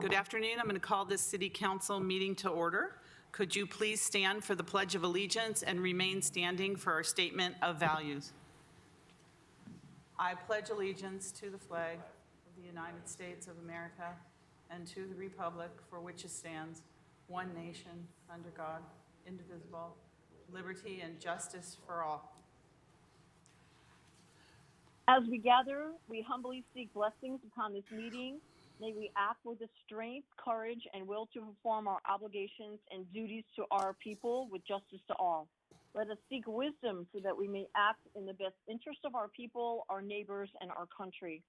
Good afternoon. I'm going to call this City Council meeting to order. Could you please stand for the Pledge of Allegiance and remain standing for our statement of values? I pledge allegiance to the flag of the United States of America and to the republic for which it stands, one nation, under God, indivisible, liberty and justice for all. As we gather, we humbly seek blessings upon this meeting. May we act with the strength, courage, and will to perform our obligations and duties to our people with justice to all. Let us seek wisdom so that we may act in the best interest of our people, our neighbors, and our country.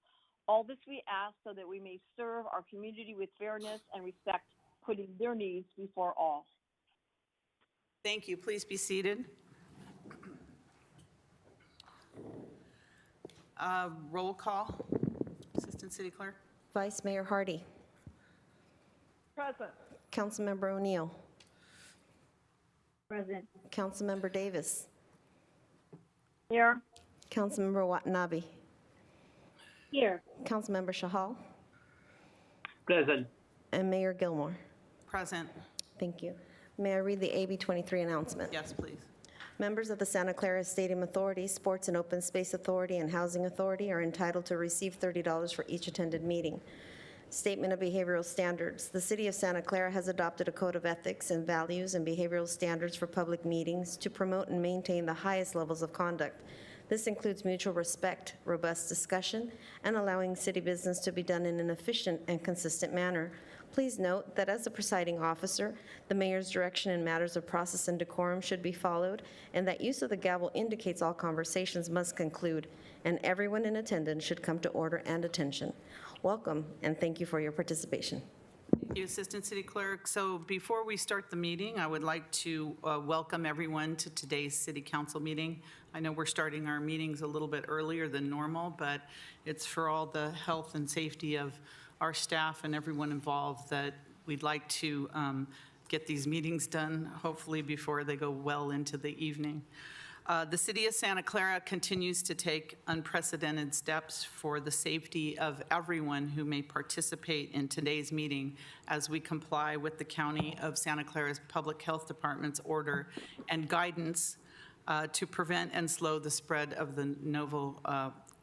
All this we ask so that we may serve our community with fairness and respect, putting their needs before all. Thank you. Please be seated. Roll call. Assistant City Clerk. Vice Mayor Hardy. Present. Councilmember O'Neill. Present. Councilmember Davis. Here. Councilmember Watanabe. Here. Councilmember Shahal. Present. And Mayor Gilmore. Present. Thank you. May I read the AB 23 announcement? Yes, please. Members of the Santa Clara Stadium Authority, Sports and Open Space Authority, and Housing Authority are entitled to receive $30 for each attended meeting. Statement of Behavioral Standards. The City of Santa Clara has adopted a code of ethics and values and behavioral standards for public meetings to promote and maintain the highest levels of conduct. This includes mutual respect, robust discussion, and allowing city business to be done in an efficient and consistent manner. Please note that as the presiding officer, the mayor's direction in matters of process and decorum should be followed, and that use of the gavel indicates all conversations must conclude, and everyone in attendance should come to order and attention. Welcome, and thank you for your participation. Thank you, Assistant City Clerk. So before we start the meeting, I would like to welcome everyone to today's City Council meeting. I know we're starting our meetings a little bit earlier than normal, but it's for all the health and safety of our staff and everyone involved that we'd like to get these meetings done, hopefully before they go well into the evening. The City of Santa Clara continues to take unprecedented steps for the safety of everyone who may participate in today's meeting as we comply with the County of Santa Clara's Public Health Department's order and guidance to prevent and slow the spread of the novel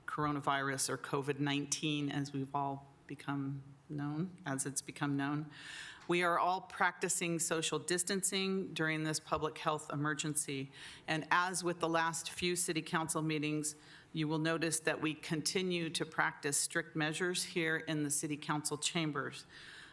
coronavirus, or COVID-19, as we've all become known, as it's become known. We are all practicing social distancing during this public health emergency. And as with the last few City Council meetings, you will notice that we continue to practice strict measures here in the City Council chambers.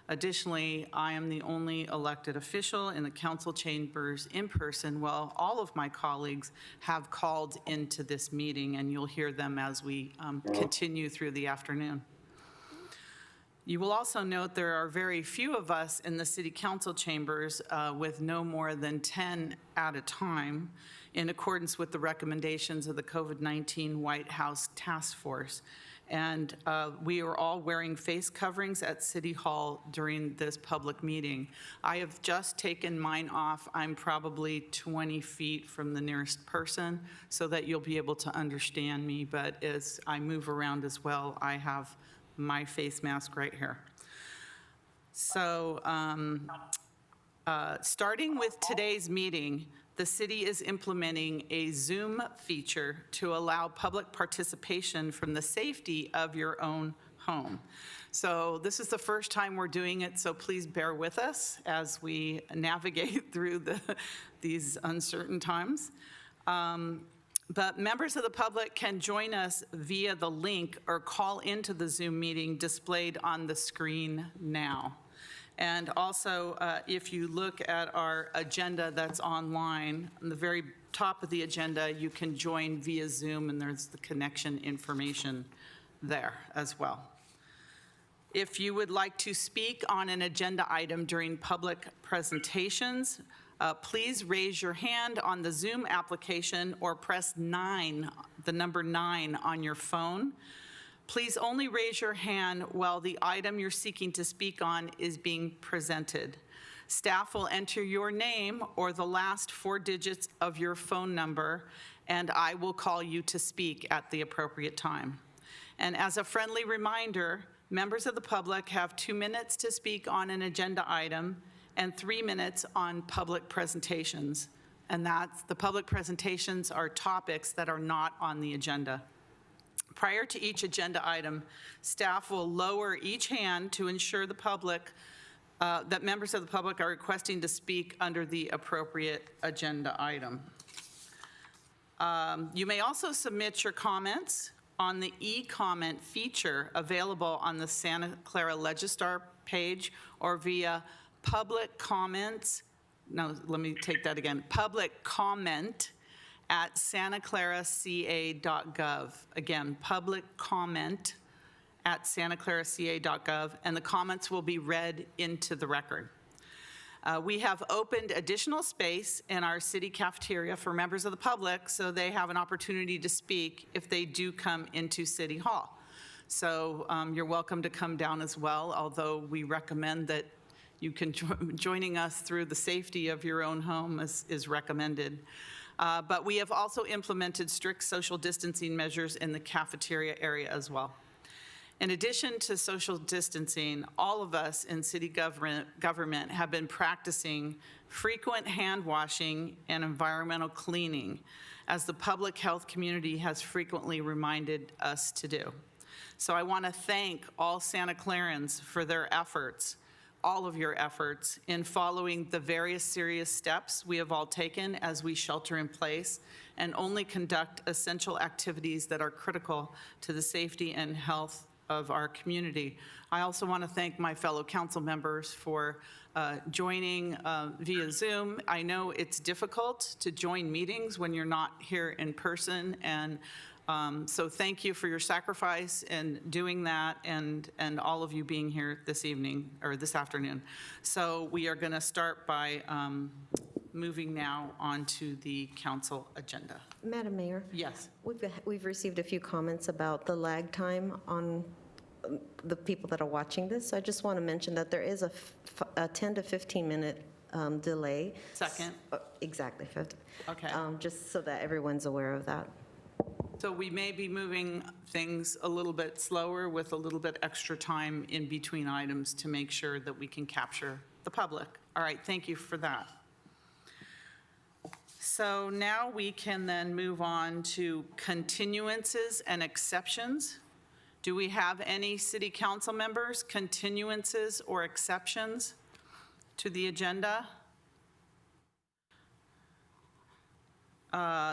Additionally, I am the only elected official in the council chambers in person, while all of my colleagues have called into this meeting, and you'll hear them as we continue through the afternoon. You will also note there are very few of us in the City Council chambers with no more than 10 at a time, in accordance with the recommendations of the COVID-19 White House Task Force. And we are all wearing face coverings at City Hall during this public meeting. I have just taken mine off. I'm probably 20 feet from the nearest person so that you'll be able to understand me. But as I move around as well, I have my face mask right here. So starting with today's meeting, the city is implementing a Zoom feature to allow public participation from the safety of your own home. So this is the first time we're doing it, so please bear with us as we navigate through these uncertain times. But members of the public can join us via the link or call into the Zoom meeting displayed on the screen now. And also, if you look at our agenda that's online, on the very top of the agenda, you can join via Zoom, and there's the connection information there as well. If you would like to speak on an agenda item during public presentations, please raise your hand on the Zoom application or press 9, the number 9 on your phone. Please only raise your hand while the item you're seeking to speak on is being presented. Staff will enter your name or the last 4 digits of your phone number, and I will call you to speak at the appropriate time. And as a friendly reminder, Members of the public have 2 minutes to speak on an agenda item and 3 minutes on public presentations. And the public presentations are topics that are not on the agenda. Prior to each agenda item, staff will lower each hand to ensure the public, that members of the public are requesting to speak under the appropriate agenda item. You may also submit your comments on the e-comment feature available on the Santa Clara Legistar page or via public comments. No, let me take that again. Public comment at santaclaraca.gov. Again, public comment at santaclaraca.gov, and the comments will be read into the record. We have opened additional space in our city cafeteria for members of the public so they have an opportunity to speak if they do come into City Hall. So you're welcome to come down as well, although we recommend that you can joining us through the safety of your own home is recommended. But we have also implemented strict social distancing measures in the cafeteria area as well. In addition to social distancing, all of us in city government have been practicing frequent hand washing and environmental cleaning, as the public health community has frequently reminded us to do. So I want to thank all Santa Clarans for their efforts, all of your efforts, in following the various serious steps we have all taken as we shelter in place and only conduct essential activities that are critical to the safety and health of our community. I also want to thank my fellow council members for joining via Zoom. I know it's difficult to join meetings when you're not here in person, and so thank you for your sacrifice in doing that, and all of you being here this evening, or this afternoon. So we are going to start by moving now on to the council agenda. Madam Mayor? Yes. We've received a few comments about the lag time on the people that are watching this. So I just want to mention that there is a 10 to 15 minute delay. Second. Exactly. 50. Okay. Just so that everyone's aware of that. So we may be moving things a little bit slower with a little bit extra time in between items to make sure that we can capture the public. All right, thank you for that. So now we can then move on to continuances and exceptions. Do we have any city council members, continuances or exceptions to the agenda?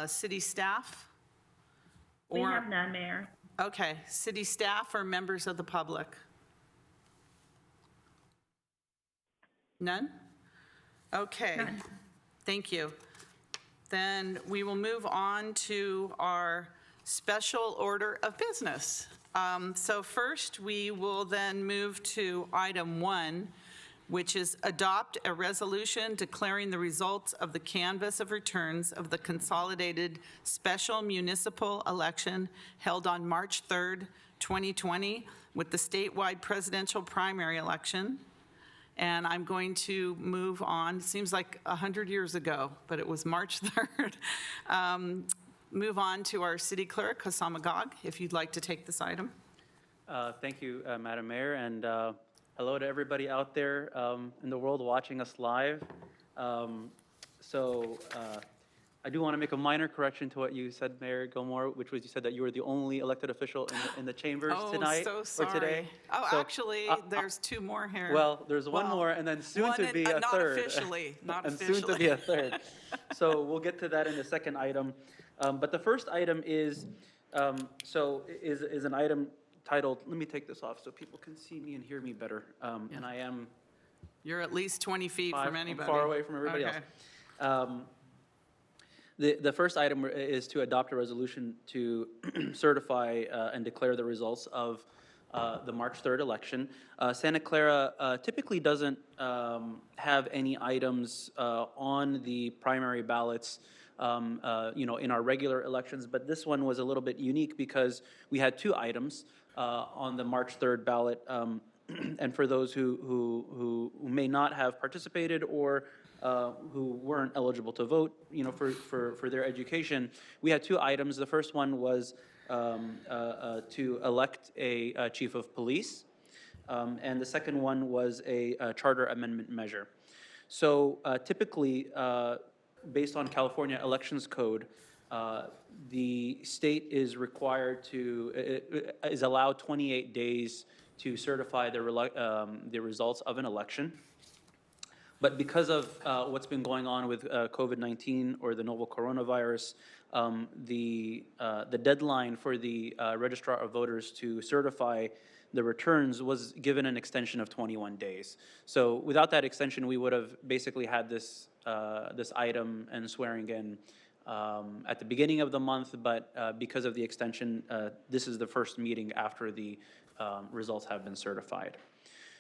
City staff? We have none, Mayor. Okay, city staff or members of the public? None? Okay, None. Thank you. Then we will move on to our special order of business. So first, we will then move to item 1, which is adopt a resolution declaring the results of the canvass of returns of the consolidated special municipal election held on March 3rd, 2020, with the statewide presidential primary election. And I'm going to move on. It seems like 100 years ago, but it was March 3rd. Move on to our city clerk, Hussam Agag, if you'd like to take this item. Thank you, Madam Mayor, and hello to everybody out there in the world watching us live. I do want to make a minor correction to what you said, Mayor Gilmore, which was you said that you were the only elected official in the chambers tonight so sorry. or today. Oh, So, actually, there's 2 more here. Well, there's one more, and then soon to be a not third. Officially, not and officially. soon to be a third. So we'll get to that in the second item. But the first item is an item titled, let me take this off so people can see me and hear me better. And I am You're at least 20 feet from anybody. far away from everybody Okay. else. The first item is to adopt a resolution to certify and declare the results of the March 3rd election. Santa Clara typically doesn't have any items on the primary ballots in our regular elections, but this one was a little bit unique because we had 2 items on the March 3rd ballot. And for those who may not have participated or who weren't eligible to vote, for their education, we had 2 items. The first one was to elect a chief of police, and the second one was a charter amendment measure. So typically, based on California Elections Code, the state is required to, is allowed 28 days to certify the results of an election. But because of what's been going on with COVID-19 or the novel coronavirus, the deadline for the registrar of voters to certify the returns was given an extension of 21 days. So without that extension, we would have basically had this this item and swearing in at the beginning of the month, but because of the extension, this is the first meeting after the results have been certified.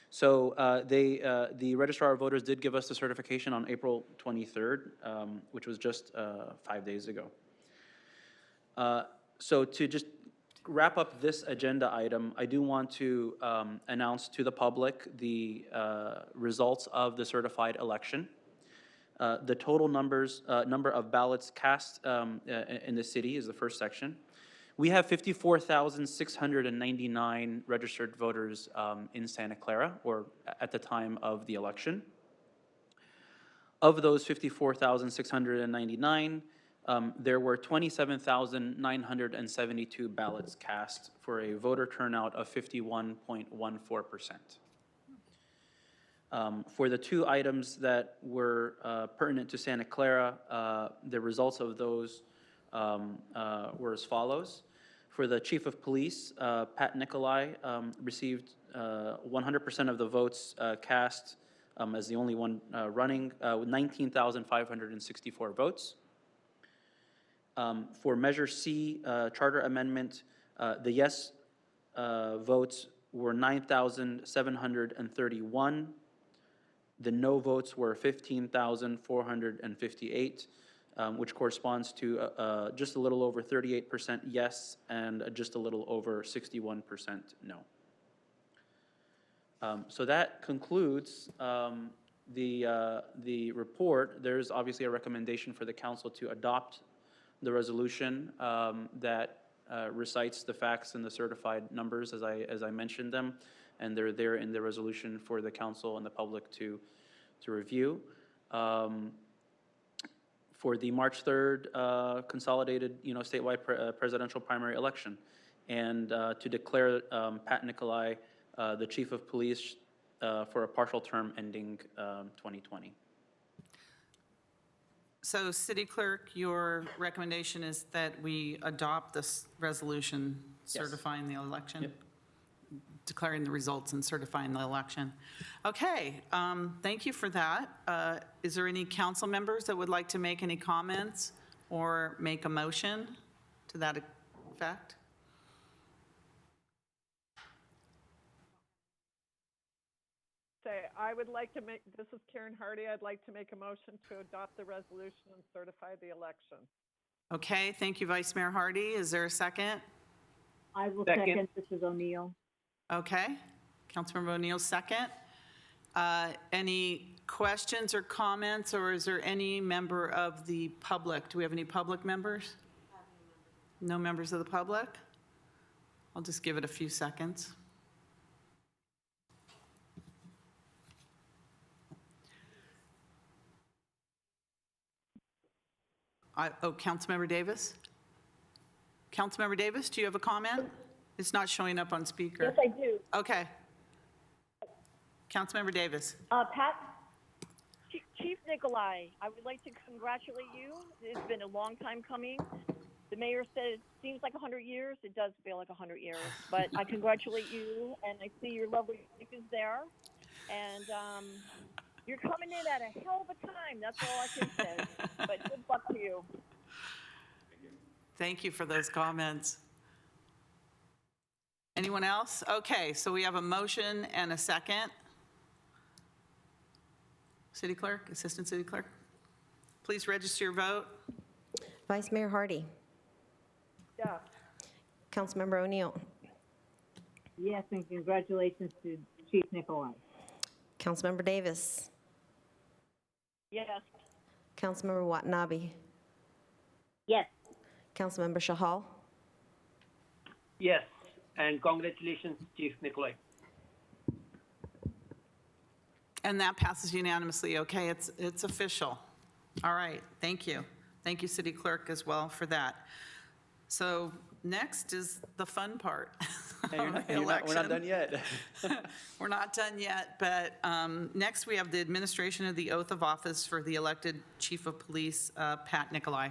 So the registrar of voters did give us the certification on April 23rd, which was just 5 days ago. So to just wrap up this agenda item, I do want to announce to the public the results of the certified election. The total number of ballots cast in the city is the first section. We have 54,699 registered voters in Santa Clara, or at the time of the election. Of those 54,699, there were 27,972 ballots cast for a voter turnout of 51.14%. For the two items that were pertinent to Santa Clara, the results of those were as follows. For the chief of police, Pat Nicolai received 100% of the votes cast as the only one running, with 19,564 votes. For Measure C, Charter Amendment, the yes votes were 9,731. The no votes were 15,458, which corresponds to just a little over 38% yes and just a little over 61% no. So that concludes the report. There's obviously a recommendation for the council to adopt the resolution that recites the facts and the certified numbers as I mentioned them, and they're there in the resolution for the council and the public to review. For the March 3rd consolidated, statewide presidential primary election, and to declare Pat Nicolai the chief of police for a partial term ending 2020. So, City Clerk, your recommendation is that we adopt this resolution certifying the election? Yep. Declaring the results and certifying the election. Okay, thank you for that. Is there any council members that would like to make any comments or make a motion to that effect? I would like to make, this is Karen Hardy, I'd like to make a motion to adopt the resolution and certify the election. Okay, thank you, Vice Mayor Hardy. Is there a second? I will Second. second Mrs. O'Neill. Okay, Councilmember O'Neill, second. Any questions or comments, or is there any member of the public? Do we have any public members? No members of the public? I'll just give it a few seconds. Councilmember Davis? Councilmember Davis, do you have a comment? It's not showing up on speaker. Yes, I do. Okay. Councilmember Davis. Chief Nicolai, I would like to congratulate you. It's been a long time coming. The mayor said it seems like 100 years. It does feel like 100 years. But I congratulate you, and I see your lovely wife is there. And you're coming in at a hell of a time. That's all I can say. But good luck to you. Thank you for those comments. Anyone else? Okay, so we have a motion and a second. City Clerk, Assistant City Clerk, please register your vote. Vice Mayor Hardy. Yeah. Councilmember O'Neill. Yes, and congratulations to Chief Nicolai. Councilmember Davis. Yes. Councilmember Watanabe. Yes. Councilmember Shahal. Yes, and congratulations, Chief Nicolai. And that passes unanimously. Okay, it's official. All right, thank you. Thank you, City Clerk, as well for that. So next is the fun part. Hey, we're not Election. done yet. We're not done yet, but next we have the administration of the oath of office for the elected Chief of Police, Pat Nicolai.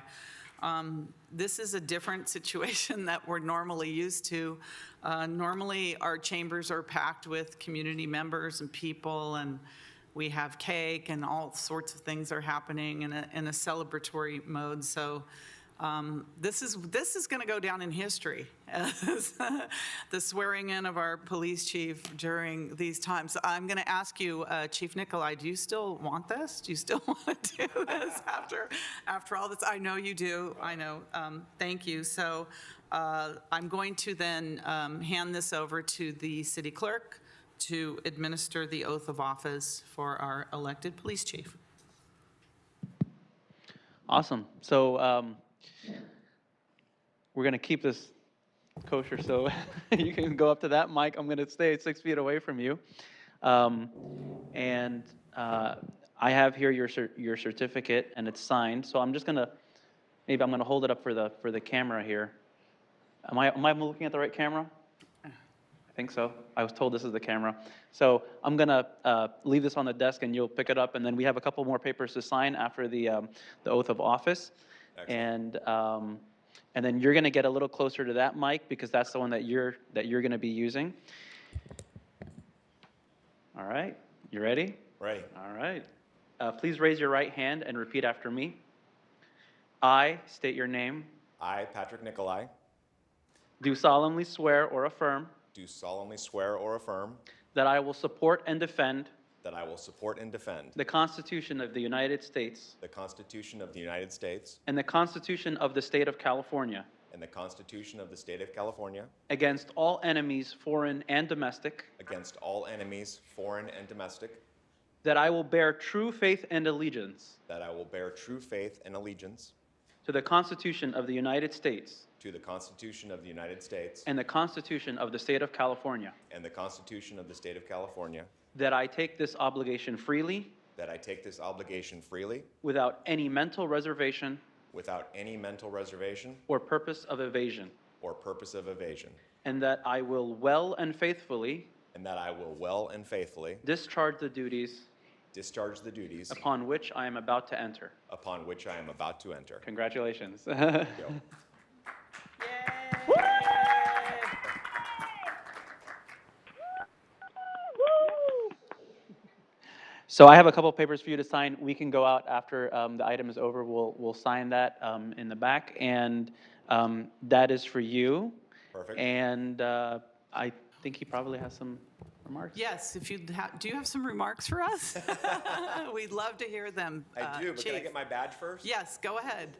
This is a different situation that we're normally used to. Normally, our chambers are packed with community members and people, and we have cake and all sorts of things are happening in a celebratory mode. So this is going to go down in history as the swearing in of our police chief during these times. I'm going to ask you, Chief Nicolai, do you still want this? Do you still want to do this after all this? I know you do. I know. Thank you. So I'm going to then hand this over to the city clerk to administer the oath of office for our elected police chief. Awesome. So we're going to keep this kosher, so you can go up to that mic. I'm going to stay 6 feet away from you. And I have here your certificate, and it's signed. So I'm just going to, maybe I'm going to hold it up for the camera here. Am I looking at the right camera? I think so. I was told this is the camera. So I'm going to leave this on the desk, and you'll pick it up, and then we have a couple more papers to sign after the oath of office. Excellent. And then you're going to get a little closer to that mic because that's the one that you're going to be using. All right. You ready? Ready. All right. Please raise your right hand and repeat after me. I state your name. I, Patrick Nicolai, Do solemnly swear or affirm do solemnly swear or affirm that I will support and defend that I will support and defend the Constitution of the United States the Constitution of the United States and the Constitution of the State of California and the Constitution of the State of California against all enemies, foreign and domestic, against all enemies, foreign and domestic, that I will bear true faith and allegiance that I will bear true faith and allegiance to the Constitution of the United States to the Constitution of the United States and the Constitution of the State of California, and the Constitution of the State of California, that I take this obligation freely that I take this obligation freely without any mental reservation without any mental reservation or purpose of evasion, or purpose of evasion, and that I will well and faithfully and that I will well and faithfully discharge the duties discharge the duties upon which I am about to enter. upon which I am about to enter. Congratulations. Go. So I have a couple papers for you to sign. We can go out after the item is over. We'll sign that in the back, and that is for you. Perfect. And I think he probably has some remarks. Yes, if you do you have some remarks for us? We'd love to hear them. I do, but can I Chief. get my badge first? Yes, go ahead.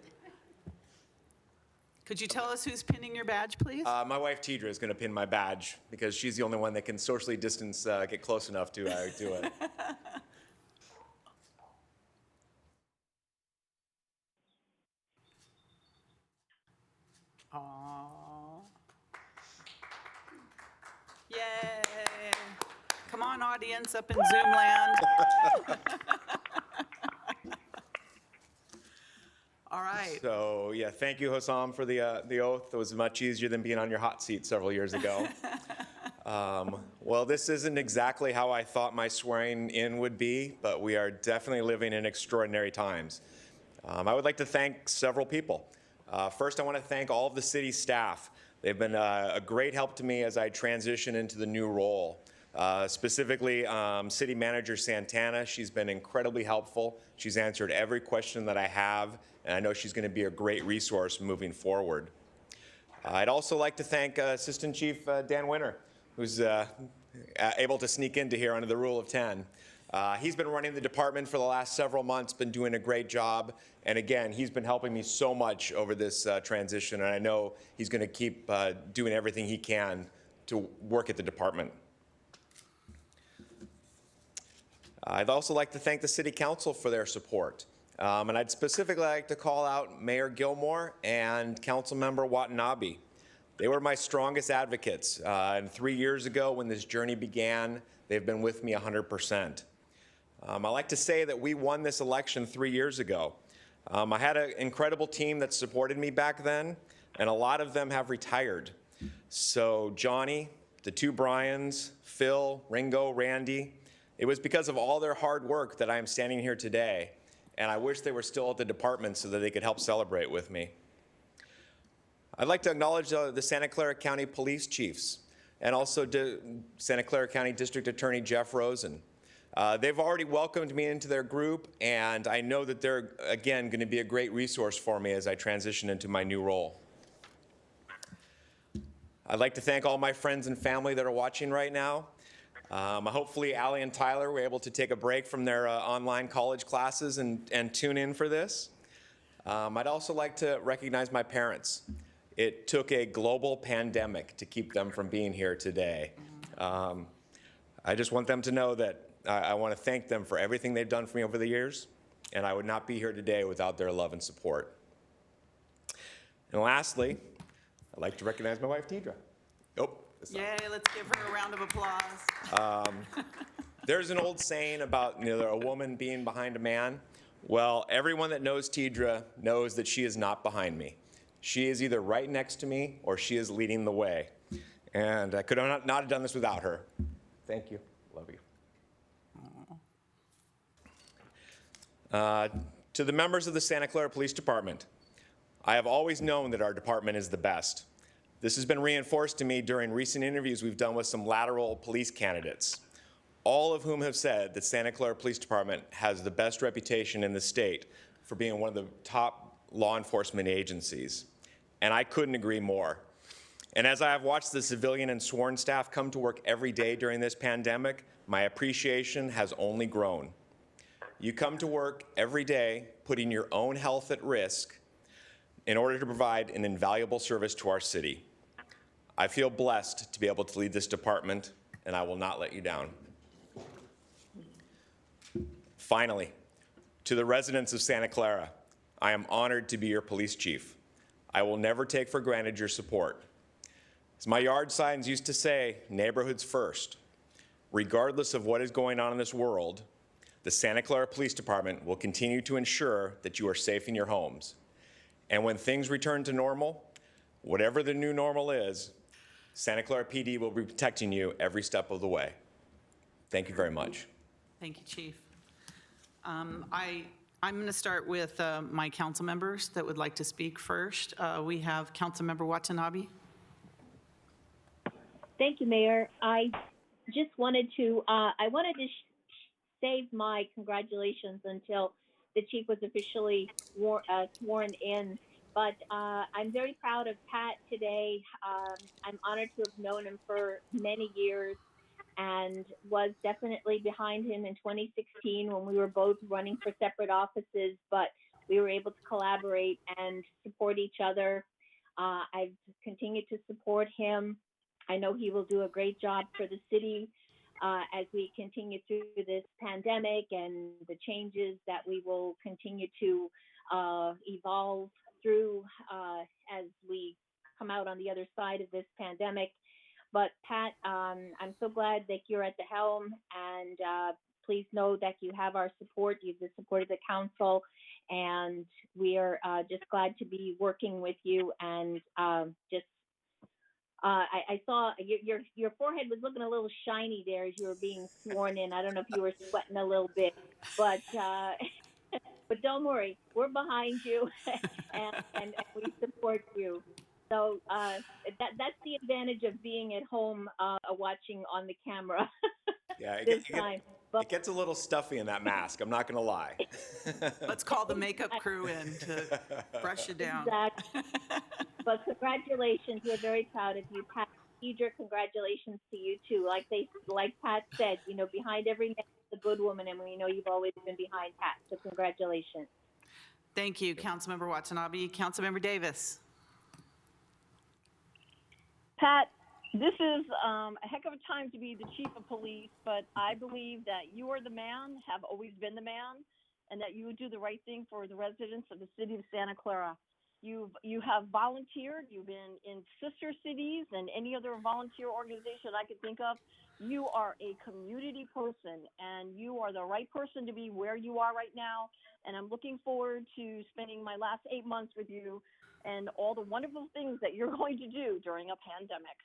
Could you tell us who's pinning your badge, please? My wife Tidra is going to pin my badge because she's the only one that can socially distance, get close enough to do it. Aww. Yay. Come on, audience up in Zoom land. All right. So yeah, thank you, Hossam, for the oath. It was much easier than being on your hot seat several years ago. Well, this isn't exactly how I thought my swearing in would be, but we are definitely living in extraordinary times. I would like to thank several people. First, I want to thank all of the city staff. They've been a great help to me as I transition into the new role. Specifically, City Manager Santana, she's been incredibly helpful. She's answered every question that I have, and I know she's going to be a great resource moving forward. I'd also like to thank Assistant Chief Dan Winter, who's able to sneak into here under the rule of 10. He's been running the department for the last several months, been doing a great job, and again, he's been helping me so much over this transition, and I know he's going to keep doing everything he can to work at the department. I'd also like to thank the City Council for their support. And I'd specifically like to call out Mayor Gilmore and Councilmember Watanabe. They were my strongest advocates. And 3 years ago when this journey began, they've been with me 100%. I like to say that we won this election 3 years ago. I had an incredible team that supported me back then, and a lot of them have retired. So Johnny, the two Brians, Phil, Ringo, Randy, it was because of all their hard work that I am standing here today, and I wish they were still at the department so that they could help celebrate with me. I'd like to acknowledge the Santa Clara County Police Chiefs and also Santa Clara County District Attorney Jeff Rosen. They've already welcomed me into their group, and I know that they're, again, going to be a great resource for me as I transition into my new role. I'd like to thank all my friends and family that are watching right now. Hopefully, Allie and Tyler were able to take a break from their online college classes and tune in for this. I'd also like to recognize my parents. It took a global pandemic to keep them from being here today. I just want them to know that I want to thank them for everything they've done for me over the years, and I would not be here today without their love and support. And lastly, I'd like to recognize my wife, Tidra. Oh, Yay, let's give her a round of applause. There's an old saying about a woman being behind a man. Well, everyone that knows Tidra knows that she is not behind me. She is either right next to me or she is leading the way. And I could not have done this without her. Thank you. Love you. To the members of the Santa Clara Police Department, I have always known that our department is the best. This has been reinforced to me during recent interviews we've done with some lateral police candidates, all of whom have said that Santa Clara Police Department has the best reputation in the state for being one of the top law enforcement agencies. And I couldn't agree more. And as I have watched the civilian and sworn staff come to work every day during this pandemic, my appreciation has only grown. You come to work every day putting your own health at risk in order to provide an invaluable service to our city. I feel blessed to be able to lead this department, and I will not let you down. Finally, to the residents of Santa Clara, I am honored to be your police chief. I will never take for granted your support. As my yard signs used to say, neighborhoods first. Regardless of what is going on in this world, the Santa Clara Police Department will continue to ensure that you are safe in your homes. And when things return to normal, whatever the new normal is, Santa Clara PD will be protecting you every step of the way. Thank you very much. Thank you, Chief. I'm going to start with my council members that would like to speak first. We have Councilmember Watanabe. Thank you, Mayor. I just wanted to, save my congratulations until the chief was officially sworn in. But I'm very proud of Pat today. I'm honored to have known him for many years and was definitely behind him in 2016 when we were both running for separate offices, but we were able to collaborate and support each other. I've continued to support him. I know he will do a great job for the city as we continue through this pandemic and the changes that we will continue to evolve through as we come out on the other side of this pandemic. But Pat, I'm so glad that you're at the helm, and please know that you have our support. You've the support of the council, and we are just glad to be working with you. And I saw your forehead was looking a little shiny there as you were being sworn in. I don't know if you were sweating a little bit, but but don't worry, we're behind you, and we support you. So that's the advantage of being at home watching on the camera. Yeah, It gets a little stuffy in that mask, I'm not going to lie. Let's call the makeup crew in to brush you down. Exactly. But congratulations, we're very proud of you, Pat. Deidre, congratulations to you too. Like Pat said, behind every man is a good woman, and we know you've always been behind Pat. So congratulations. Thank you, Councilmember Watanabe. Councilmember Davis. Pat, this is a heck of a time to be the chief of police, but I believe that you are the man, have always been the man, and that you would do the right thing for the residents of the city of Santa Clara. You have volunteered. You've been in sister cities and any other volunteer organization I could think of. You are a community person, and you are the right person to be where you are right now. And I'm looking forward to spending my last 8 months with you and all the wonderful things that you're going to do during a pandemic.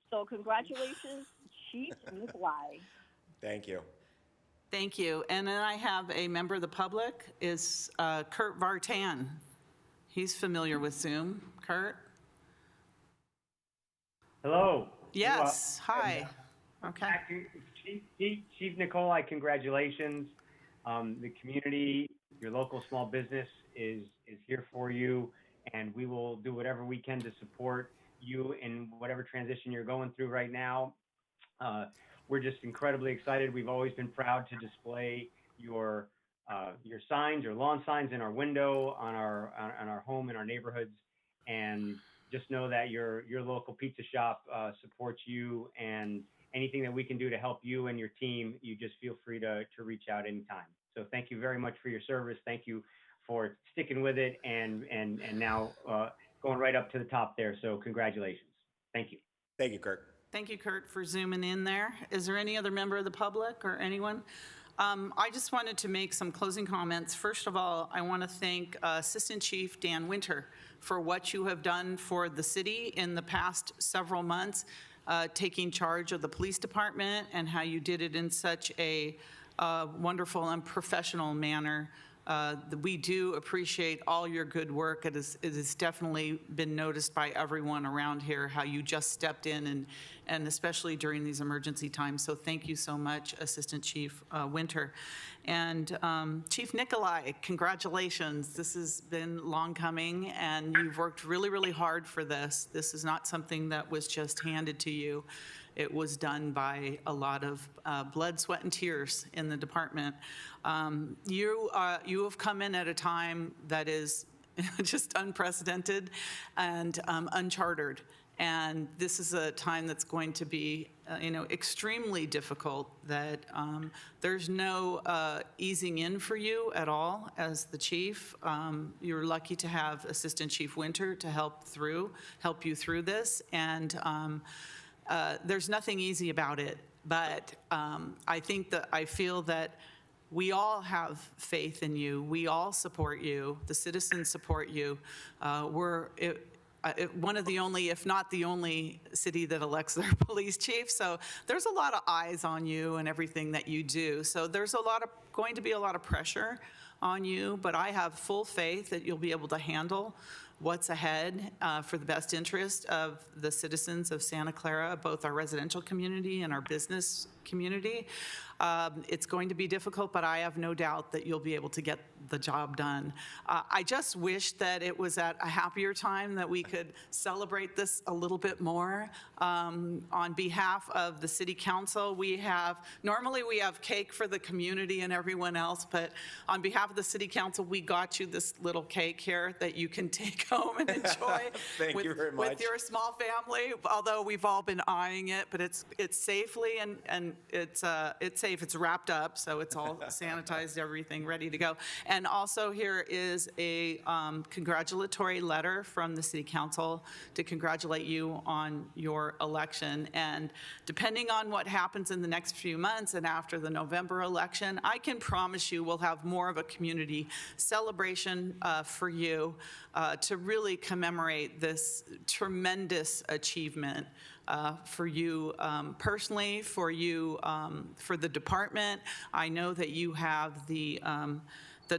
So congratulations, Chief Nikolai. Thank you. Thank you. And then I have a member of the public, is Kurt Vartan. He's familiar with Zoom. Kurt? Hello. Yes, hi. Okay. Chief Nikolai, congratulations. The community, your local small business is here for you, and we will do whatever we can to support you in whatever transition you're going through right now. We're just incredibly excited. We've always been proud to display your signs, your lawn signs in our window, on our home, in our neighborhoods, and just know that your local pizza shop supports you, and anything that we can do to help you and your team, you just feel free to reach out anytime. So thank you very much for your service. Thank you for sticking with it and now going right up to the top there. So congratulations. Thank you. Thank you, Kurt. Thank you, Kurt, for zooming in there. Is there any other member of the public or anyone? I just wanted to make some closing comments. First of all, I want to thank Assistant Chief Dan Winter for what you have done for the city in the past several months, taking charge of the police department and how you did it in such a wonderful and professional manner. We do appreciate all your good work. It has definitely been noticed by everyone around here how you just stepped in, and especially during these emergency times. So thank you so much, Assistant Chief Winter. And Chief Nikolai, congratulations. This has been long coming, and you've worked really, really hard for this. This is not something that was just handed to you. It was done by a lot of blood, sweat, and tears in the department. You have come in at a time that is just unprecedented and uncharted. And this is a time that's going to be, extremely difficult, that there's no easing in for you at all as the chief. You're lucky to have Assistant Chief Winter to help you through this. And there's nothing easy about it, but I feel that we all have faith in you. We all support you. The citizens support you. We're one of the only, if not the only, city that elects their police chief. So there's a lot of eyes on you and everything that you do. So there's going to be a lot of pressure on you, but I have full faith that you'll be able to handle what's ahead for the best interest of the citizens of Santa Clara, both our residential community and our business community. It's going to be difficult, but I have no doubt that you'll be able to get the job done. I just wish that it was at a happier time that we could celebrate this a little bit more. On behalf of the City Council, normally we have cake for the community and everyone else, but on behalf of the City Council, we got you this little cake here that you can take home and enjoy. Thank you very much. With your small family, although we've all been eyeing it, but it's safely and it's safe. It's wrapped up, so it's all sanitized, everything ready to go. And also here is a congratulatory letter from the City Council to congratulate you on your election. And depending on what happens in the next few months and after the November election, I can promise you we'll have more of a community celebration for you to really commemorate this tremendous achievement for you personally, for you, for the department. I know that you have the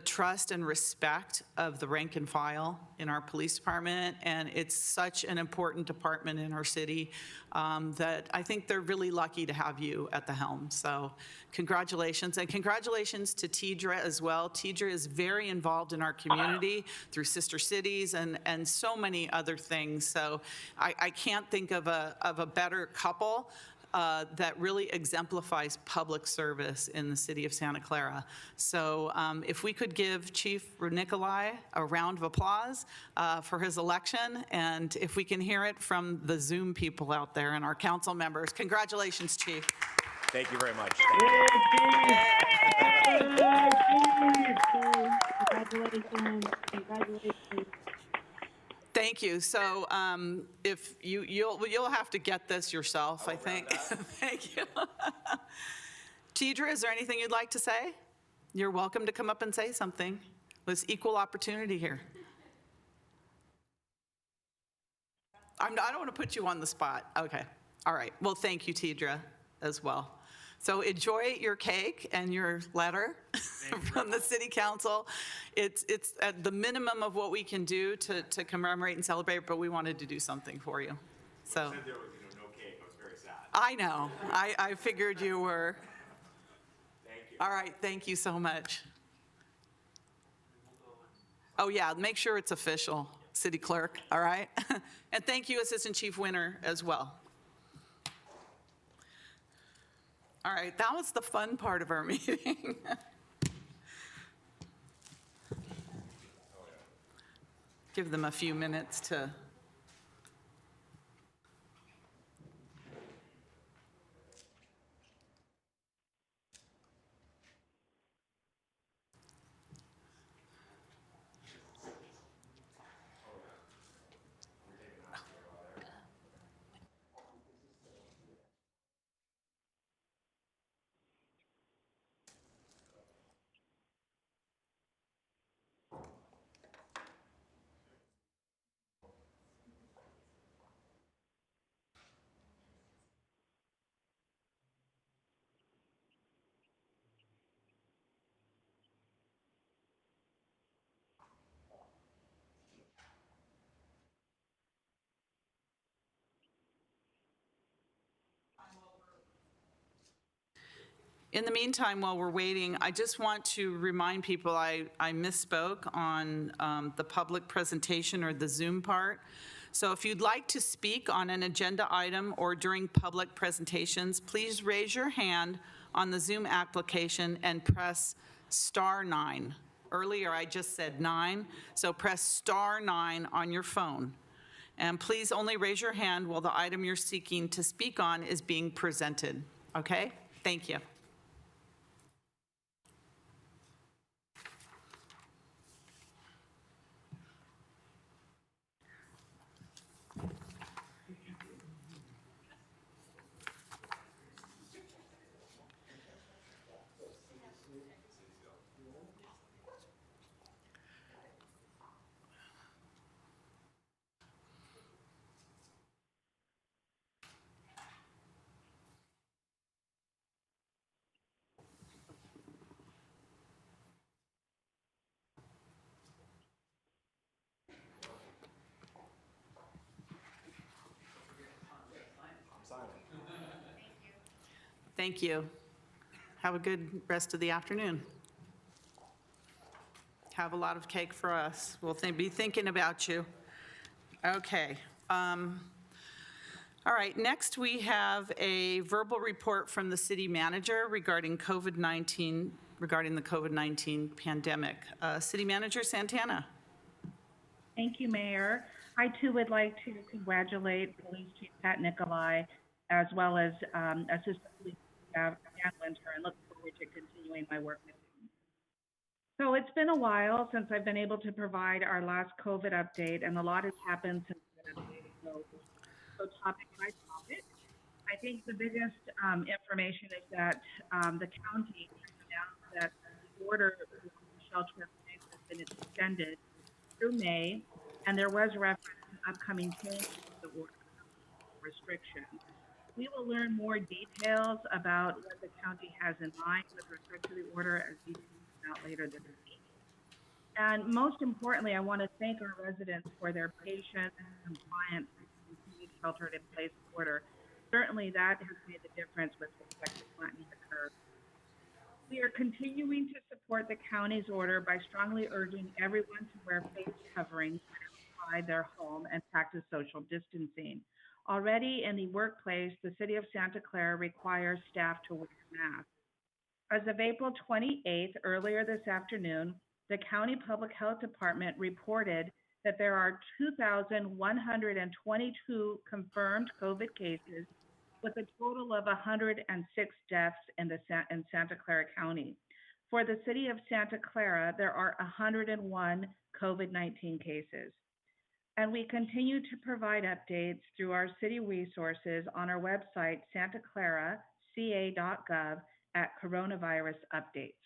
trust and respect of the rank and file in our police department, and it's such an important department in our city that I think they're really lucky to have you at the helm. So congratulations, and congratulations to Tidra as well. Tidra is very involved in our community through Sister Cities and so many other things. So I can't think of a better couple that really exemplifies public service in the city of Santa Clara. So if we could give Chief Nikolai a round of applause for his election, and if we can hear it from the Zoom people out there and our council members. Congratulations, Chief. Thank you very much. Congratulations. Congratulations. Thank you. So if you'll have to get this yourself, I think. Thank you. Tidra, is there anything you'd like to say? You're welcome to come up and say something. There's equal opportunity here. I don't want to put you on the spot. Okay. All right. Well, thank you, Tidra, as well. So enjoy your cake and your letter from the City Council. It's at the minimum of what we can do to commemorate and celebrate, but we wanted to do something for you. So. Said there was no cake. I was very sad. I know. I figured you were. Thank you. All right. Thank you so much. Oh, yeah. Make sure it's official, City Clerk. All right. And thank you, Assistant Chief Winter, as well. All right, that was the fun part of our meeting. Give them a few minutes to. In the meantime, while we're waiting, I just want to remind people I misspoke on the public presentation or the Zoom part. So if you'd like to speak on an agenda item or during public presentations, please raise your hand on the Zoom application and press *9. Earlier, I just said 9, so press *9 on your phone. And please only raise your hand while the item you're seeking to speak on is being presented, okay? Thank you. Thank you. Have a good rest of the afternoon. Have a lot of cake for us. We'll be thinking about you. Okay. All right, next we have a verbal report from the city manager regarding the COVID-19 pandemic. City Manager Santana. Thank you, Mayor. I too would like to congratulate Police Chief Pat Nicolai, as well as Assistant Police Chief Dan Winter, and look forward to continuing my work with him. So it's been a while since I've been able to provide our last COVID update, and a lot has happened since that update. So topic by topic, I think the biggest information is that the county announced that the order for shelter in place has been extended through May, and there was reference to upcoming changes to the order restrictions. We will learn more details about what the county has in mind with respect to the order as details come out later this week. And most importantly, I want to thank our residents for their patience and compliance with the sheltered in place order. Certainly that has made a difference with respect to flattening the curve. We are continuing to support the county's order by strongly urging everyone to wear face coverings outside their home and practice social distancing. Already in the workplace, the City of Santa Clara requires staff to wear masks. As of April 28th, earlier this afternoon, the County Public Health Department reported that there are 2,122 confirmed COVID cases, with a total of 106 deaths in Santa Clara County. For the City of Santa Clara, there are 101 COVID-19 cases. And we continue to provide updates through our city resources on our website, santaclaraca.gov at coronavirus updates.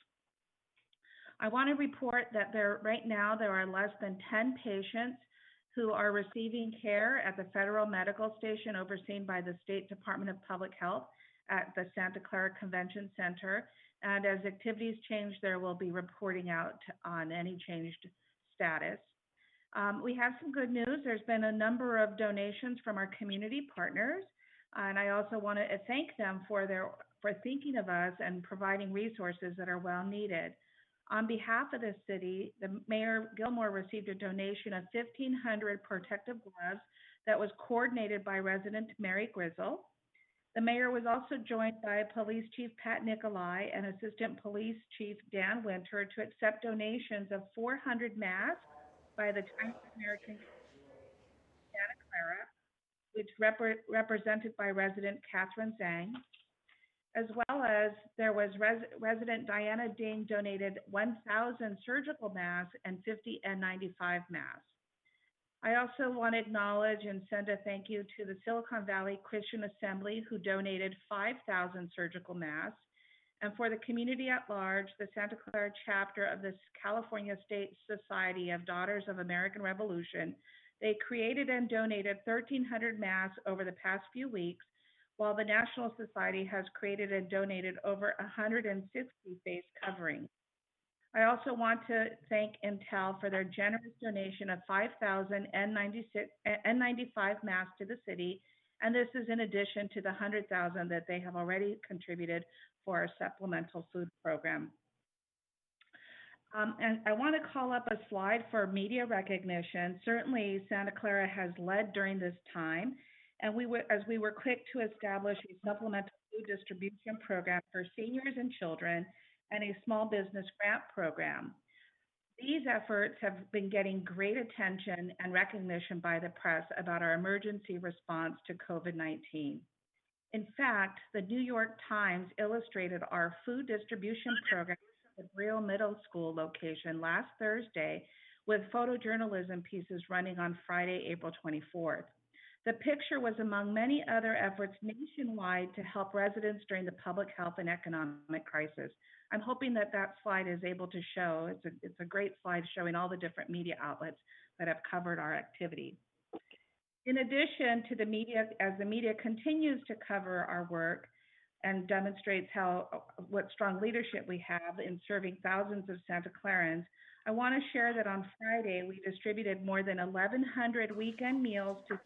I want to report that right now there are less than 10 patients who are receiving care at the Federal Medical Station overseen by the State Department of Public Health at the Santa Clara Convention Center. And as activities change, there will be reporting out on any changed status. We have some good news. There's been a number of donations from our community partners, and I also want to thank them for thinking of us and providing resources that are well needed. On behalf of the city, the Mayor Gilmore received a donation of 1,500 protective gloves that was coordinated by resident Mary Grizzle. The mayor was also joined by Police Chief Pat Nicolai and Assistant Police Chief Dan Winter to accept donations of 400 masks by the Chinese American Santa Clara, which represented by resident Catherine Zhang, as well as there was resident Deanna Ding donated 1,000 surgical masks and 50 N95 masks. I also want to acknowledge and send a thank you to the Silicon Valley Christian Assembly, who donated 5,000 surgical masks. And for the community at large, the Santa Clara chapter of the California State Society of Daughters of American Revolution, they created and donated 1,300 masks over the past few weeks, while the National Society has created and donated over 160 face coverings. I also want to thank Intel for their generous donation of 5,000 N95 masks to the city, and this is in addition to the 100,000 that they have already contributed for our supplemental food program. And I want to call up a slide for media recognition. Certainly, Santa Clara has led during this time, and as we were quick to establish a supplemental food distribution program for seniors and children and a small business grant program. These efforts have been getting great attention and recognition by the press about our emergency response to COVID-19. In fact, the New York Times illustrated our food distribution program at the Brio Middle School location last Thursday with photojournalism pieces running on Friday, April 24th. The picture was among many other efforts nationwide to help residents during the public health and economic crisis. I'm hoping that that slide is able to show, it's a great slide showing all the different media outlets that have covered our activity. In addition to the media, as the media continues to cover our work and demonstrates what strong leadership we have in serving thousands of Santa Clarans, I want to share that on Friday, we distributed more than 1,100 weekend meals to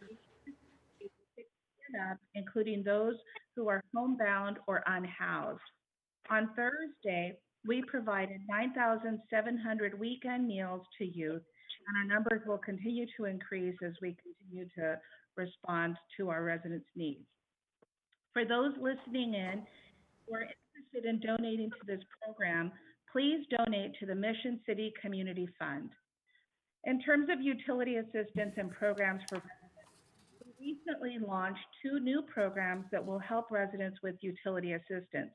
including those who are homebound or unhoused. On Thursday, we provided 9,700 weekend meals to youth, and our numbers will continue to increase as we continue to respond to our residents' needs. For those listening in who are interested in donating to this program, please donate to the Mission City Community Fund. In terms of utility assistance and programs for residents, we recently launched 2 new programs that will help residents with utility assistance.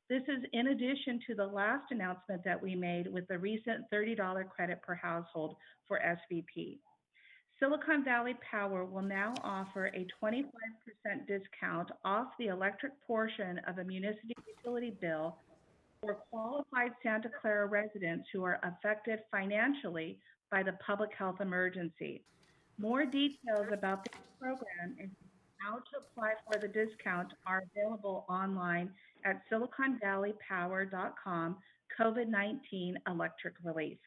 This is in addition to the last announcement that we made with the recent $30 credit per household for SVP. Silicon Valley Power will now offer a 25% discount off the electric portion of a municipal utility bill for qualified Santa Clara residents who are affected financially by the public health emergency. More details about this program and how to apply for the discount are available online at siliconvalleypower.com COVID-19 electric relief.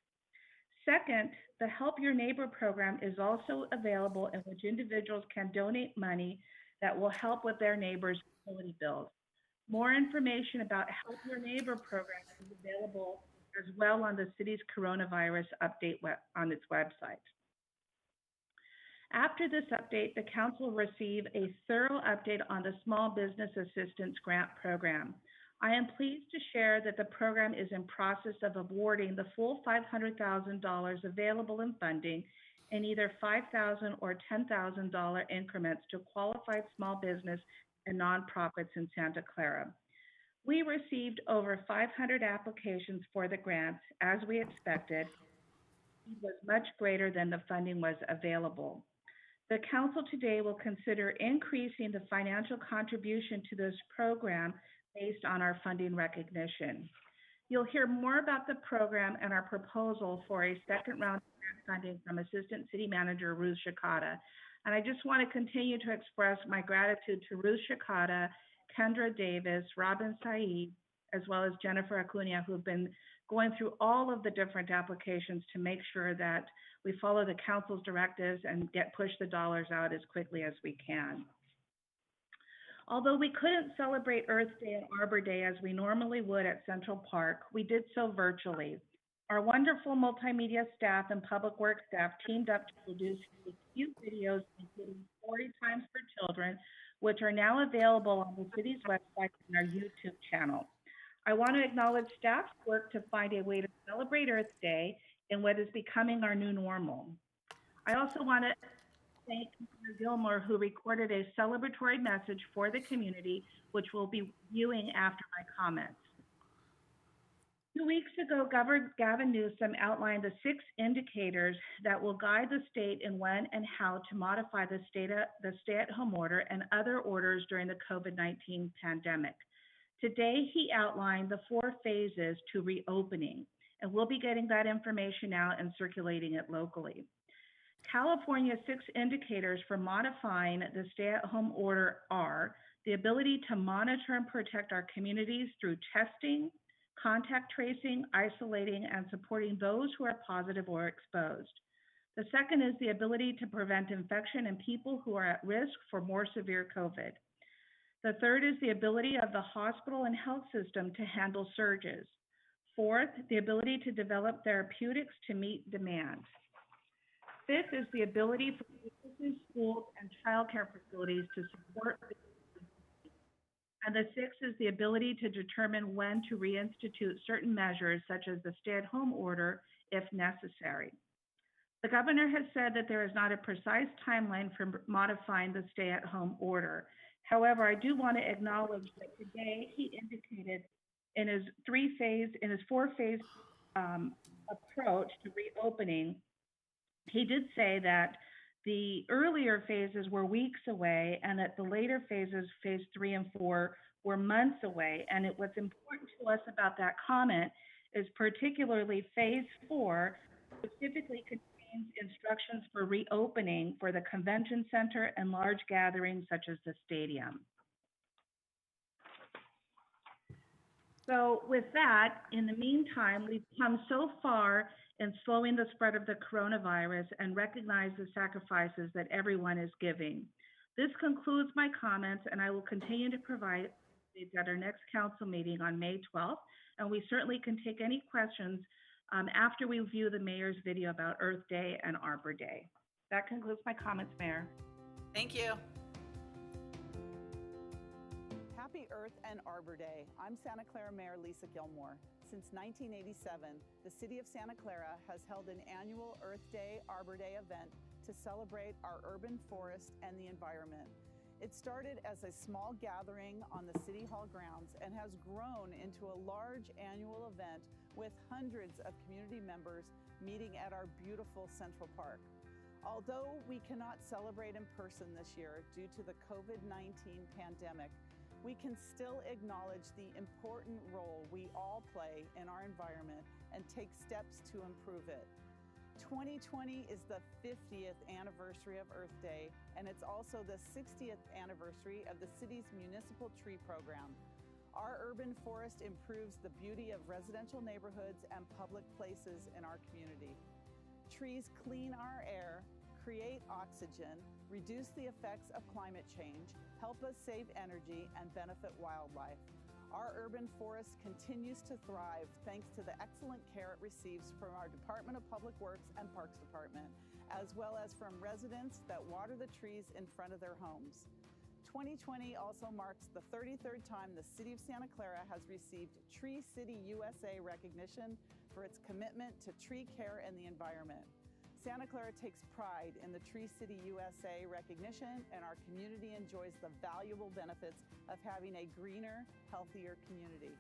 Second, the Help Your Neighbor program is also available in which individuals can donate money that will help with their neighbors' utility bills. More information about Help Your Neighbor program is available as well on the city's coronavirus update on its website. After this update, the council will receive a thorough update on the Small Business Assistance Grant Program. I am pleased to share that the program is in process of awarding the full $500,000 available in funding in either $5,000 or $10,000 increments to qualified small business and nonprofits in Santa Clara. We received over 500 applications for the grants, as we expected. need was much greater than the funding was available. The council today will consider increasing the financial contribution to this program based on our funding recognition. You'll hear more about the program and our proposal for a second round of grant funding from Assistant City Manager Ruth Shikata. And I just want to continue to express my gratitude to Ruth Shikata, Kendra Davis, Robin Saeed, as well as Jennifer Acuna, who've been going through all of the different applications to make sure that we follow the council's directives and push the dollars out as quickly as we can. Although we couldn't celebrate Earth Day and Arbor Day as we normally would at Central Park, we did so virtually. Our wonderful multimedia staff and public works staff teamed up to produce cute videos, including Story Times for Children, which are now available on the city's website and our YouTube channel. I want to acknowledge staff's work to find a way to celebrate Earth Day in what is becoming our new normal. I also want to thank Mr. Gilmore, who recorded a celebratory message for the community, which we'll be viewing after my comments. 2 weeks ago, Governor Gavin Newsom outlined the 6 indicators that will guide the state in when and how to modify the stay-at-home order and other orders during the COVID-19 pandemic. Today, he outlined the 4 phases to reopening, and we'll be getting that information out and circulating it locally. California's 6 indicators for modifying the stay-at-home order are the ability to monitor and protect our communities through testing, contact tracing, isolating, and supporting those who are positive or exposed. The second is the ability to prevent infection in people who are at risk for more severe COVID. The third is the ability of the hospital and health system to handle surges. Fourth, the ability to develop therapeutics to meet demand. Fifth is the ability for businesses, schools, and childcare facilities to support. And the sixth is the ability to determine when to reinstitute certain measures, such as the stay-at-home order, if necessary. The governor has said that there is not a precise timeline for modifying the stay-at-home order. However, I do want to acknowledge that today he indicated in his 4-phase approach to reopening, he did say that the earlier phases were weeks away and that the later phases, phase 3 and 4, were months away. And what's important to us about that comment is particularly phase 4 specifically contains instructions for reopening for the convention center and large gatherings such as the stadium. So with that, in the meantime, we've come so far in slowing the spread of the coronavirus and recognize the sacrifices that everyone is giving. This concludes my comments, and I will continue to provide updates at our next council meeting on May 12th, and we certainly can take any questions after we view the mayor's video about Earth Day and Arbor Day. That concludes my comments, Mayor. Thank you. Happy Earth and Arbor Day. I'm Santa Clara Mayor Lisa Gilmore. Since 1987, the City of Santa Clara has held an annual Earth Day, Arbor Day event to celebrate our urban forest and the environment. It started as a small gathering on the City Hall grounds and has grown into a large annual event with hundreds of community members meeting at our beautiful Central Park. Although we cannot celebrate in person this year due to the COVID-19 pandemic, we can still acknowledge the important role we all play in our environment and take steps to improve it. 2020 is the 50th anniversary of Earth Day, and it's also the 60th anniversary of the city's municipal tree program. Our urban forest improves the beauty of residential neighborhoods and public places in our community. Trees clean our air, create oxygen, reduce the effects of climate change, help us save energy, and benefit wildlife. Our urban forest continues to thrive thanks to the excellent care it receives from our Department of Public Works and Parks Department, as well as from residents that water the trees in front of their homes. 2020 also marks the 33rd time the City of Santa Clara has received Tree City USA recognition for its commitment to tree care and the environment. Santa Clara takes pride in the Tree City USA recognition, and our community enjoys the valuable benefits of having a greener, healthier community.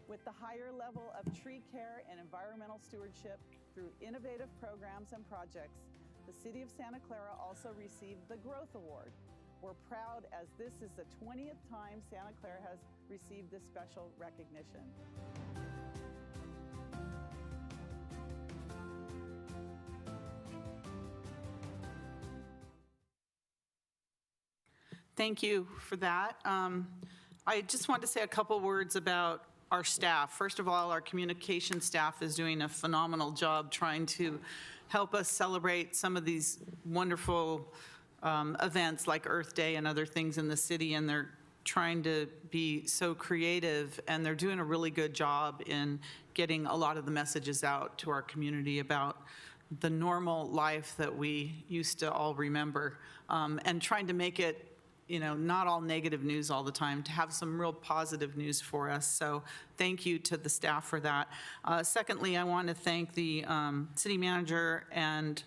With the higher level of tree care and environmental stewardship, through innovative programs and projects, the City of Santa Clara also received the Growth Award. We're proud as this is the 20th time Santa Clara has received this special recognition. Thank you for that. I just want to say a couple words about our staff. First of all, our communication staff is doing a phenomenal job trying to help us celebrate some of these wonderful events like Earth Day and other things in the city, and they're trying to be so creative, and they're doing a really good job in getting a lot of the messages out to our community about the normal life that we used to all remember, and trying to make it, you know, not all negative news all the time, to have some real positive news for us. So thank you to the staff for that. Secondly, I want to thank the city manager and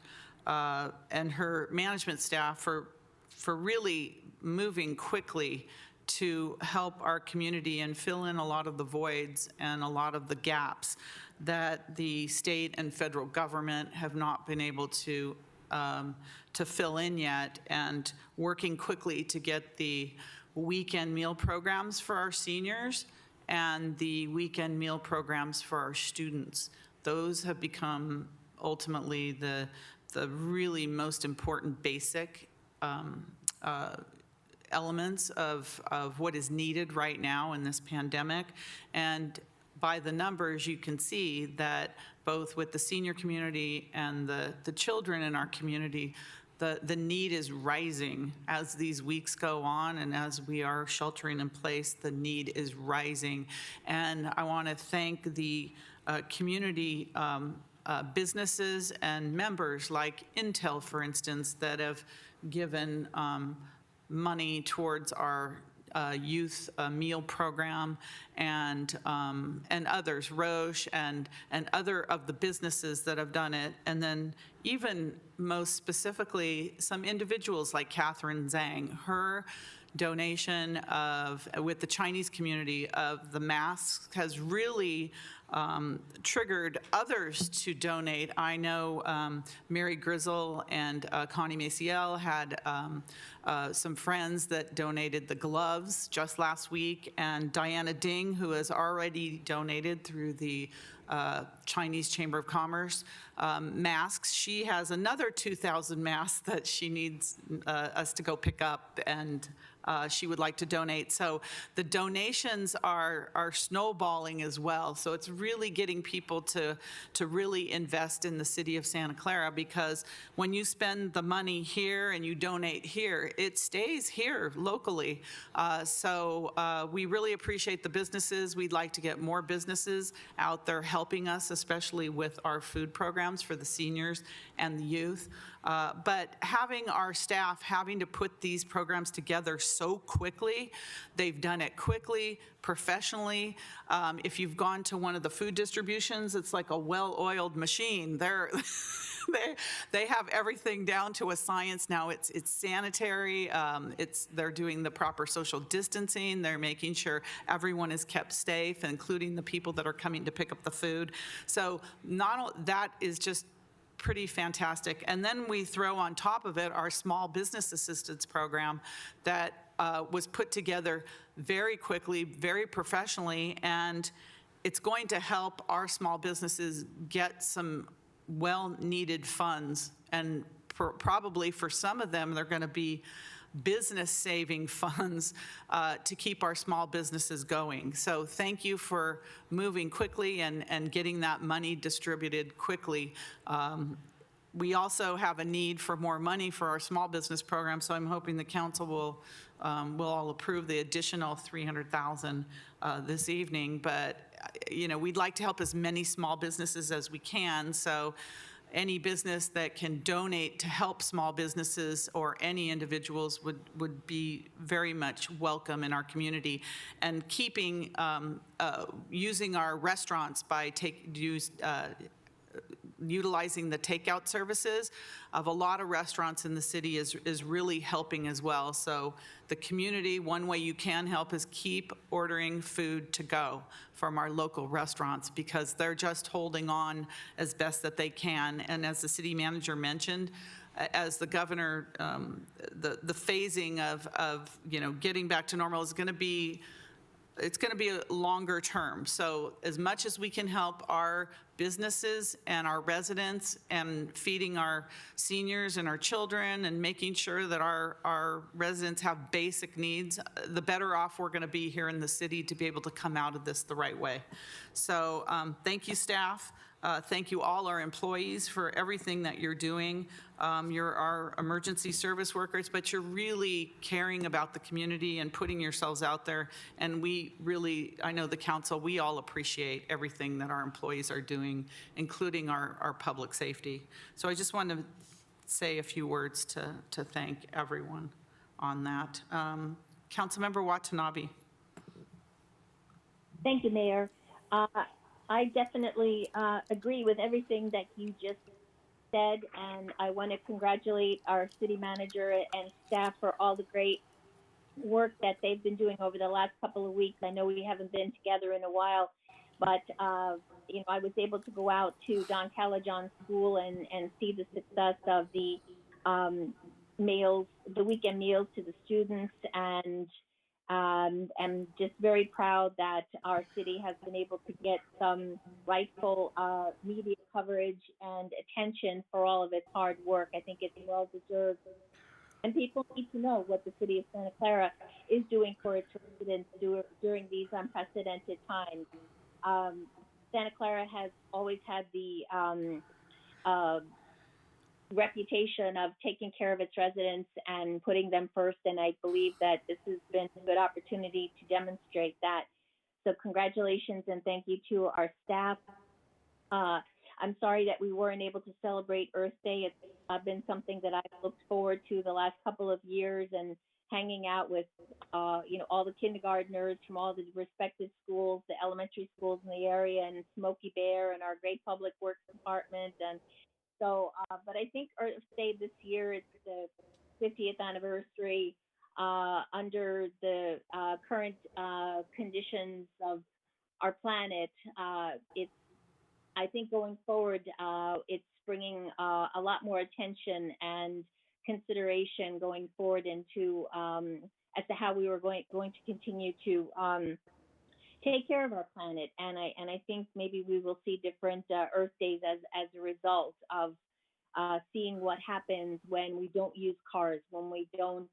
her management staff for really moving quickly to help our community and fill in a lot of the voids and a lot of the gaps that the state and federal government have not been able to fill in yet, and working quickly to get the weekend meal programs for our seniors and the weekend meal programs for our students. Those have become ultimately the really most important basic elements of what is needed right now in this pandemic. And by the numbers, you can see that both with the senior community and the children in our community, the need is rising as these weeks go on, and as we are sheltering in place, the need is rising. And I want to thank the community businesses and members like Intel, for instance, that have given money towards our youth meal program, and others, Roche and other of the businesses that have done it. And then even most specifically, some individuals like Catherine Zhang, her donation with the Chinese community of the masks has really triggered others to donate. I know Mary Grizzle and Connie Maciel had some friends that donated the gloves just last week, and Diana Ding, who has already donated through the Chinese Chamber of Commerce masks. She has another 2,000 masks that she needs us to go pick up, and she would like to donate. So the donations are snowballing as well. So it's really getting people to really invest in the city of Santa Clara, because when you spend the money here and you donate here, it stays here locally. So we really appreciate the businesses. We'd like to get more businesses out there helping us, especially with our food programs for the seniors and the youth. But having our staff having to put these programs together so quickly, they've done it quickly, professionally. If you've gone to one of the food distributions, it's like a well-oiled machine. They have everything down to a science now. It's sanitary. They're doing the proper social distancing. They're making sure everyone is kept safe, including the people that are coming to pick up the food. So that is just pretty fantastic. And then we throw on top of it our small business assistance program that was put together very quickly, very professionally, and it's going to help our small businesses get some well-needed funds. And probably for some of them, they're going to be business-saving funds to keep our small businesses going. So thank you for moving quickly and getting that money distributed quickly. We also have a need for more money for our small business program, so I'm hoping the council will all approve the additional $300,000 this evening. But you know, we'd like to help as many small businesses as we can. So any business that can donate to help small businesses or any individuals would be very much welcome in our community. And keeping using our restaurants by utilizing the takeout services of a lot of restaurants in the city is really helping as well. So the community, one way you can help is keep ordering food to go from our local restaurants, because they're just holding on as best that they can. And as the city manager mentioned, as the governor, the phasing of getting back to normal is going to be, it's going to be a longer term. So as much as we can help our businesses and our residents and feeding our seniors and our children and making sure that our residents have basic needs, the better off we're going to be here in the city to be able to come out of this the right way. So thank you, staff. Thank you all our employees for everything that you're doing. You're our emergency service workers, but you're really caring about the community and putting yourselves out there. And we really, I know the council, we all appreciate everything that our employees are doing, including our public safety. So I just want to say a few words to thank everyone on that. Councilmember Watanabe. Thank you, Mayor. I definitely agree with everything that you just said, and I want to congratulate our city manager and staff for all the great work that they've been doing over the last couple of weeks. I know we haven't been together in a while, but I was able to go out to Don Calajohn's school and see the success of the meals, the weekend meals to the students, and I'm just very proud that our city has been able to get some rightful media coverage and attention for all of its hard work. I think it's well deserved. And people need to know what the city of Santa Clara is doing for its residents during these unprecedented times. Santa Clara has always had the reputation of taking care of its residents and putting them first, and I believe that this has been a good opportunity to demonstrate that. So congratulations and thank you to our staff. I'm sorry that we weren't able to celebrate Earth Day. It's been something that I've looked forward to the last couple of years, and hanging out with all the kindergartners from all the respective schools, the elementary schools in the area, and Smokey Bear and our great public works department. And so, but I think Earth Day this year, it's the 50th anniversary. Under the current conditions of our planet, I think going forward, it's bringing a lot more attention and consideration going forward into as to how we were going to continue to take care of our planet, and I think maybe we will see different Earth Days as a result of seeing what happens when we don't use cars, when we don't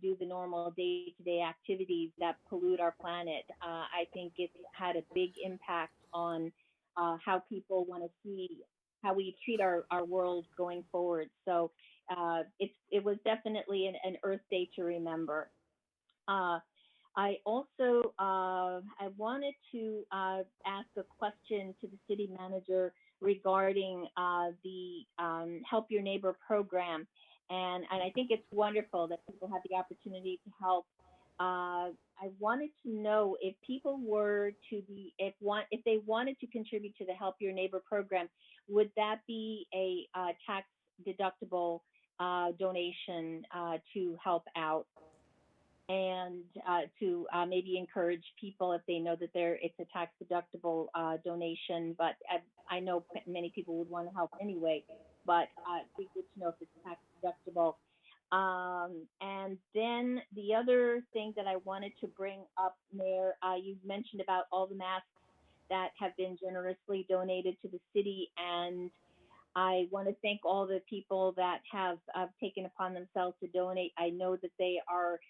do the normal day-to-day activities that pollute our planet. I think it's had a big impact on how people want to see how we treat our world going forward. So it was definitely an Earth Day to remember. I also I wanted to ask a question to the city manager regarding the Help Your Neighbor program, and I think it's wonderful that people have the opportunity to help. I wanted to know if people were to be if they wanted to contribute to the Help Your Neighbor program, would that be a tax deductible donation to help out? And to maybe encourage people if they know that it's a tax deductible donation, but I know many people would want to help anyway, but it'd be good to know if it's tax deductible. And then the other thing that I wanted to bring up, Mayor, you mentioned about all the masks that have been generously donated to the city, and I want to thank all the people that have taken upon themselves to donate. I know that they are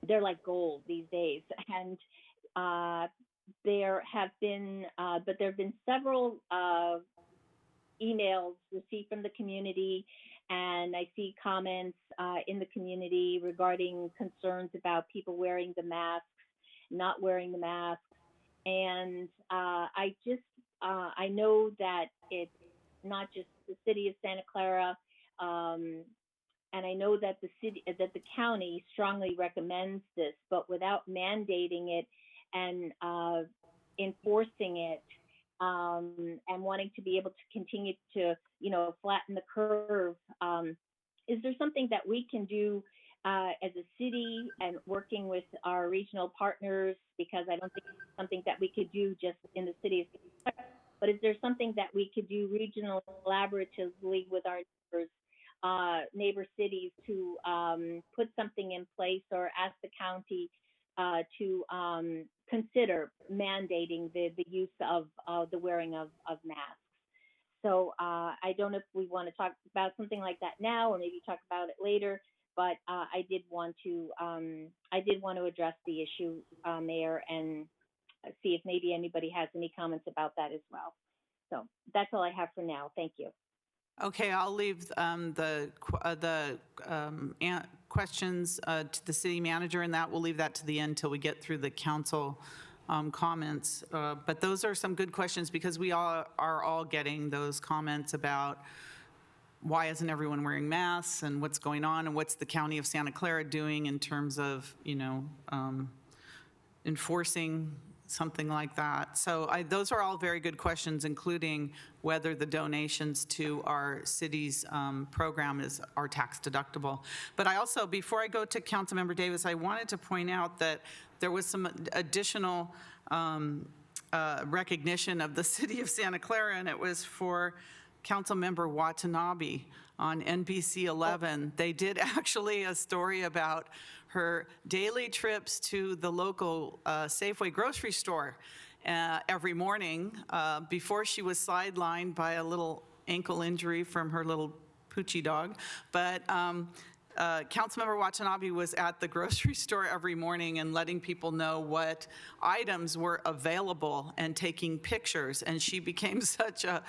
they're like gold these days, and there have been several emails received from the community, and I see comments in the community regarding concerns about people wearing the masks, not wearing the masks, and I know that it's not just the city of Santa Clara. And I know that the county strongly recommends this, but without mandating it and enforcing it, and wanting to be able to continue to, flatten the curve. Is there something that we can do as a city and working with our regional partners? Because I don't think it's something that we could do just in the city of Santa Clara, but is there something that we could do regional collaboratively with our neighbor cities to put something in place, or ask the county to consider mandating the use of the wearing of masks? So I don't know if we want to talk about something like that now, or maybe talk about it later. But I did want to address the issue, Mayor, and see if maybe anybody has any comments about that as well. So that's all I have for now. Thank you. Okay, I'll leave the questions to the city manager, and we'll leave that to the end till we get through the council comments. But those are some good questions, because we are all getting those comments about why isn't everyone wearing masks, and what's going on, and what's the county of Santa Clara doing in terms of, enforcing something like that. So those are all very good questions, including whether the donations to our city's program are tax deductible. But I also, before I go to Councilmember Davis, I wanted to point out that there was some additional recognition of the city of Santa Clara, and it was for Councilmember Watanabe on NBC 11. They did actually a story about her daily trips to the local Safeway grocery store every morning before she was sidelined by a little ankle injury from her little poochie dog. But Councilmember Watanabe was at the grocery store every morning and letting people know what items were available and taking pictures. And she became such a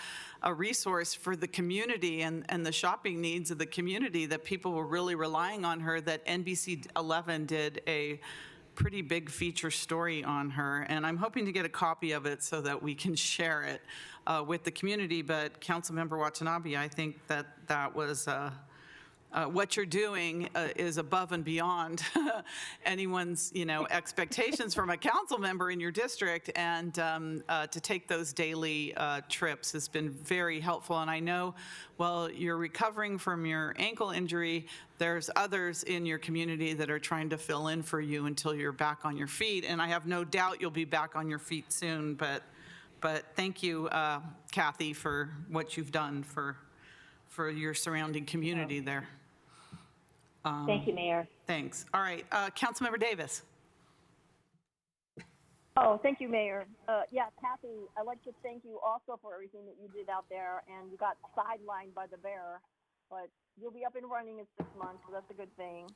resource for the community and the shopping needs of the community that people were really relying on her, that NBC 11 did a pretty big feature story on her. And I'm hoping to get a copy of it so that we can share it with the community. But Councilmember Watanabe, I think that was what you're doing is above and beyond anyone's, expectations from a council member in your district, and to take those daily trips has been very helpful. And I know, while you're recovering from your ankle injury, there's others in your community that are trying to fill in for you until you're back on your feet. And I have no doubt you'll be back on your feet soon. But thank you, Kathy, for what you've done for your surrounding community there. Thank you, Mayor. Thanks. All right, Councilmember Davis. Oh, thank you, Mayor. Kathy, I'd like to thank you also for everything that you did out there, and you got sidelined by the bear, but you'll be up and running in 6 months, so that's a good thing.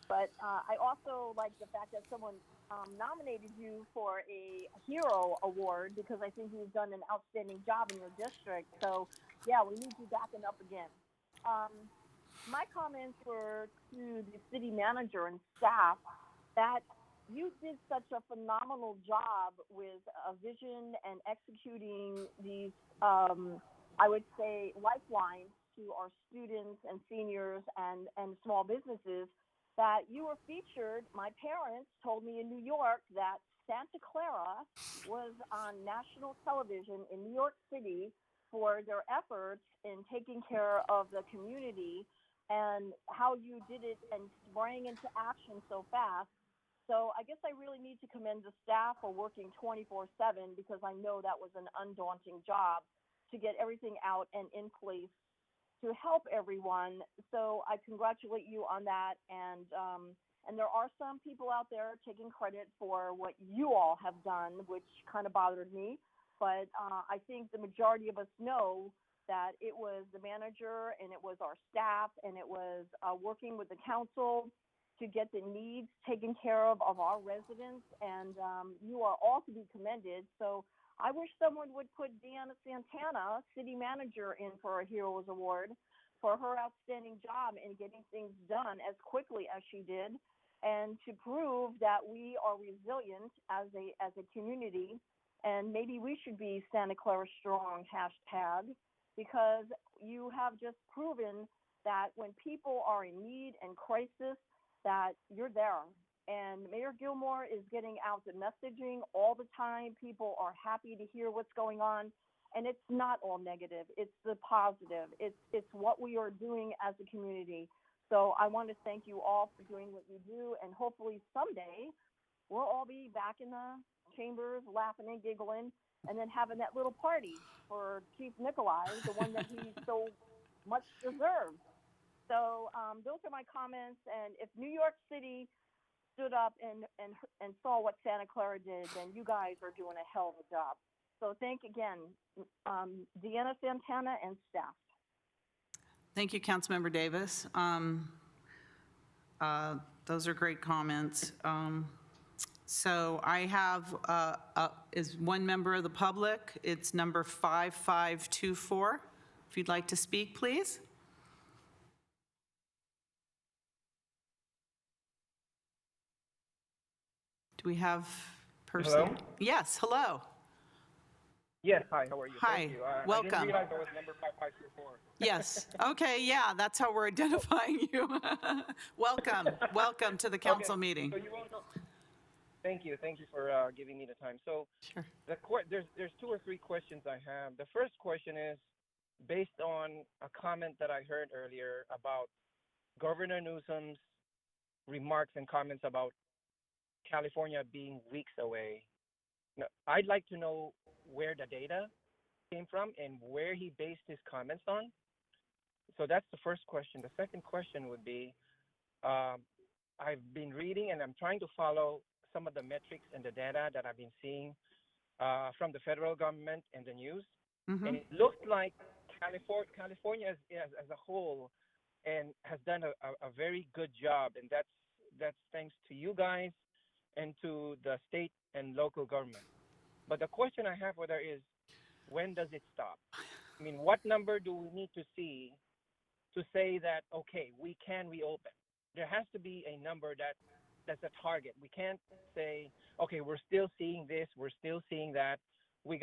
But I also like the fact that someone nominated you for a Hero Award, because I think you've done an outstanding job in your district. So, yeah, we need you backing up again. My comments were to the city manager and staff that you did such a phenomenal job with a vision and executing these, I would say, lifelines to our students and seniors and small businesses, that you were featured. My parents told me in New York that Santa Clara was on national television in New York City for their efforts in taking care of the community, and how you did it and sprang into action so fast. So I guess I really need to commend the staff for working 24/7, because I know that was an undaunting job to get everything out and in place to help everyone. So I congratulate you on that. And there are some people out there taking credit for what you all have done, which kind of bothered me. But I think the majority of us know that it was the manager, and it was our staff, and it was working with the council to get the needs taken care of our residents. And you are all to be commended. So I wish someone would put Deanna Santana, city manager, in for a Heroes Award for her outstanding job in getting things done as quickly as she did, and to prove that we are resilient as a community. And maybe we should be Santa Clara Strong #, because you have just proven that when people are in need and crisis, that you're there. And Mayor Gilmore is getting out the messaging all the time. People are happy to hear what's going on. And it's not all negative. It's the positive. It's what we are doing as a community. So I want to thank you all for doing what you do. And hopefully someday we'll all be back in the chambers laughing and giggling and then having that little party for Chief Nikolai, the one that he so much deserves. So those are my comments. And if New York City stood up and saw what Santa Clara did, then you guys are doing a hell of a job. So thank again, Deanna, Santana, and staff. Thank you, Councilmember Davis. Those are great comments. So I have, is one member of the public. It's number 5524. If you'd like to speak, please. Do we have person? Hello? Yes, hello. Yes, hi, how are you? Hi, Thank you. welcome. I didn't realize I was number 5524. Yes, okay, yeah, that's how we're identifying you. Welcome, welcome to the council meeting. So you won't know. Thank you for giving me the time. So Sure. There's 2 or 3 questions I have. The first question is based on a comment that I heard earlier about Governor Newsom's remarks and comments about California being weeks away. Now, I'd like to know where the data came from and where he based his comments on. So that's the first question. The second question would be, I've been reading and I'm trying to follow some of the metrics and the data that I've been seeing from the federal government and the news. Mm-hmm. And it looked like California as a whole and has done a very good job. And that's thanks to you guys and to the state and local government. But the question I have with her is, when does it stop? I mean, what number do we need to see to say that, okay, we can reopen? There has to be a number that's a target. We can't say, okay, we're still seeing this, we're still seeing that. We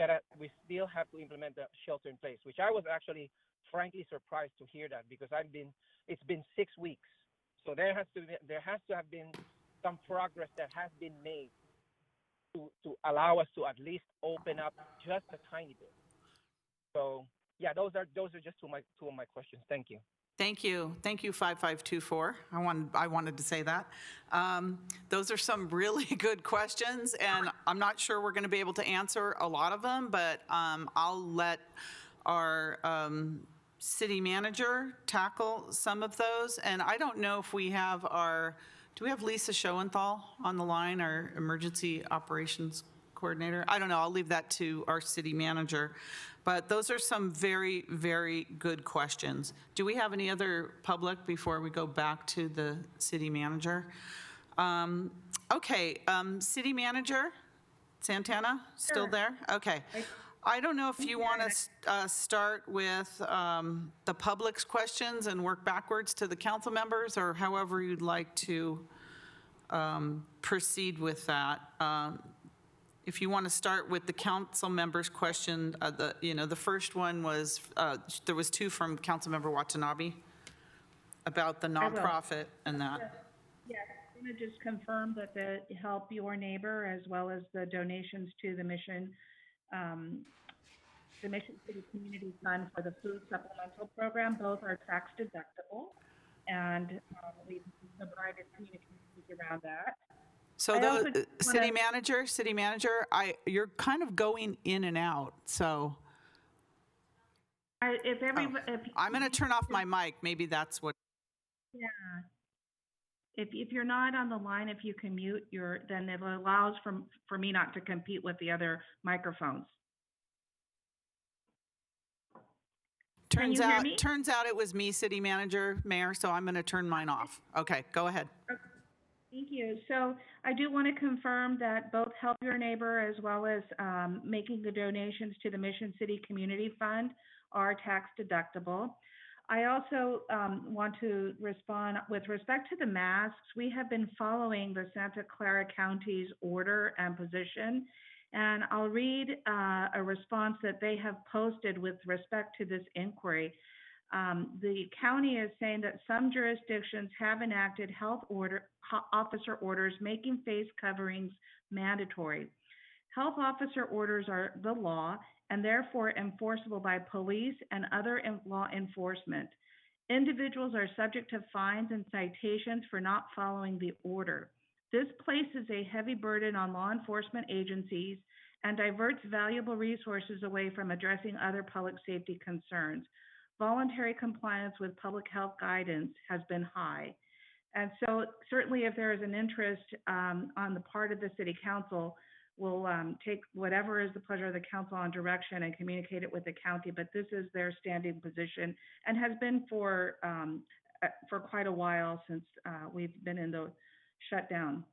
still have to implement the shelter in place, which I was actually frankly surprised to hear that, because it's been 6 weeks. So there has to have been some progress that has been made to allow us to at least open up just a tiny bit. So yeah, those are just two of my questions. Thank you. Thank you. Thank you, 5524. I wanted to say that. Those are some really good questions, and I'm not sure we're going to be able to answer a lot of them, but I'll let our city manager tackle some of those. And I don't know if we have do we have Lisa Schoenthal on the line, our emergency operations coordinator? I don't know. I'll leave that to our city manager. But those are some very, very good questions. Do we have any other public before we go back to the city manager? Okay, city manager, Santana, still there? Okay. I don't know if you want to start with the public's questions and work backwards to the council members, or however you'd like to proceed with that. If you want to start with the council members' question, the first one was, there was 2 from Councilmember Watanabe about the nonprofit and that. Yes, I'm going to just confirm that the Help Your Neighbor, as well as the donations to the Mission City Community Fund for the food supplemental program, both are tax deductible, and we've provided communications around that. So city manager, you're kind of going in and out, so. I'm going to turn off my mic, maybe that's what. Yeah. If you're not on the line, if you can mute then it allows for me not to compete with the other microphones. Turns out it was me, city manager, mayor, so I'm going to turn mine off. Okay, go ahead. Okay. Thank you. So I do want to confirm that both Help Your Neighbor as well as making the donations to the Mission City Community Fund are tax deductible. I also want to respond with respect to the masks. We have been following the Santa Clara County's order and position, and I'll read a response that they have posted with respect to this inquiry. The county is saying that some jurisdictions have enacted officer orders making face coverings mandatory. Health officer orders are the law and therefore enforceable by police and other law enforcement. Individuals are subject to fines and citations for not following the order. This places a heavy burden on law enforcement agencies and diverts valuable resources away from addressing other public safety concerns. Voluntary compliance with public health guidance has been high. And so certainly if there is an interest on the part of the City Council, we'll take whatever is the pleasure of the council on direction and communicate it with the county, but this is their standing position and has been for quite a while since we've been in the shutdown.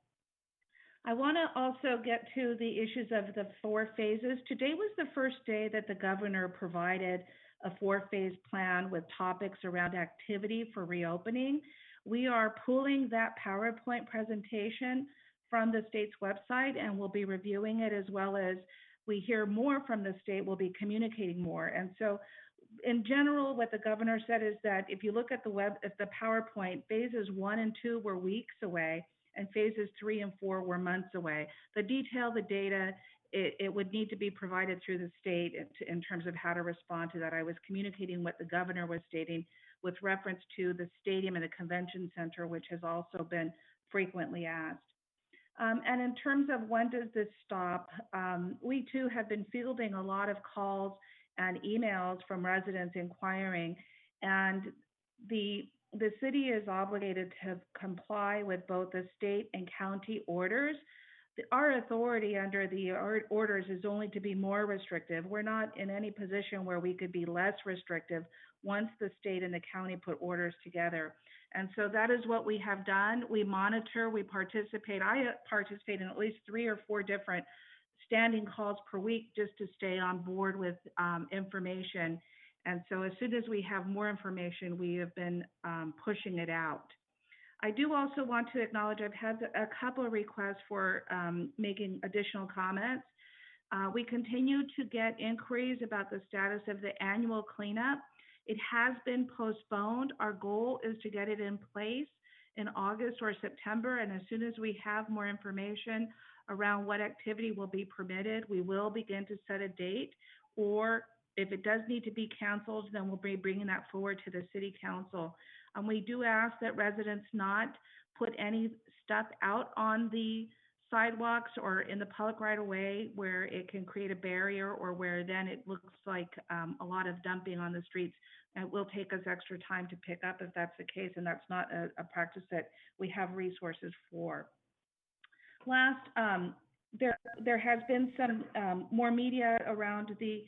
I want to also get to the issues of the 4 phases. Today was the first day that the governor provided a 4-phase plan with topics around activity for reopening. We are pulling that PowerPoint presentation from the state's website, and we'll be reviewing it, as well as we hear more from the state, we'll be communicating more. And so in general, what the governor said is that if you look at the PowerPoint, phases 1 and 2 were weeks away, and phases 3 and 4 were months away. The detail, the data, it would need to be provided through the state in terms of how to respond to that. I was communicating what the governor was stating with reference to the stadium and the convention center, which has also been frequently asked. And in terms of when does this stop, we too have been fielding a lot of calls and emails from residents inquiring, and the city is obligated to comply with both the state and county orders. Our authority under the orders is only to be more restrictive. We're not in any position where we could be less restrictive once the state and the county put orders together. And so that is what we have done. We monitor, we participate. I participate in at least 3 or 4 different standing calls per week just to stay on board with information. And so as soon as we have more information, we have been pushing it out. I do also want to acknowledge I've had a couple of requests for making additional comments. We continue to get inquiries about the status of the annual cleanup. It has been postponed. Our goal is to get it in place in August or September, and as soon as we have more information around what activity will be permitted, we will begin to set a date, or if it does need to be canceled, then we'll be bringing that forward to the City Council. We do ask that residents not put any stuff out on the sidewalks or in the public right of way where it can create a barrier, or where then it looks like a lot of dumping on the streets. And it will take us extra time to pick up if that's the case, and that's not a practice that we have resources for. Last, there has been some more media around the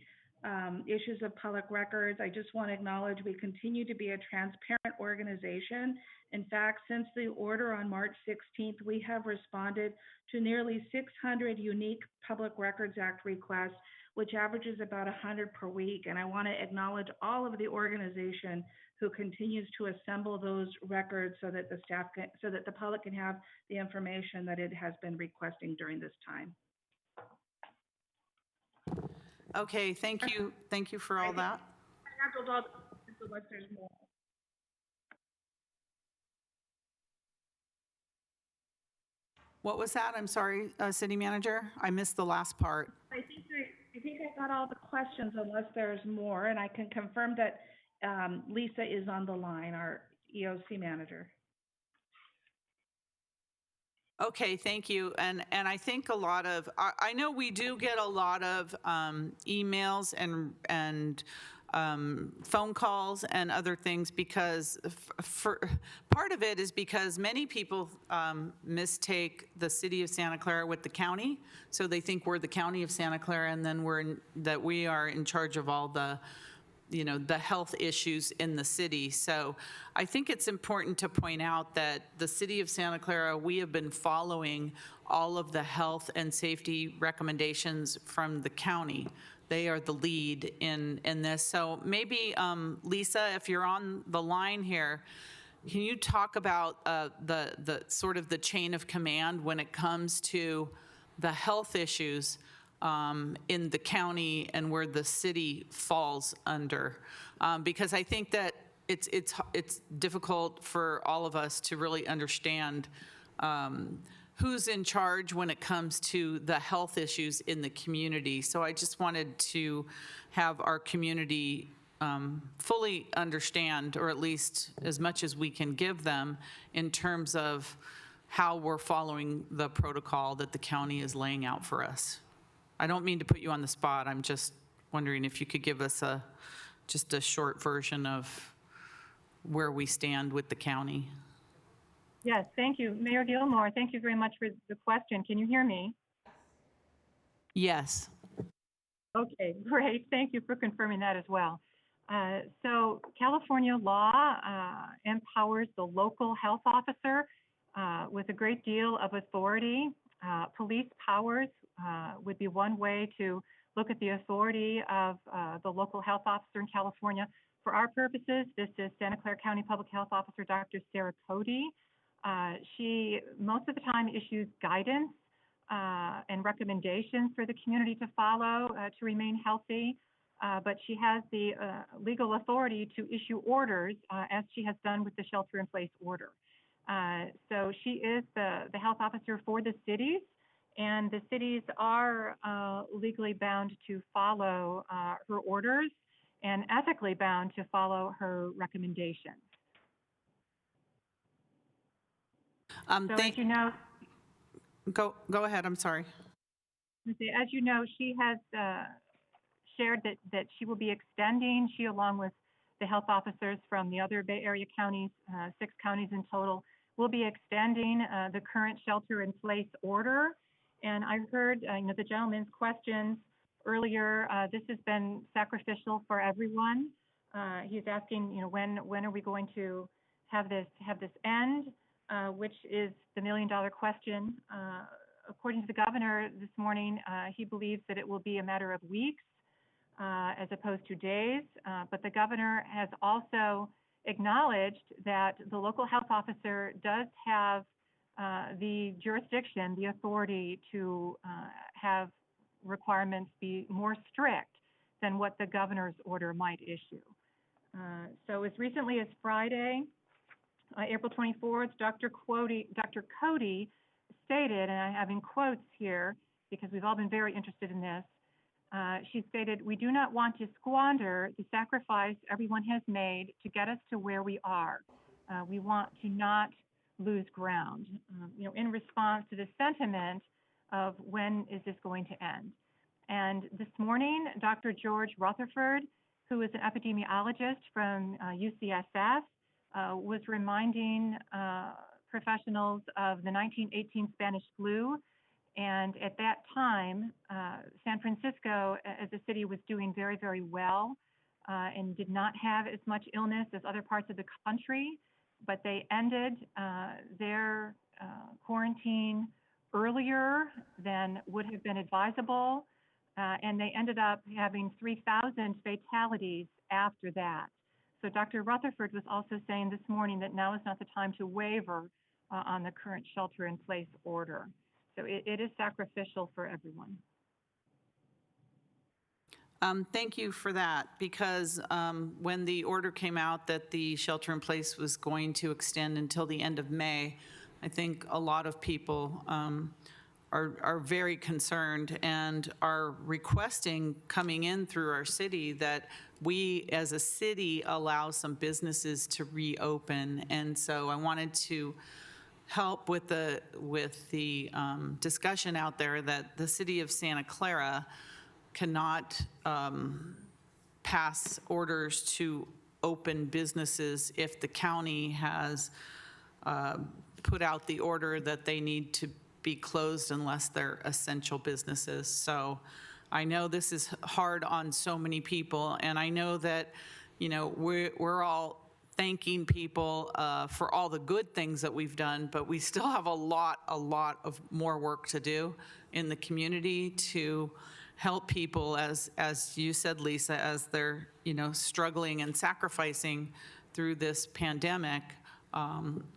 issues of public records. I just want to acknowledge we continue to be a transparent organization. In fact, since the order on March 16th, we have responded to nearly 600 unique Public Records Act requests, which averages about 100 per week. And I want to acknowledge all of the organization who continues to assemble those records so that the public can have the information that it has been requesting during this time. Okay, thank you. Thank you for all that. I handled all the unless there's more. What was that? I'm sorry, City Manager. I missed the last part. I think I got all the questions unless there's more, and I can confirm that Lisa is on the line, our EOC manager. Okay, thank you. And I think a lot of, I know we do get a lot of emails and phone calls and other things, because for part of it is because many people mistake the city of Santa Clara with the county. So they think we're the county of Santa Clara, and then that we are in charge of all the health issues in the city. So I think it's important to point out that the city of Santa Clara, we have been following all of the health and safety recommendations from the county. They are the lead in this. So maybe, Lisa, if you're on the line here, can you talk about the sort of the chain of command when it comes to the health issues in the county and where the city falls under. Because I think that it's difficult for all of us to really understand who's in charge when it comes to the health issues in the community. So I just wanted to have our community fully understand, or at least as much as we can give them, in terms of how we're following the protocol that the county is laying out for us. I don't mean to put you on the spot. I'm just wondering if you could give us just a short version of where we stand with the county. Yes, thank you. Mayor Gilmore, thank you very much for the question. Can you hear me? Yes. Okay, great. Thank you for confirming that as well. So California law empowers the local health officer with a great deal of authority. Police powers would be one way to look at the authority of the local health officer in California. For our purposes, this is Santa Clara County Public Health Officer Dr. Sarah Cody. She most of the time issues guidance and recommendations for the community to follow to remain healthy, but she has the legal authority to issue orders as she has done with the shelter-in-place order. So she is the health officer for the cities, and the cities are legally bound to follow her orders and ethically bound to follow her recommendations. So as you know, Go ahead, I'm sorry. as you know, she has shared that she will be extending, she along with the health officers from the other Bay Area counties, 6 counties in total, will be extending the current shelter-in-place order. And I heard the gentleman's questions earlier. This has been sacrificial for everyone. He's asking, when are we going to have this end? Which is the million-dollar question. According to the governor this morning, he believes that it will be a matter of weeks as opposed to days. But the governor has also acknowledged that the local health officer does have the jurisdiction, the authority to have requirements be more strict than what the governor's order might issue. So as recently as Friday, April 24th, Dr. Cody stated, and I have in quotes here because we've all been very interested in this, she stated, "We do not want to squander the sacrifice everyone has made to get us to where we are. We want to not lose ground," in response to the sentiment of when is this going to end. And this morning, Dr. George Rutherford, who is an epidemiologist from UCSF, was reminding professionals of the 1918 Spanish flu. And at that time, San Francisco as a city was doing very, very well and did not have as much illness as other parts of the country, but they ended their quarantine earlier than would have been advisable, and they ended up having 3,000 fatalities after that. So Dr. Rutherford was also saying this morning that now is not the time to waver on the current shelter-in-place order. So it is sacrificial for everyone. Thank you for that, because when the order came out that the shelter-in-place was going to extend until the end of May, I think a lot of people are very concerned and are requesting, coming in through our city, that we as a city allow some businesses to reopen. And so I wanted to help with the discussion out there that the city of Santa Clara cannot pass orders to open businesses if the county has put out the order that they need to be closed unless they're essential businesses. So I know this is hard on so many people, and I know that, we're all thanking people for all the good things that we've done, but we still have a lot of more work to do in the community to help people, as you said, Lisa, as they're, struggling and sacrificing through this pandemic.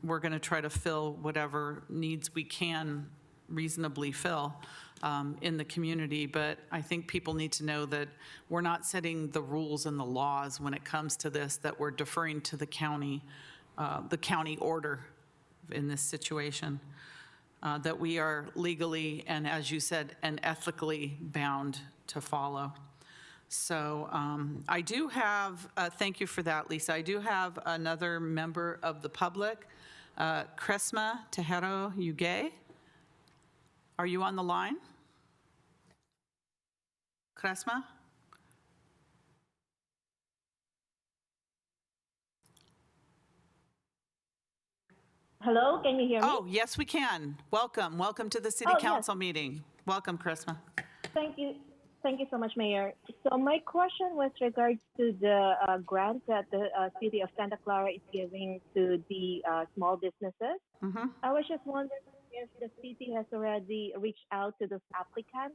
We're going to try to fill whatever needs we can reasonably fill in the community. But I think people need to know that we're not setting the rules and the laws when it comes to this, that we're deferring to the county order in this situation, that we are legally and, as you said, and ethically bound to follow. So I do have, thank you for that, Lisa. I do have another member of the public, Cresma Tejero Ugay. Are you on the line? Cresma? Hello, can you hear me? Oh, yes, we can. Welcome. Welcome to the City Oh, yes. Council meeting. Welcome, Cresma. Thank you. Thank you so much, Mayor. So my question was regards to the grant that the City of Santa Clara is giving to the small businesses. Mm-hmm. I was just wondering if the city has already reached out to those applicants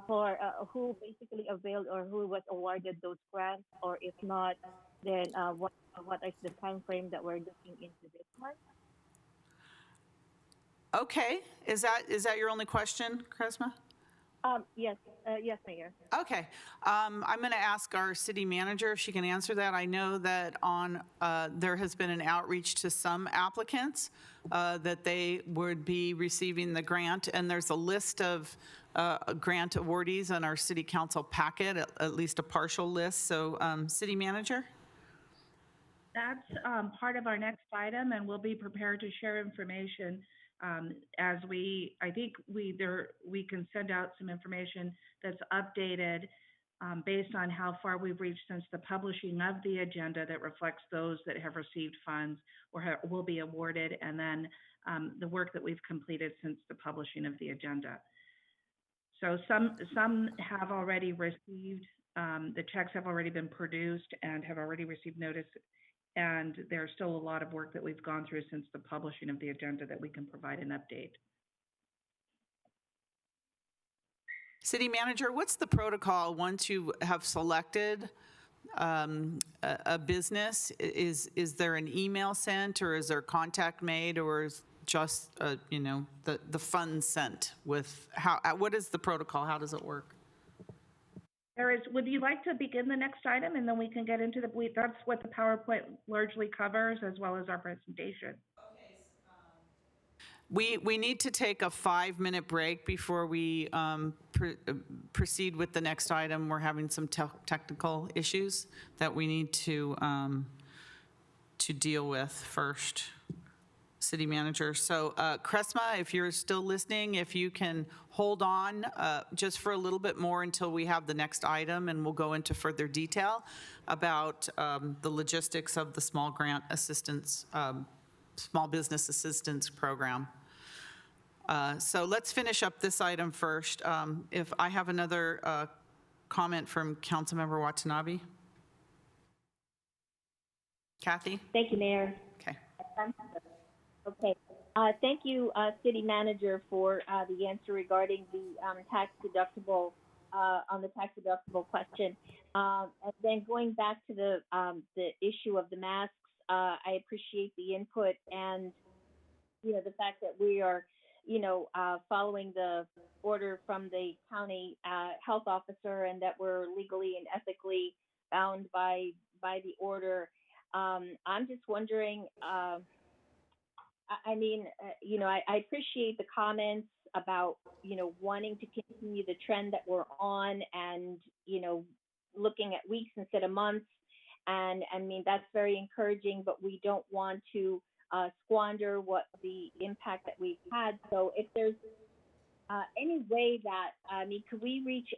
for who basically availed or who was awarded those grants, or if not, then what is the time frame that we're looking into this one? Okay. Is that your only question, Cresma? Yes, yes, Mayor. Okay. I'm going to ask our city manager if she can answer that. I know that there has been an outreach to some applicants that they would be receiving the grant, and there's a list of grant awardees on our city council packet, at least a partial list. So, city manager? That's part of our next item, and we'll be prepared to share information as I think we can send out some information that's updated based on how far we've reached since the publishing of the agenda that reflects those that have received funds or will be awarded, and then the work that we've completed since the publishing of the agenda. So some have already received, the checks have already been produced and have already received notice. And there's still a lot of work that we've gone through since the publishing of the agenda that we can provide an update. City manager, what's the protocol once you have selected a business? Is there an email sent, or is there contact made, or is just the funds sent with what is the protocol? How does it work? Would you like to begin the next item, and then we can get into that's what the PowerPoint largely covers, as well as our presentation. We need to take a 5-minute break before we proceed with the next item. We're having some technical issues that we need to deal with first. City manager. So Cresma, if you're still listening, if you can hold on just for a little bit more until we have the next item, and we'll go into further detail about the logistics of the small business assistance program. So let's finish up this item first. If I have another comment from Councilmember Watanabe. Kathy? Thank you, Mayor. Okay. Okay. Thank you, City Manager, for the answer regarding the tax deductible on the tax deductible question. And then going back to the issue of the masks, I appreciate the input and the fact that we are following the order from the county health officer, and that we're legally and ethically bound by the order. I'm just wondering. I appreciate the comments about, wanting to continue the trend that we're on and, looking at weeks instead of months. And I mean, that's very encouraging, but we don't want to squander what the impact that we've had. So if there's any way that, could we reach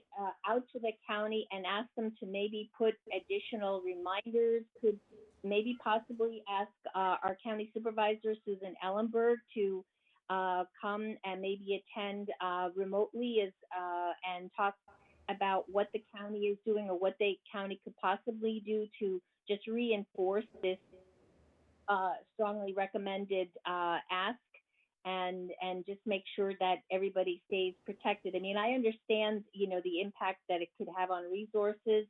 out to the county and ask them to maybe put additional reminders? Could maybe possibly ask our county supervisor, Susan Ellenberg, to come and maybe attend remotely and talk about what the county is doing or what the county could possibly do to just reinforce this strongly recommended ask and just make sure that everybody stays protected. I mean, I understand, the impact that it could have on resources,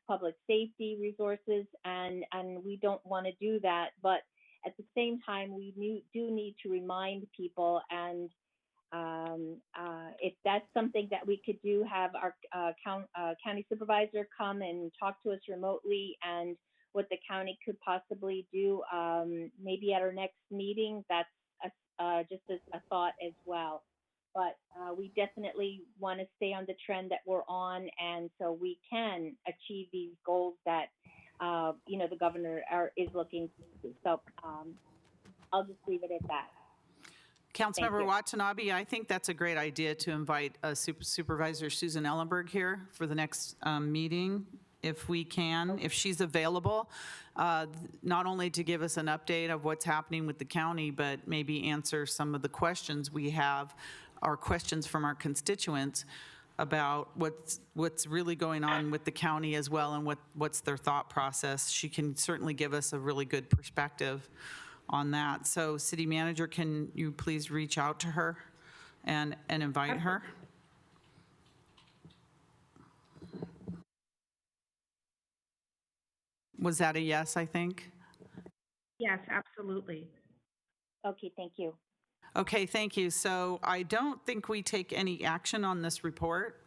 public safety resources, and we don't want to do that. But at the same time, we do need to remind people and If that's something that we could do, have our county supervisor come and talk to us remotely, and what the county could possibly do, maybe at our next meeting, that's just a thought as well. But we definitely want to stay on the trend that we're on, and so we can achieve these goals that the governor is looking to. So I'll just leave it at that. Councilmember Watanabe, I think that's a great idea to invite Supervisor Susan Ellenberg here for the next meeting, if we can, if she's available, not only to give us an update of what's happening with the county, but maybe answer some of the questions we have, our questions from our constituents about what's really going on with the county as well, and what's their thought process. She can certainly give us a really good perspective on that. So City Manager, can you please reach out to her and invite her? Was that a yes, I think? Yes, absolutely. Okay, thank you. Okay, thank you. So I don't think we take any action on this report.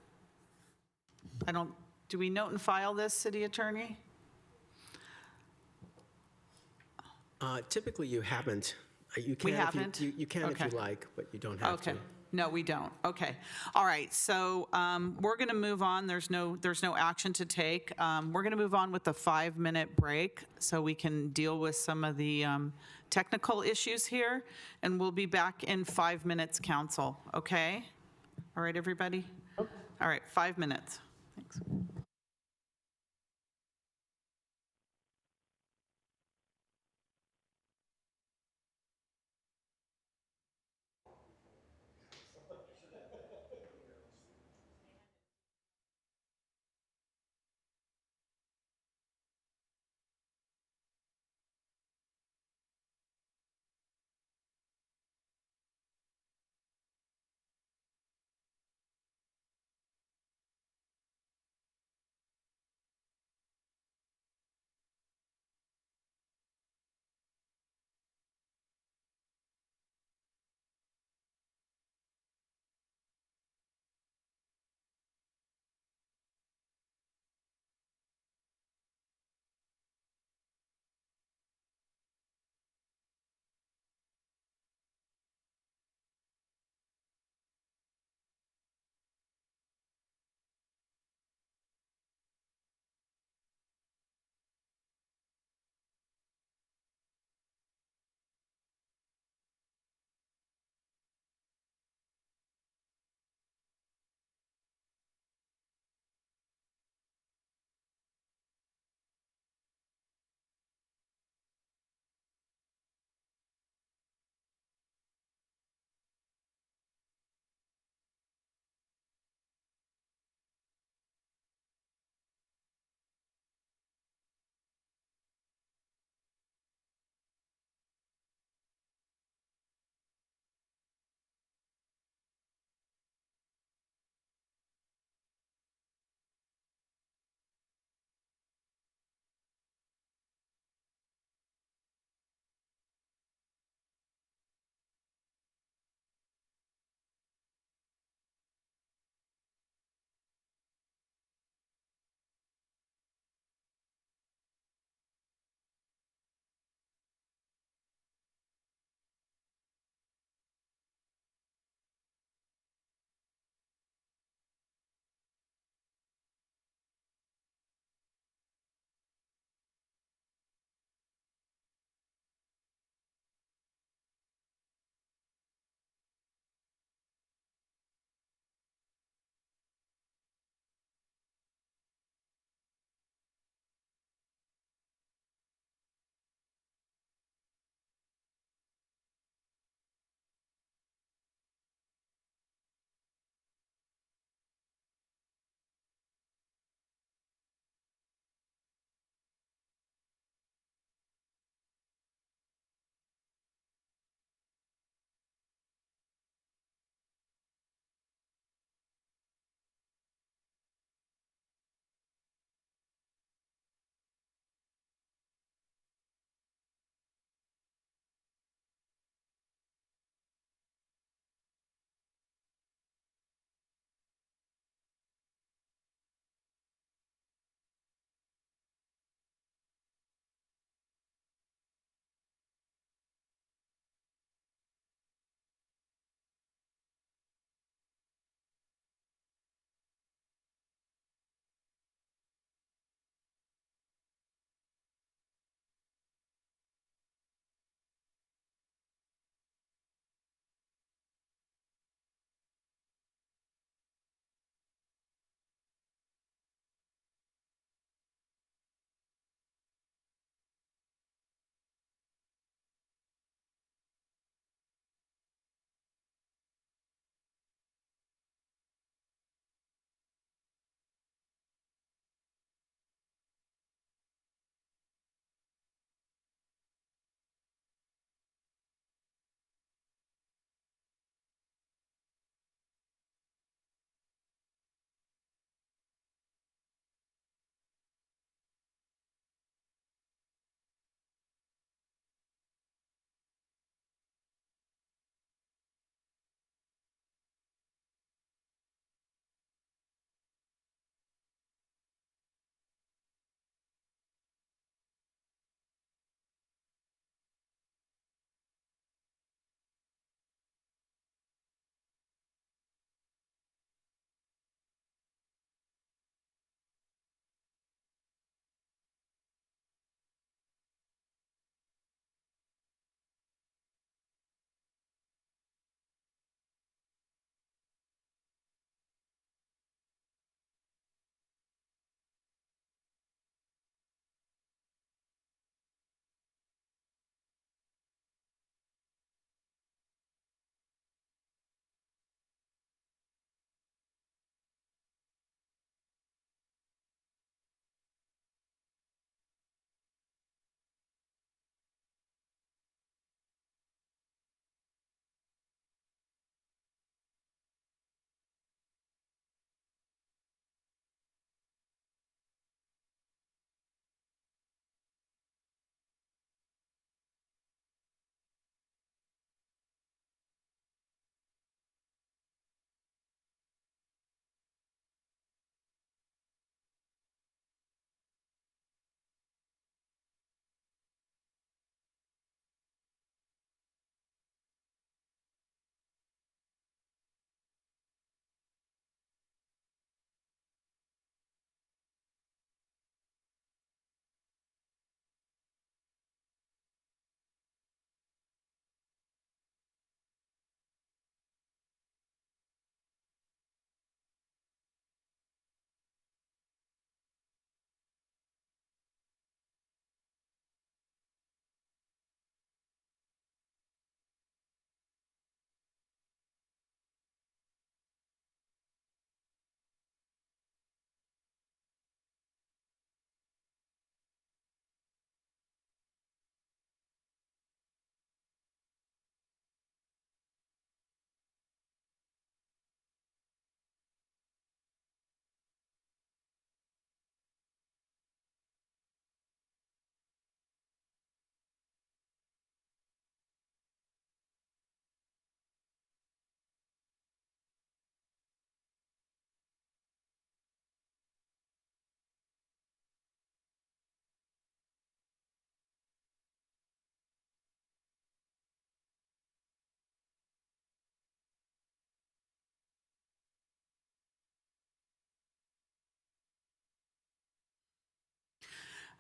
Do we note and file this, City Attorney? Typically, you haven't. You can. We haven't? You can Okay. if you like, but you don't have Okay. to. No, we don't. Okay. All right. So we're going to move on. There's no action to take. We're going to move on with a 5-minute break so we can deal with some of the technical issues here. And we'll be back in 5 minutes, council. Okay? All right, everybody? All right, 5 minutes. Thanks.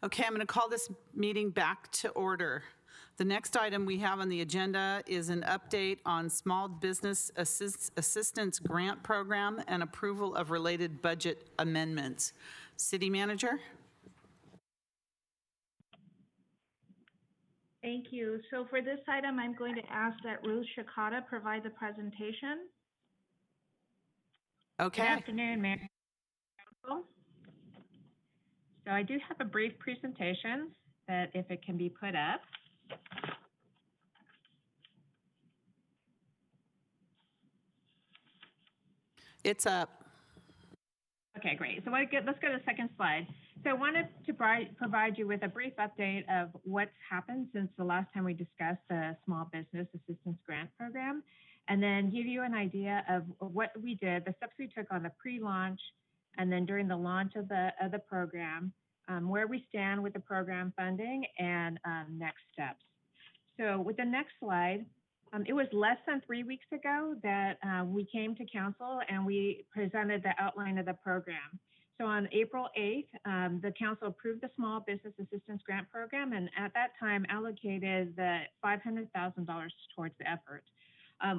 Okay, I'm going to call this meeting back to order. The next item we have on the agenda is an update on Small Business Assistance Grant Program and approval of related budget amendments. City Manager? Thank you. So for this item, I'm going to ask that Ruth Shikata provide the presentation. Okay. Good afternoon, Mayor. So I do have a brief presentation that if it can be put up. It's up. Okay, great. So let's go to the second slide. So I wanted to provide you with a brief update of what's happened since the last time we discussed the Small Business Assistance Grant Program, and then give you an idea of what we did, the steps we took on the pre-launch, and then during the launch of the program, where we stand with the program funding, and next steps. So with the next slide, it was less than 3 weeks ago that we came to council and we presented the outline of the program. So on April 8th, the council approved the Small Business Assistance Grant Program, and at that time allocated the $500,000 towards the effort.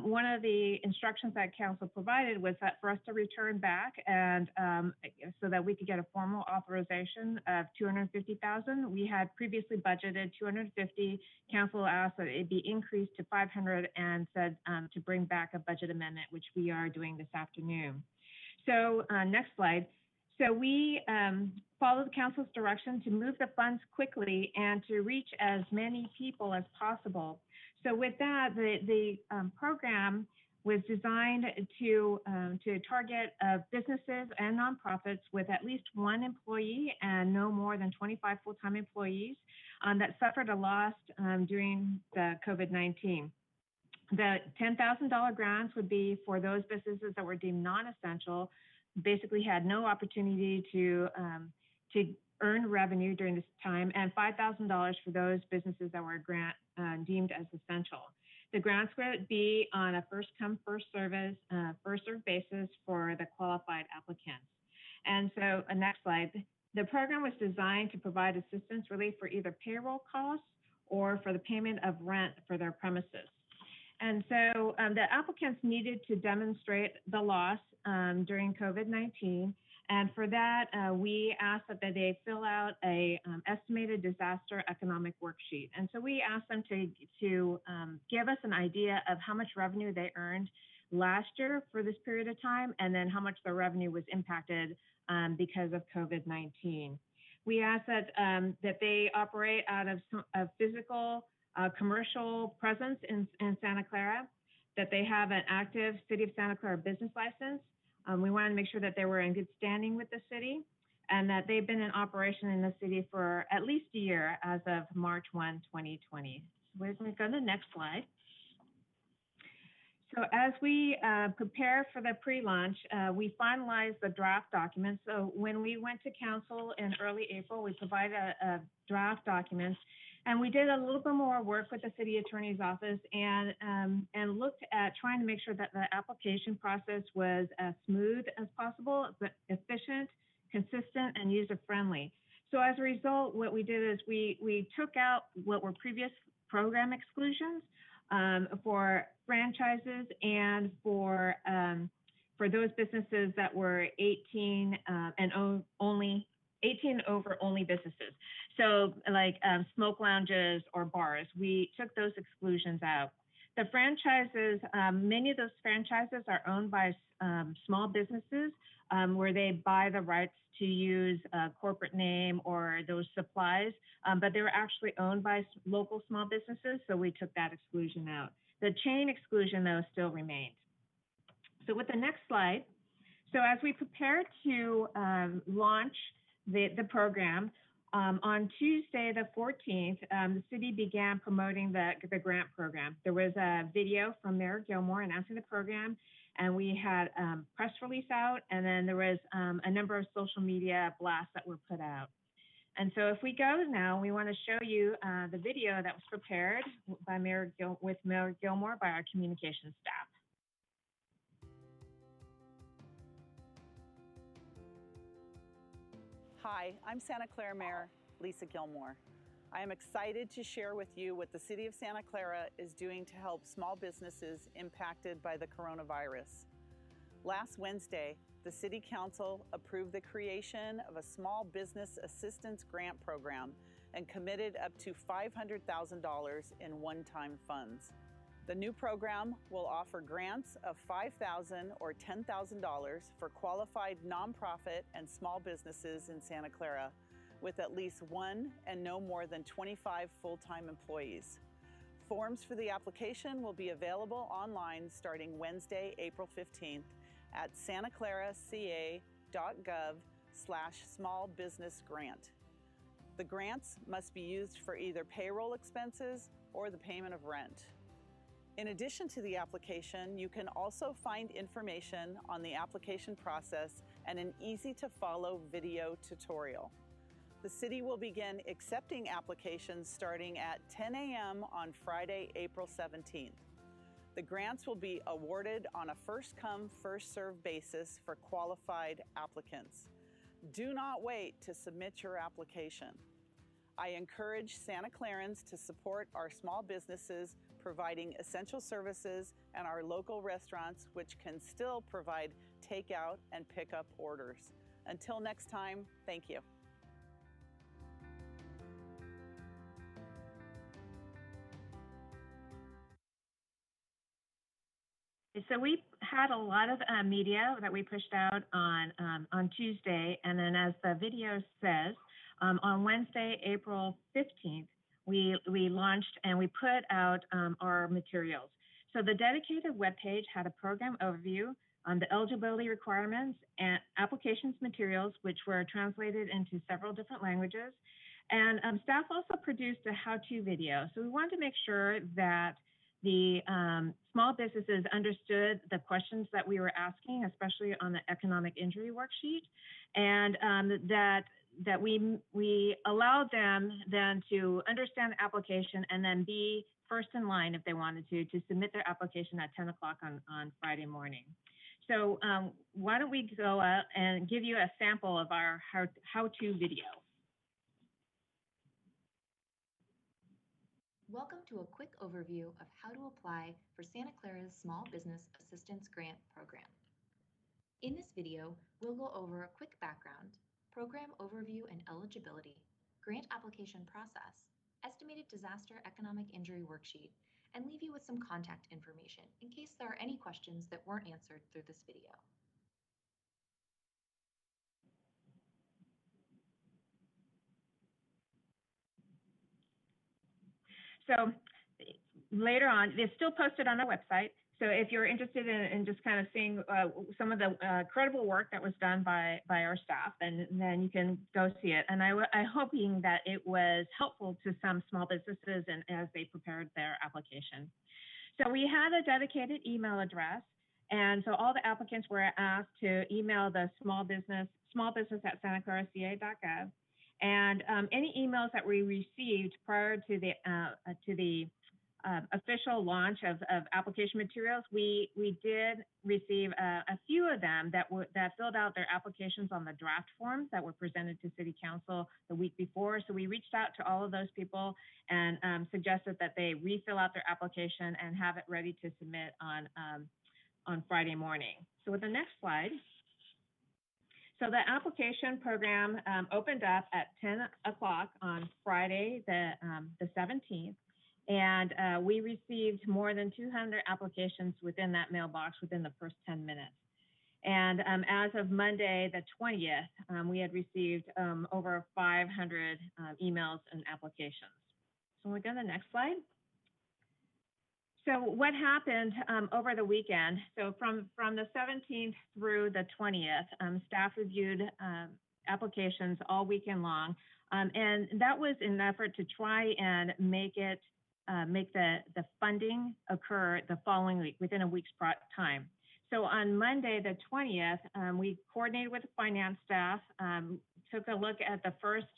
One of the instructions that council provided was that for us to return back and so that we could get a formal authorization of $250,000. We had previously budgeted $250,000. Council asked that it be increased to $500,000 and said to bring back a budget amendment, which we are doing this afternoon. So next slide. So we followed the council's direction to move the funds quickly and to reach as many people as possible. So with that, the program was designed to target businesses and nonprofits with at least one employee and no more than 25 full-time employees that suffered a loss during the COVID-19. The $10,000 grants would be for those businesses that were deemed non-essential, basically had no opportunity to earn revenue during this time, and $5,000 for those businesses that were deemed as essential. The grants would be on a first come, first served basis for the qualified applicants. And so next slide. The program was designed to provide assistance relief for either payroll costs or for the payment of rent for their premises. And so the applicants needed to demonstrate the loss during COVID-19. And for that, we asked that they fill out a estimated disaster economic worksheet. And so we asked them to give us an idea of how much revenue they earned last year for this period of time, and then how much their revenue was impacted because of COVID-19. We asked that they operate out of a physical commercial presence in Santa Clara, that they have an active City of Santa Clara business license. We wanted to make sure that they were in good standing with the city and that they've been in operation in the city for at least a year as of March 1, 2020. So we're going to go to the next slide. So as we prepare for the pre-launch, we finalized the draft documents. So when we went to council in early April, we provided a draft documents. And we did a little bit more work with the city attorney's office and looked at trying to make sure that the application process was as smooth as possible, but efficient, consistent, and user-friendly. So as a result, what we did is we took out what were previous program exclusions for franchises and for those businesses that were 18 and only 18 over only businesses. So like smoke lounges or bars, we took those exclusions out. The franchises, many of those franchises are owned by small businesses where they buy the rights to use a corporate name or those supplies, but they were actually owned by local small businesses, so we took that exclusion out. The chain exclusion, though, still remained. So with the next slide, so as we prepare to launch the program, on Tuesday, the 14th, the city began promoting the grant program. There was a video from Mayor Gilmore announcing the program, and we had a press release out, and then there was a number of social media blasts that were put out. And so if we go now, we want to show you the video that was prepared by Mayor Gilmore by our communications staff. Hi, I'm Santa Clara Mayor Lisa Gilmore. I am excited to share with you what the City of Santa Clara is doing to help small businesses impacted by the coronavirus. Last Wednesday, the City Council approved the creation of a Small Business Assistance Grant Program and committed up to $500,000 in one-time funds. The new program will offer grants of $5,000 or $10,000 for qualified nonprofit and small businesses in Santa Clara with at least one and no more than 25 full-time employees. Forms for the application will be available online starting Wednesday, April 15th at santaclaraca.gov/smallbusinessgrant. The grants must be used for either payroll expenses or the payment of rent. In addition to the application, you can also find information on the application process and an easy-to-follow video tutorial. The city will begin accepting applications starting at 10 a.m. on Friday, April 17th. The grants will be awarded on a first-come, first-served basis for qualified applicants. Do not wait to submit your application. I encourage Santa Clarans to support our small businesses providing essential services and our local restaurants, which can still provide takeout and pickup orders. Until next time, thank you. So we had a lot of media that we pushed out on Tuesday, and then as the video says, on Wednesday, April 15th, we launched and we put out our materials. So the dedicated webpage had a program overview on the eligibility requirements and applications materials, which were translated into several different languages. And staff also produced a how-to video. So we wanted to make sure that the small businesses understood the questions that we were asking, especially on the economic injury worksheet, and that we allowed them then to understand the application and then be first in line if they wanted to submit their application at 10 o'clock on Friday morning. So why don't we go out and give you a sample of our how-to video. Welcome to a quick overview of how to apply for Santa Clara's Small Business Assistance Grant Program. In this video, we'll go over a quick background, program overview and eligibility, grant application process, estimated disaster economic injury worksheet, and leave you with some contact information in case there are any questions that weren't answered through this video. So later on, it's still posted on our website. So if you're interested in just kind of seeing some of the credible work that was done by our staff, then you can go see it. And I'm hoping that it was helpful to some small businesses and as they prepared their application. So we had a dedicated email address. And so all the applicants were asked to email the small business at santaclaraca.gov. And any emails that we received prior to the official launch of application materials, we did receive a few of them that filled out their applications on the draft forms that were presented to City Council the week before. So we reached out to all of those people and suggested that they refill out their application and have it ready to submit on Friday morning. So with the next slide. So the application program opened up at 10 o'clock on Friday, the 17th, and we received more than 200 applications within that mailbox within the first 10 minutes. And as of Monday, the 20th, we had received over 500 emails and applications. So we go to the next slide. So what happened over the weekend? So from the 17th through the 20th, staff reviewed applications all weekend long, and that was in an effort to try and make the funding occur the following week, within a week's time. So on Monday, the 20th, we coordinated with the finance staff, took a look at the first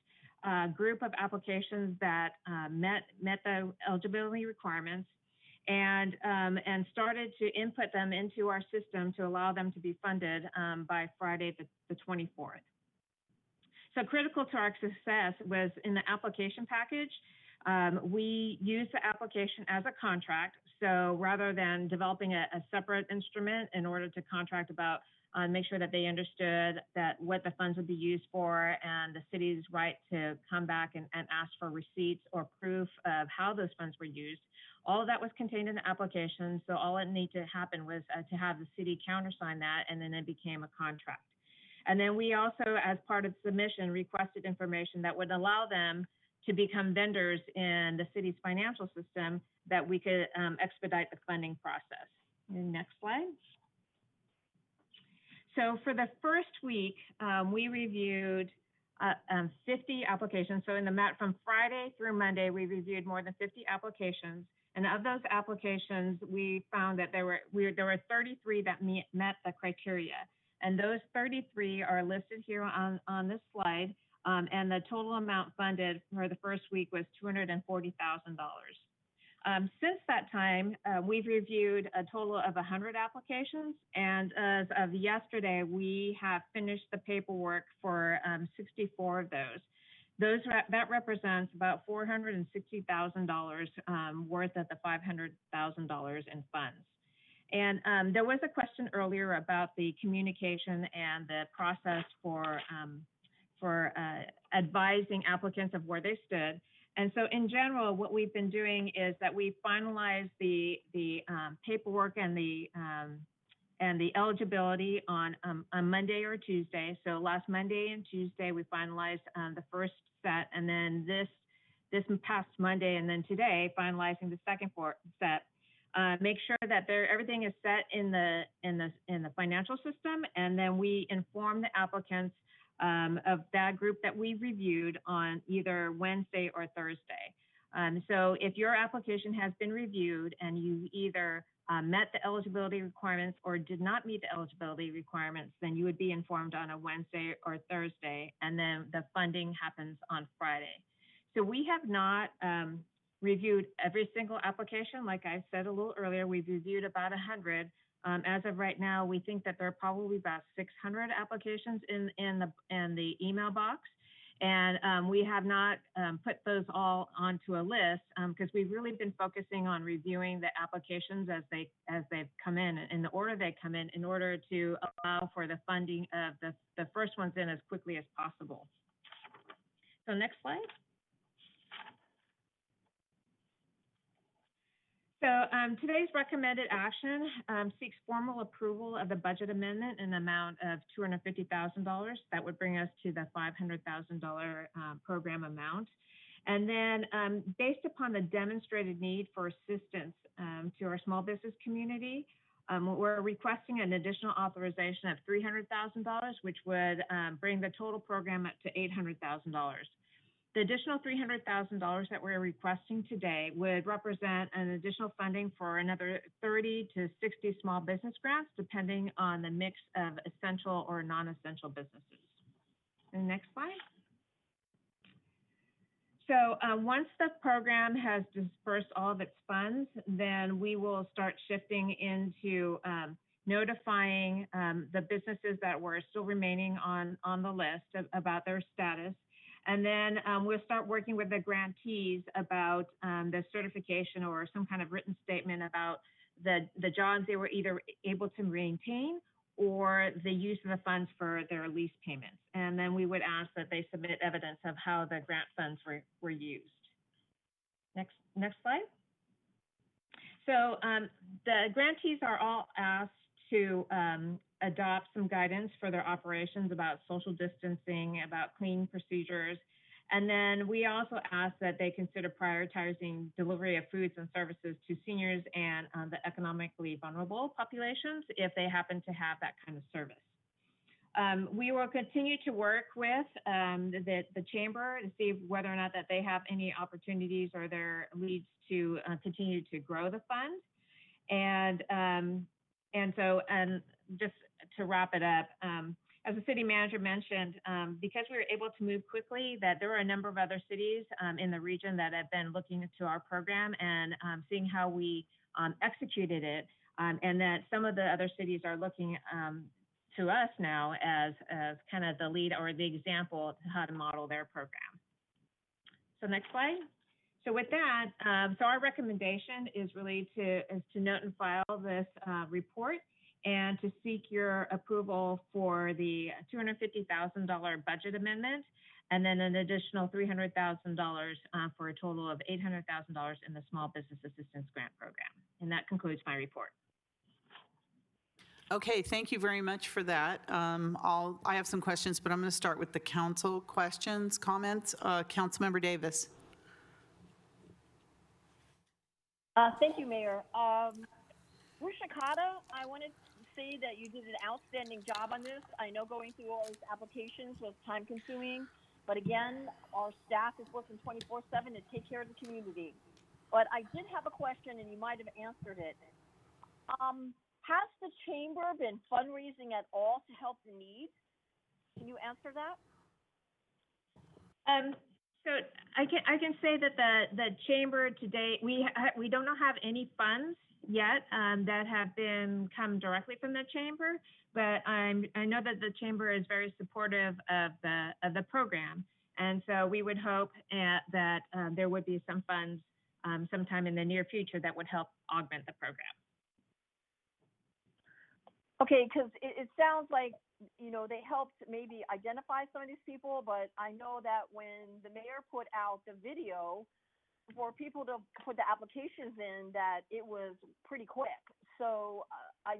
group of applications that met the eligibility requirements, and started to input them into our system to allow them to be funded by Friday the 24th. So critical to our success was in the application package. We used the application as a contract. So rather than developing a separate instrument in order to contract about, make sure that they understood that what the funds would be used for and the city's right to come back and ask for receipts or proof of how those funds were used. All of that was contained in the application. So all it needed to happen was to have the city countersign that, and then it became a contract. And then we also, as part of the submission, requested information that would allow them to become vendors in the city's financial system that we could expedite the funding process. Next slide. So for the first week, we reviewed 50 applications. So from Friday through Monday, we reviewed more than 50 applications. And of those applications, we found that there were 33 that met the criteria. And those 33 are listed here on this slide. And the total amount funded for the first week was $240,000. Since that time, we've reviewed a total of 100 applications, and as of yesterday, we have finished the paperwork for 64 of those. That represents about $460,000 worth of the $500,000 in funds. And there was a question earlier about the communication and the process for advising applicants of where they stood. And so in general, what we've been doing is that we finalized the paperwork and the eligibility on Monday or Tuesday. So last Monday and Tuesday, we finalized the first set, and then this past Monday and then today, finalizing the second set. Make sure that everything is set in the financial system, and then we inform the applicants of that group that we reviewed on either Wednesday or Thursday. So if your application has been reviewed and you either met the eligibility requirements or did not meet the eligibility requirements, then you would be informed on a Wednesday or Thursday, and then the funding happens on Friday. So we have not reviewed every single application. Like I said a little earlier, we've reviewed about 100. As of right now, we think that there are probably about 600 applications in the email box. And we have not put those all onto a list because we've really been focusing on reviewing the applications as they've come in the order they come in order to allow for the funding of the first ones in as quickly as possible. So next slide. So today's recommended action seeks formal approval of the budget amendment in the amount of $250,000. That would bring us to the $500,000 program amount. And then based upon the demonstrated need for assistance to our small business community, we're requesting an additional authorization of $300,000, which would bring the total program up to $800,000. The additional $300,000 that we're requesting today would represent an additional funding for another 30 to 60 small business grants, depending on the mix of essential or non-essential businesses. And next slide. So once the program has dispersed all of its funds, then we will start shifting into notifying the businesses that were still remaining on the list about their status. And then we'll start working with the grantees about the certification or some kind of written statement about the jobs they were either able to maintain or the use of the funds for their lease payments. And then we would ask that they submit evidence of how the grant funds were used. Next slide. So the grantees are all asked to adopt some guidance for their operations about social distancing, about cleaning procedures. And then we also ask that they consider prioritizing delivery of foods and services to seniors and the economically vulnerable populations if they happen to have that kind of service. We will continue to work with the chamber to see whether or not that they have any opportunities or their leads to continue to grow the fund. And so just to wrap it up, as the city manager mentioned, because we were able to move quickly, that there were a number of other cities in the region that have been looking into our program and seeing how we executed it, and that some of the other cities are looking to us now as kind of the lead or the example of how to model their program. So next slide. So with that, so our recommendation is really to note and file this report and to seek your approval for the $250,000 budget amendment, and then an additional $300,000 for a total of $800,000 in the Small Business Assistance Grant Program. And that concludes my report. Okay, thank you very much for that. I have some questions, but I'm going to start with the council questions, comments. Councilmember Davis. Thank you, Mayor. Rushakata, I wanted to say that you did an outstanding job on this. I know going through all these applications was time consuming, but again, our staff is working 24/7 to take care of the community. But I did have a question, and you might have answered it. Has the chamber been fundraising at all to help the needs? Can you answer that? So I can say that the chamber today, we don't have any funds yet that have come directly from the chamber, but I know that the chamber is very supportive of the program, and so we would hope that there would be some funds sometime in the near future that would help augment the program. Okay, because it sounds like, they helped maybe identify some of these people, but I know that when the mayor put out the video for people to put the applications in, that it was pretty quick. So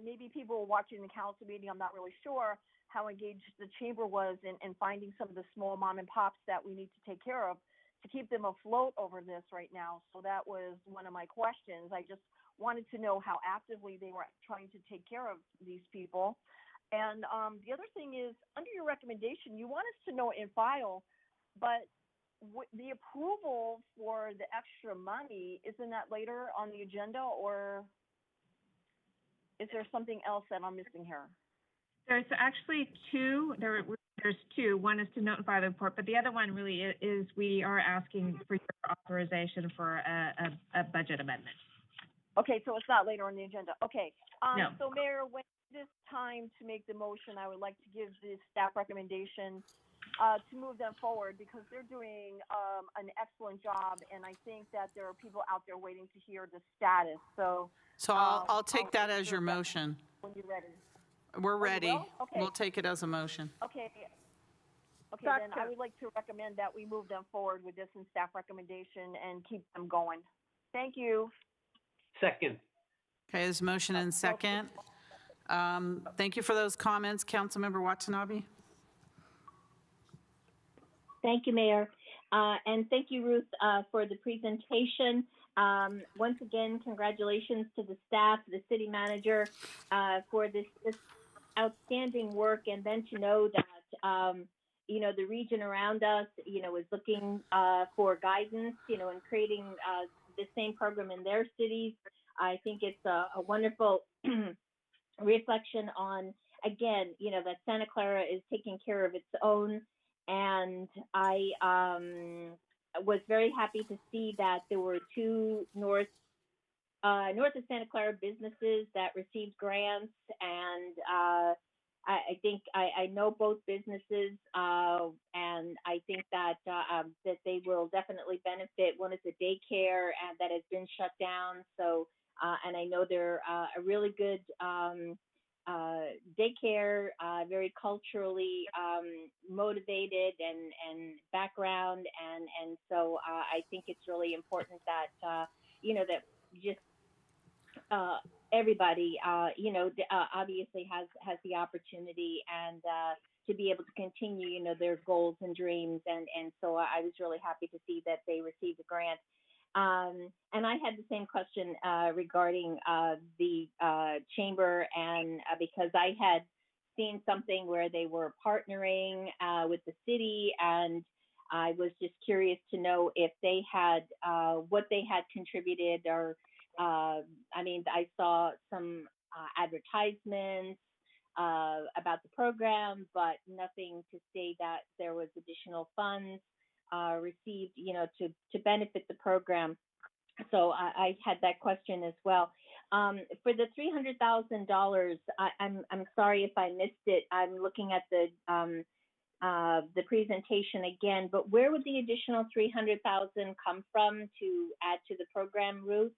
maybe people watching the council meeting, I'm not really sure how engaged the chamber was in finding some of the small mom and pops that we need to take care of to keep them afloat over this right now. So that was one of my questions. I just wanted to know how actively they were trying to take care of these people. And the other thing is, under your recommendation, you want us to know in file, but the approval for the extra money, isn't that later on the agenda, or is there something else that I'm missing here? There's actually two. There's two. One is to note and file the report, but the other one really is we are asking for your authorization for a budget amendment. Okay, so it's not later on the agenda. Okay. No. So, Mayor, when it is time to make the motion, I would like to give the staff recommendation to move them forward, because they're doing an excellent job, and I think that there are people out there waiting to hear the status. So I'll take that as your motion. When you're ready. We're ready. Okay. We'll take it as a motion. Okay, then I would like to recommend that we move them forward with this in staff recommendation and keep them going. Thank you. Second. Okay, there's motion and second. Thank you for those comments. Councilmember Watanabe. Thank you, Mayor. And thank you, Ruth, for the presentation. Once again, congratulations to the staff, the city manager, for this outstanding work. And then to know that, the region around us, is looking for guidance, in creating the same program in their cities. I think it's a wonderful reflection on, again, that Santa Clara is taking care of its own. And I was very happy to see that there were two north of Santa Clara businesses that received grants, and I think I know both businesses, and I think that that they will definitely benefit. One is a daycare that has been shut down, so and I know they're a really good daycare, very culturally motivated and background, and so I think it's really important that that just everybody obviously has the opportunity and to be able to continue their goals and dreams, and so I was really happy to see that they received a grant. And I had the same question regarding the chamber, and because I had seen something where they were partnering with the city, and I was just curious to know if they had what they had contributed, or I saw some advertisements about the program, but nothing to say that there was additional funds received, to benefit the program. So I had that question as well. For the $300,000, I'm sorry if I missed it. I'm looking at the presentation again, but where would the additional $300,000 come from to add to the program, Ruth?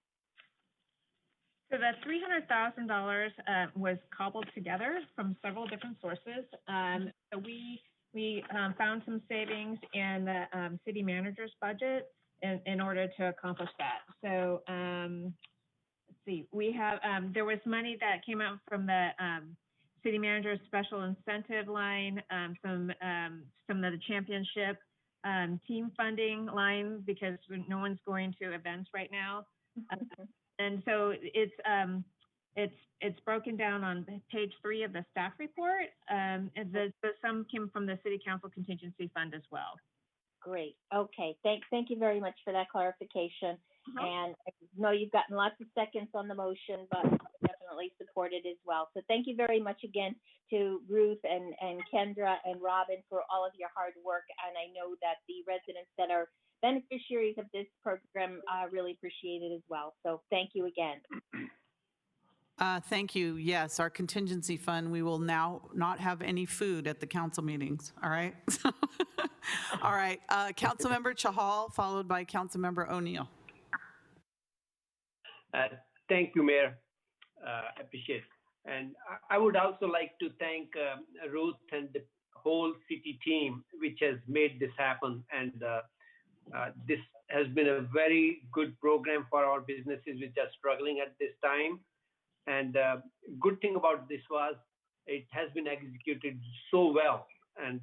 So that $300,000 was cobbled together from several different sources. So we found some savings in the city manager's budget in order to accomplish that. So let's see, we have there was money that came out from the city manager's special incentive line, some of the championship team funding line because no one's going to events right now. And so it's broken down on page 3 of the staff report. And the sum came from the city council contingency fund as well. Great. Okay. Thank you very much for that clarification. And I know you've gotten lots of seconds on the motion, but definitely support it as well. So thank you very much again to Ruth and Kendra and Robin for all of your hard work. And I know that the residents that are beneficiaries of this program really appreciate it as well. So thank you again. Thank you. Yes, our contingency fund, we will now not have any food at the council meetings, all right? All right, Councilmember Chahal, followed by Councilmember O'Neill. Thank you, Mayor. Appreciate it. And I would also like to thank Ruth and the whole city team, which has made this happen. And this has been a very good program for our businesses which are struggling at this time. And good thing about this was it has been executed so well, and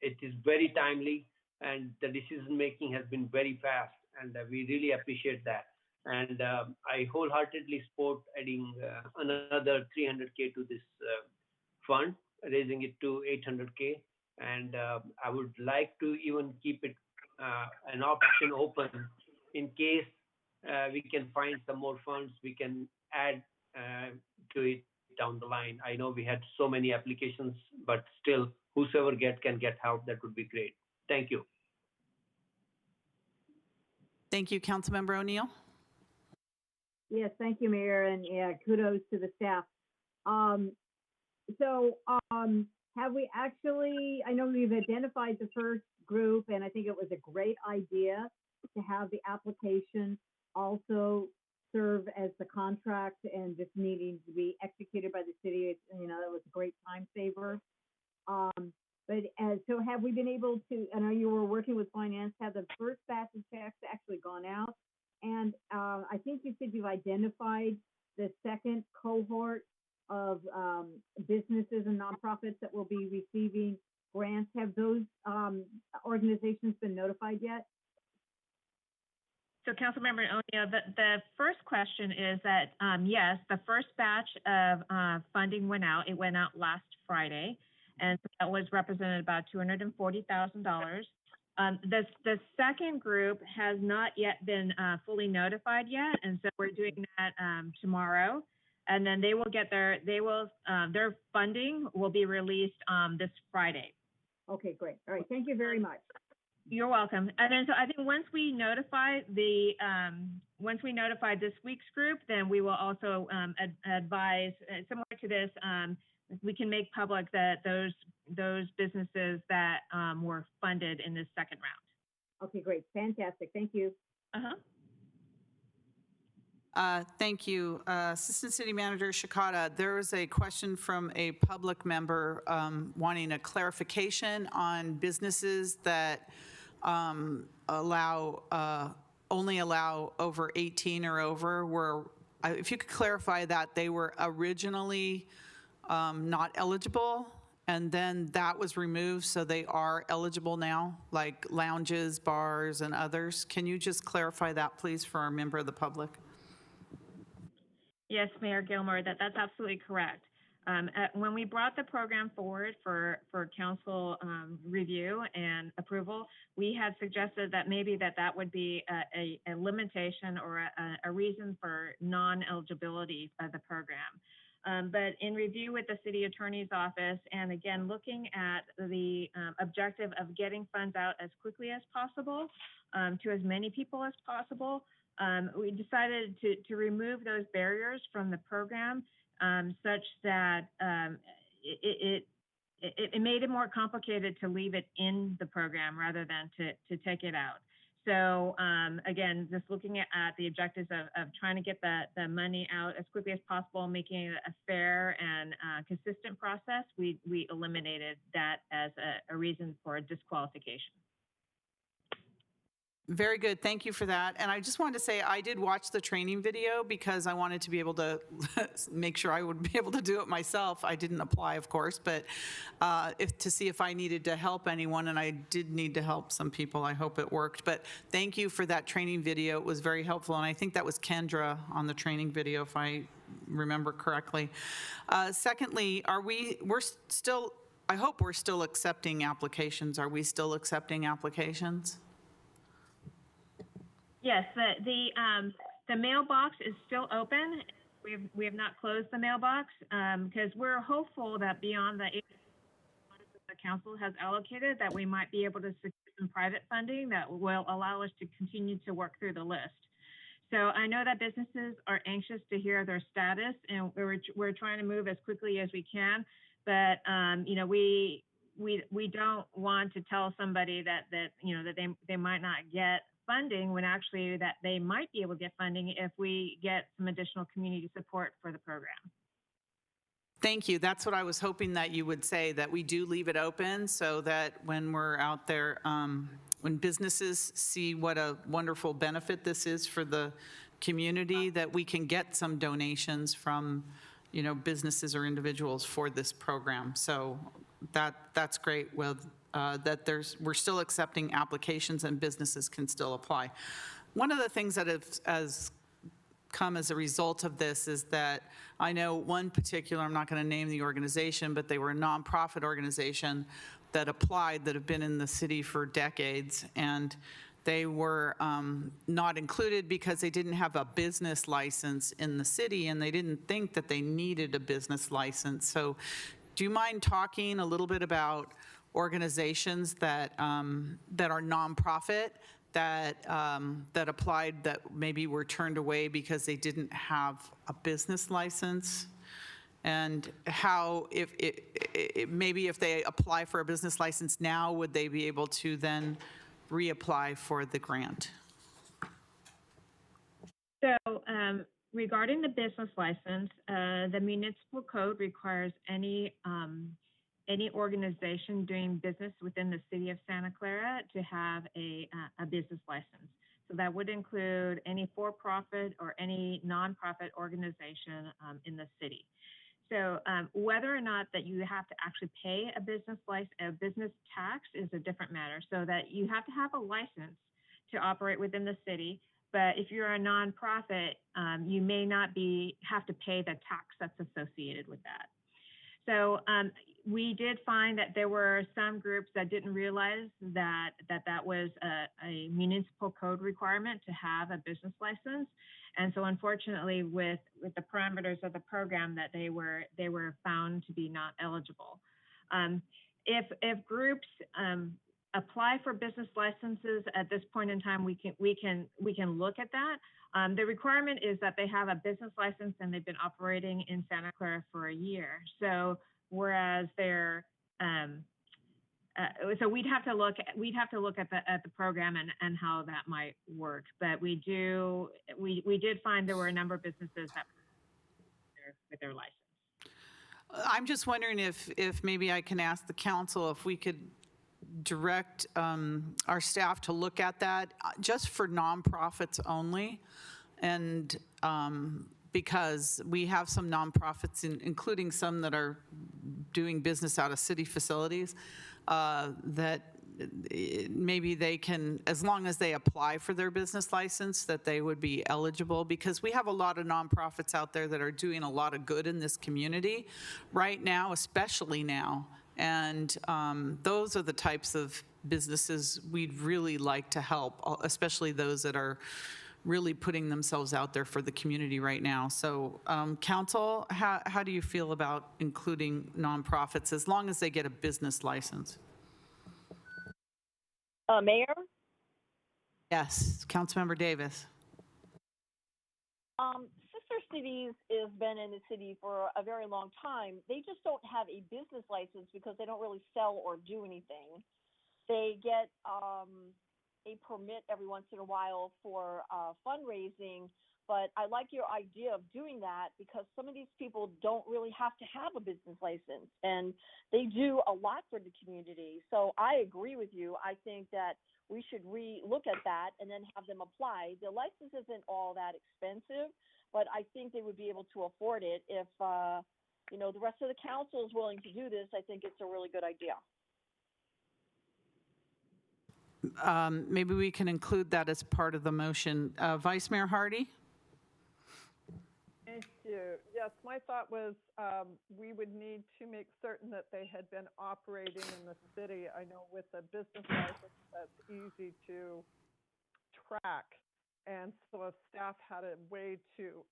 it is very timely, and the decision making has been very fast, and we really appreciate that. And I wholeheartedly support adding another 300K to this fund, raising it to 800K. And I would like to even keep it an option open in case we can find some more funds we can add to it down the line. I know we had so many applications, but still, whosoever can get help, that would be great. Thank you. Thank you, Councilmember O'Neill. Yes, thank you, Mayor, and yeah, kudos to the staff. Have we actually, I know we've identified the first group, and I think it was a great idea to have the application also serve as the contract and just needing to be executed by the city. It was a great time saver. So have we been able to, I know you were working with finance, have the first batch of checks actually gone out? And I think you said you've identified the second cohort of businesses and nonprofits that will be receiving grants. Have those organizations been notified yet? So Councilmember O'Neill, the first question is that, yes, the first batch of funding went out. It went out last Friday, and that was represented about $240,000. The second group has not yet been fully notified yet, and so we're doing that tomorrow. And then they will get their funding will be released this Friday. Okay, great. All right, thank you very much. You're welcome. And then so I think once we notify this week's group, then we will also advise similar to this. We can make public that those businesses that were funded in this second round. Okay, great, fantastic. Thank you. Thank you. Assistant City Manager Shikata, there is a question from a public member wanting a clarification on businesses that only allow over 18 or over. If you could clarify that they were originally not eligible, and then that was removed, so they are eligible now, like lounges, bars, and others. Can you just clarify that, please, for our member of the public? Yes, Mayor Gilmore, that's absolutely correct. When we brought the program forward for council review and approval, we had suggested that maybe that would be a limitation or a reason for non-eligibility of the program. But in review with the city attorney's office, and again, looking at the objective of getting funds out as quickly as possible to as many people as possible, we decided to remove those barriers from the program such that it made it more complicated to leave it in the program rather than to take it out. So again, just looking at the objectives of trying to get the money out as quickly as possible, making it a fair and consistent process, we eliminated that as a reason for disqualification. Very good. Thank you for that. And I just wanted to say I did watch the training video because I wanted to be able to make sure I would be able to do it myself. I didn't apply, of course, but to see if I needed to help anyone, and I did need to help some people. I hope it worked. But thank you for that training video. It was very helpful. And I think that was Kendra on the training video, if I remember correctly. Secondly, we're still, I hope we're still accepting applications. Are we still accepting applications? Yes, the mailbox is still open. We have not closed the mailbox because we're hopeful that beyond the council has allocated, that we might be able to secure some private funding that will allow us to continue to work through the list. So I know that businesses are anxious to hear their status, and we're trying to move as quickly as we can. But you know, we don't want to tell somebody that they might not get funding when actually that they might be able to get funding if we get some additional community support for the program. Thank you. That's what I was hoping that you would say, that we do leave it open so that when we're out there, when businesses see what a wonderful benefit this is for the community, that we can get some donations from, you know, businesses or individuals for this program. So that's great. Well, that we're still accepting applications and businesses can still apply. One of the things that has come as a result of this is that I know one particular, I'm not going to name the organization, but they were a nonprofit organization that applied, that have been in the city for decades, and they were not included because they didn't have a business license in the city, and they didn't think that they needed a business license. So do you mind talking a little bit about organizations that that are nonprofit that applied, that maybe were turned away because they didn't have a business license, and how maybe if they apply for a business license now, would they be able to then reapply for the grant? So regarding the business license, the municipal code requires any organization doing business within the city of Santa Clara to have a business license. So that would include any for-profit or any nonprofit organization in the city. So whether or not that you have to actually pay a business tax is a different matter. So that you have to have a license to operate within the city. But if you're a nonprofit, you may not have to pay the tax that's associated with that. So we did find that there were some groups that didn't realize that was a municipal code requirement to have a business license. And so unfortunately, with the parameters of the program, that they were found to be not eligible. If groups apply for business licenses at this point in time, we can look at that. The requirement is that they have a business license and they've been operating in Santa Clara for a year. So whereas they're so we'd have to look at the program and how that might work. But we did find there were a number of businesses that with their license. I'm just wondering if maybe I can ask the council if we could direct our staff to look at that just for nonprofits only, and because we have some nonprofits, including some that are doing business out of city facilities, that maybe they can, as long as they apply for their business license, that they would be eligible, because we have a lot of nonprofits out there that are doing a lot of good in this community right now, especially now. And those are the types of businesses we'd really like to help, especially those that are really putting themselves out there for the community right now. So council, how do you feel about including nonprofits as long as they get a business license? Mayor? Yes, Councilmember Davis. Sister Cities has been in the city for a very long time. They just don't have a business license because they don't really sell or do anything. They get a permit every once in a while for fundraising, but I like your idea of doing that because some of these people don't really have to have a business license, and they do a lot for the community. So I agree with you. I think that we should re-look at that and then have them apply. The license isn't all that expensive, but I think they would be able to afford it if, the rest of the council is willing to do this. I think it's a really good idea. Maybe we can include that as part of the motion. Vice Mayor Hardy? Thank you. Yes, my thought was we would need to make certain that they had been operating in the city. I know with a business license, that's easy to track. And so if staff had a way to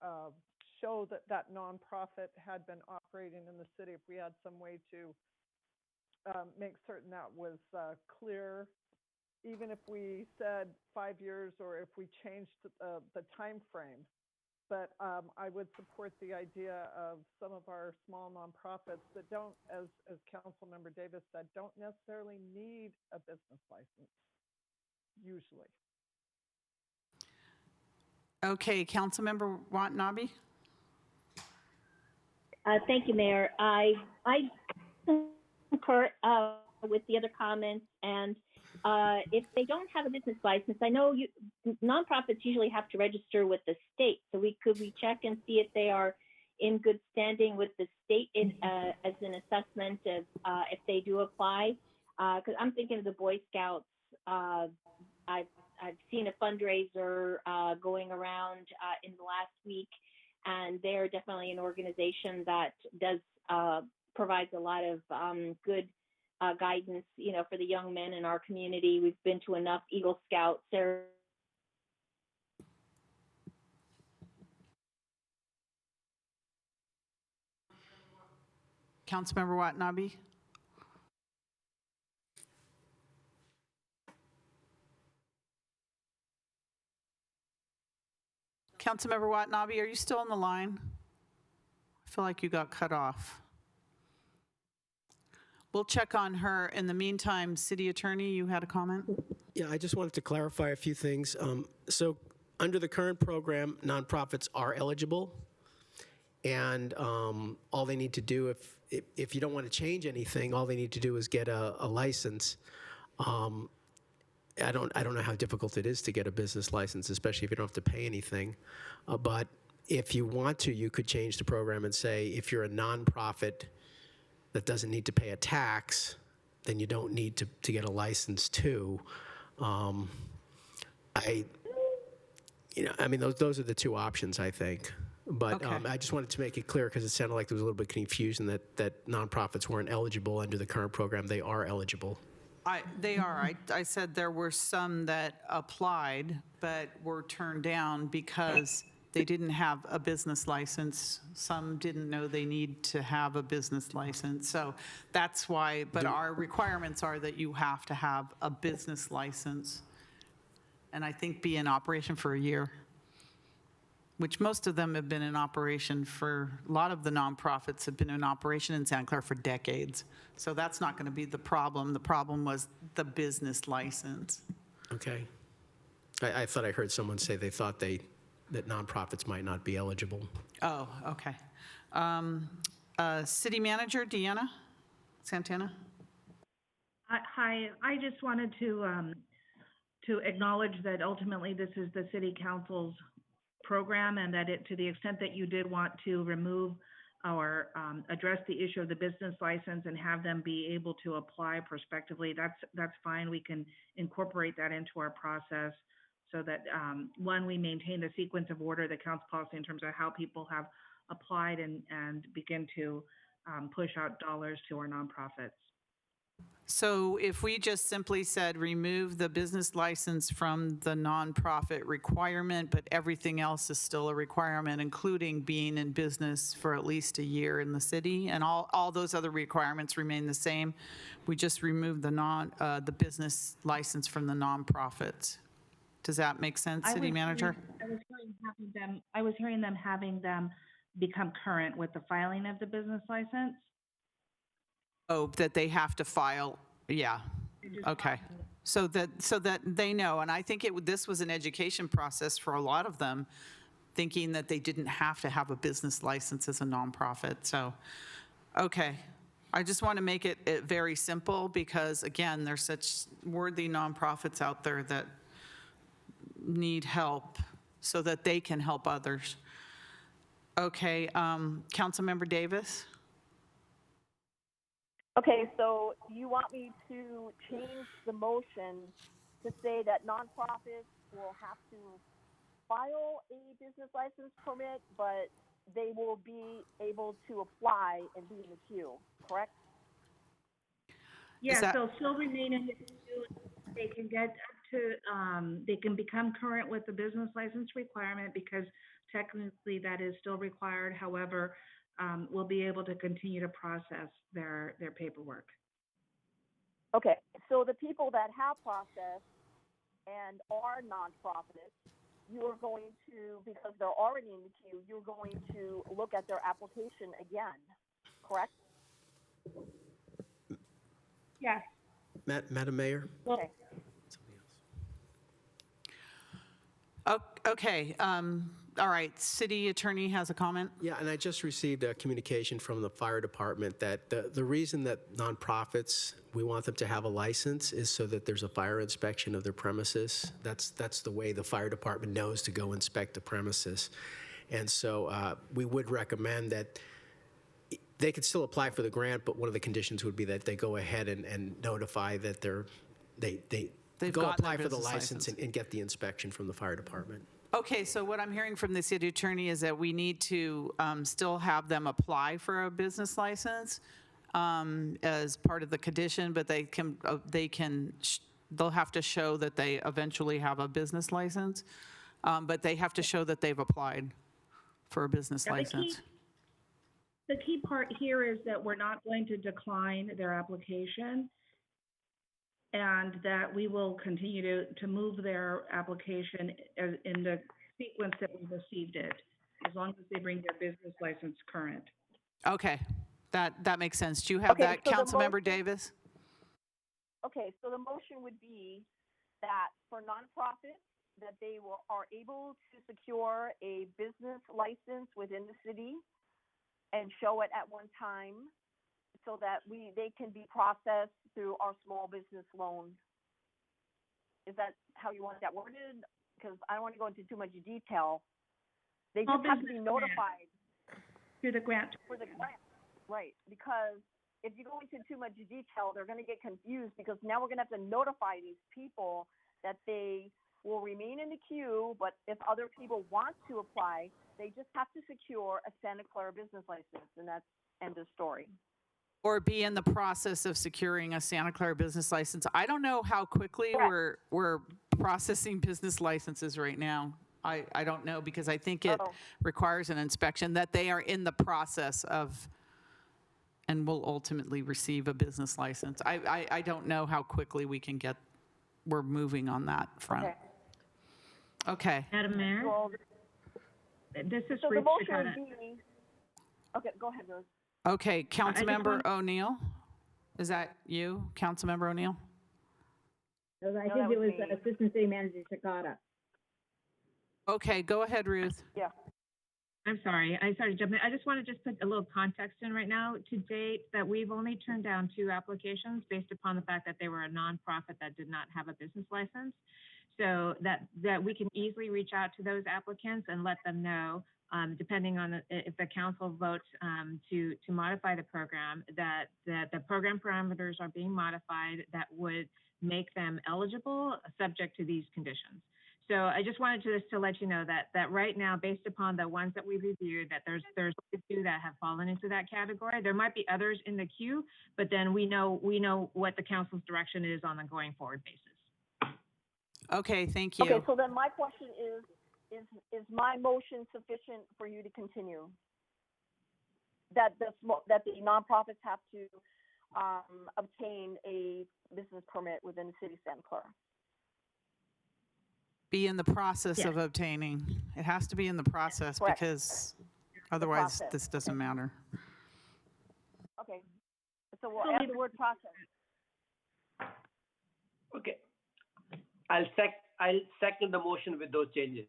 show that that nonprofit had been operating in the city, if we had some way to make certain that was clear, even if we said 5 years or if we changed the time frame. But I would support the idea of some of our small nonprofits that don't, as Councilmember Davis said, don't necessarily need a business license, usually. Okay, Councilmember Watanabe? Thank you, Mayor. I concur with the other comments, and if they don't have a business license, I know nonprofits usually have to register with the state, so we check and see if they are in good standing with the state as an assessment of if they do apply. Because I'm thinking of the Boy Scouts. I've seen a fundraiser going around in the last week, and they're definitely an organization that does provides a lot of good guidance, for the young men in our community. We've been to enough Eagle Scouts. Councilmember Watanabe? Councilmember Watanabe, are you still on the line? I feel like you got cut off. We'll check on her. In the meantime, City Attorney, you had a comment? Yeah, I just wanted to clarify a few things. So under the current program, nonprofits are eligible. And all they need to do, if you don't want to change anything, all they need to do is get a license. I don't know how difficult it is to get a business license, especially if you don't have to pay anything. But if you want to, you could change the program and say, if you're a nonprofit that doesn't need to pay a tax, then you don't need to get a license too. Those are the two options, I think. But Okay. I just wanted to make it clear because it sounded like there was a little bit of confusion that nonprofits weren't eligible under the current program. They are eligible. They are. I said there were some that applied but were turned down because they didn't have a business license. Some didn't know they need to have a business license. So that's why, but our requirements are that you have to have a business license and I think be in operation for a year, which most of them have been in operation for, a lot of the nonprofits have been in operation in Santa Clara for decades. So that's not going to be the problem. The problem was the business license. Okay. I thought I heard someone say they thought that nonprofits might not be eligible. Oh, okay. City Manager, Deanna Santana? Hi, I just wanted to acknowledge that ultimately this is the City Council's program, and that to the extent that you did want to remove or address the issue of the business license and have them be able to apply prospectively, that's fine. We can incorporate that into our process so that one, we maintain the sequence of order, the council policy in terms of how people have applied and begin to push out dollars to our nonprofits. So if we just simply said remove the business license from the nonprofit requirement, but everything else is still a requirement, including being in business for at least a year in the city, and all those other requirements remain the same, we just remove the business license from the nonprofits. Does that make sense, City Manager? I was going hearing them having them become current with the filing of the business license. Oh, that they have to file, yeah, okay. So that they know, and I think this was an education process for a lot of them, thinking that they didn't have to have a business license as a nonprofit, so, okay. I just want to make it very simple because, again, there's such worthy nonprofits out there that need help so that they can help others. Okay, Councilmember Davis? Okay, so you want me to change the motion to say that nonprofits will have to file a business license permit, but they will be able to apply and be in the queue, correct? Yeah, that- so still remain in the queue. They can get up to, they can become current with the business license requirement because technically that is still required. However, we'll be able to continue to process their paperwork. Okay, so the people that have processed and are nonprofits, you are going to, because they're already in the queue, you're going to look at their application again, correct? Yes. Madam Mayor? Okay. Okay, all right, city attorney has a comment? Yeah, and I just received a communication from the fire department that the reason that nonprofits, we want them to have a license is so that there's a fire inspection of their premises. That's the way the fire department knows to go inspect the premises. And so we would recommend that they could still apply for the grant, but one of the conditions would be that they go ahead and notify that they go gotten apply their for the business license and get the inspection from the fire department. Okay, so what I'm hearing from the city attorney is that we need to still have them apply for a business license as part of the condition, but they'll have to show that they eventually have a business license, but they have to show that they've applied for a business license. The key part here is that we're not going to decline their application and that we will continue to move their application in the sequence that we received it, as long as they bring their business license current. Okay, that makes sense. Do you have that, so Councilmember Davis? Okay, so the motion would be that for nonprofits, that they are able to secure a business license within the city and show it at one time so that they can be processed through our small business loan. Is that how you want that worded? Because I don't want to go into too much detail. They just have to be notified. Through the grant. For the grant, right. Because if you go into too much detail, they're going to get confused because now we're going to have to notify these people that they will remain in the queue, but if other people want to apply, they just have to secure a Santa Clara business license, and that's end of story. Or be in the process of securing a Santa Clara business license. I don't know how quickly we're processing business licenses right now. I don't know because I think it requires an inspection that they are in the process of and will ultimately receive a business license. I don't know how quickly we're moving on that front. Okay. Madam Mayor? Well, this is so the motion would be, okay, go ahead, Rose. Okay, Councilmember O'Neill, is that you, Councilmember O'Neill? I think it was Assistant City Manager Takata. Okay, go ahead, Ruth. Yeah. I'm sorry. I started jumping. I just want to just put a little context in right now. To date, that we've only turned down 2 applications based upon the fact that they were a nonprofit that did not have a business license. So that we can easily reach out to those applicants and let them know, depending on if the council votes to modify the program, that the program parameters are being modified that would make them eligible subject to these conditions. So I just wanted to let you know that right now, based upon the ones that we reviewed, that there's 2 that have fallen into that category. There might be others in the queue, but then we know what the council's direction is on a going forward basis. Okay, thank you. Okay, so then my question is my motion sufficient for you to continue? That the nonprofits have to obtain a business permit within the city of Santa Clara? be in the process Yes. of obtaining. It has to be in the process Correct. because otherwise process. this doesn't matter. Okay. So we'll add the word process. Okay. I'll second the motion with those changes.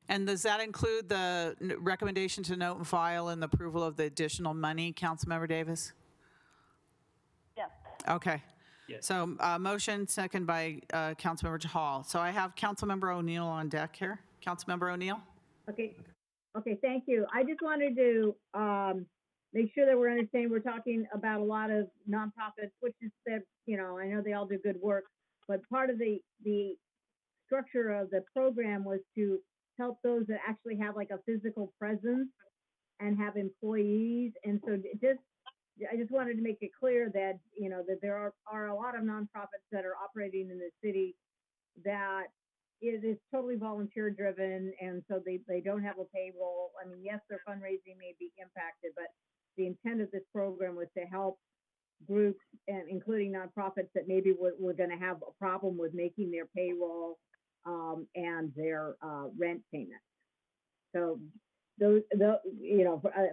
And does that include the recommendation to note and file and the approval of the additional money, Councilmember Davis? Yes. Okay. Yes. So motion second by Councilmember Hall. So I have Councilmember O'Neill on deck here. Councilmember O'Neill? Okay, thank you. I just wanted to make sure that we're understanding, we're talking about a lot of nonprofits, which is that, I know they all do good work, but part of the structure of the program was to help those that actually have like a physical presence and have employees. And so I just wanted to make it clear that, that there are a lot of nonprofits that are operating in the city that it is totally volunteer driven. And so they don't have a payroll. I mean, yes, their fundraising may be impacted, but the intent of this program was to help groups, and including nonprofits that maybe were going to have a problem with making their payroll and their rent payments. So those,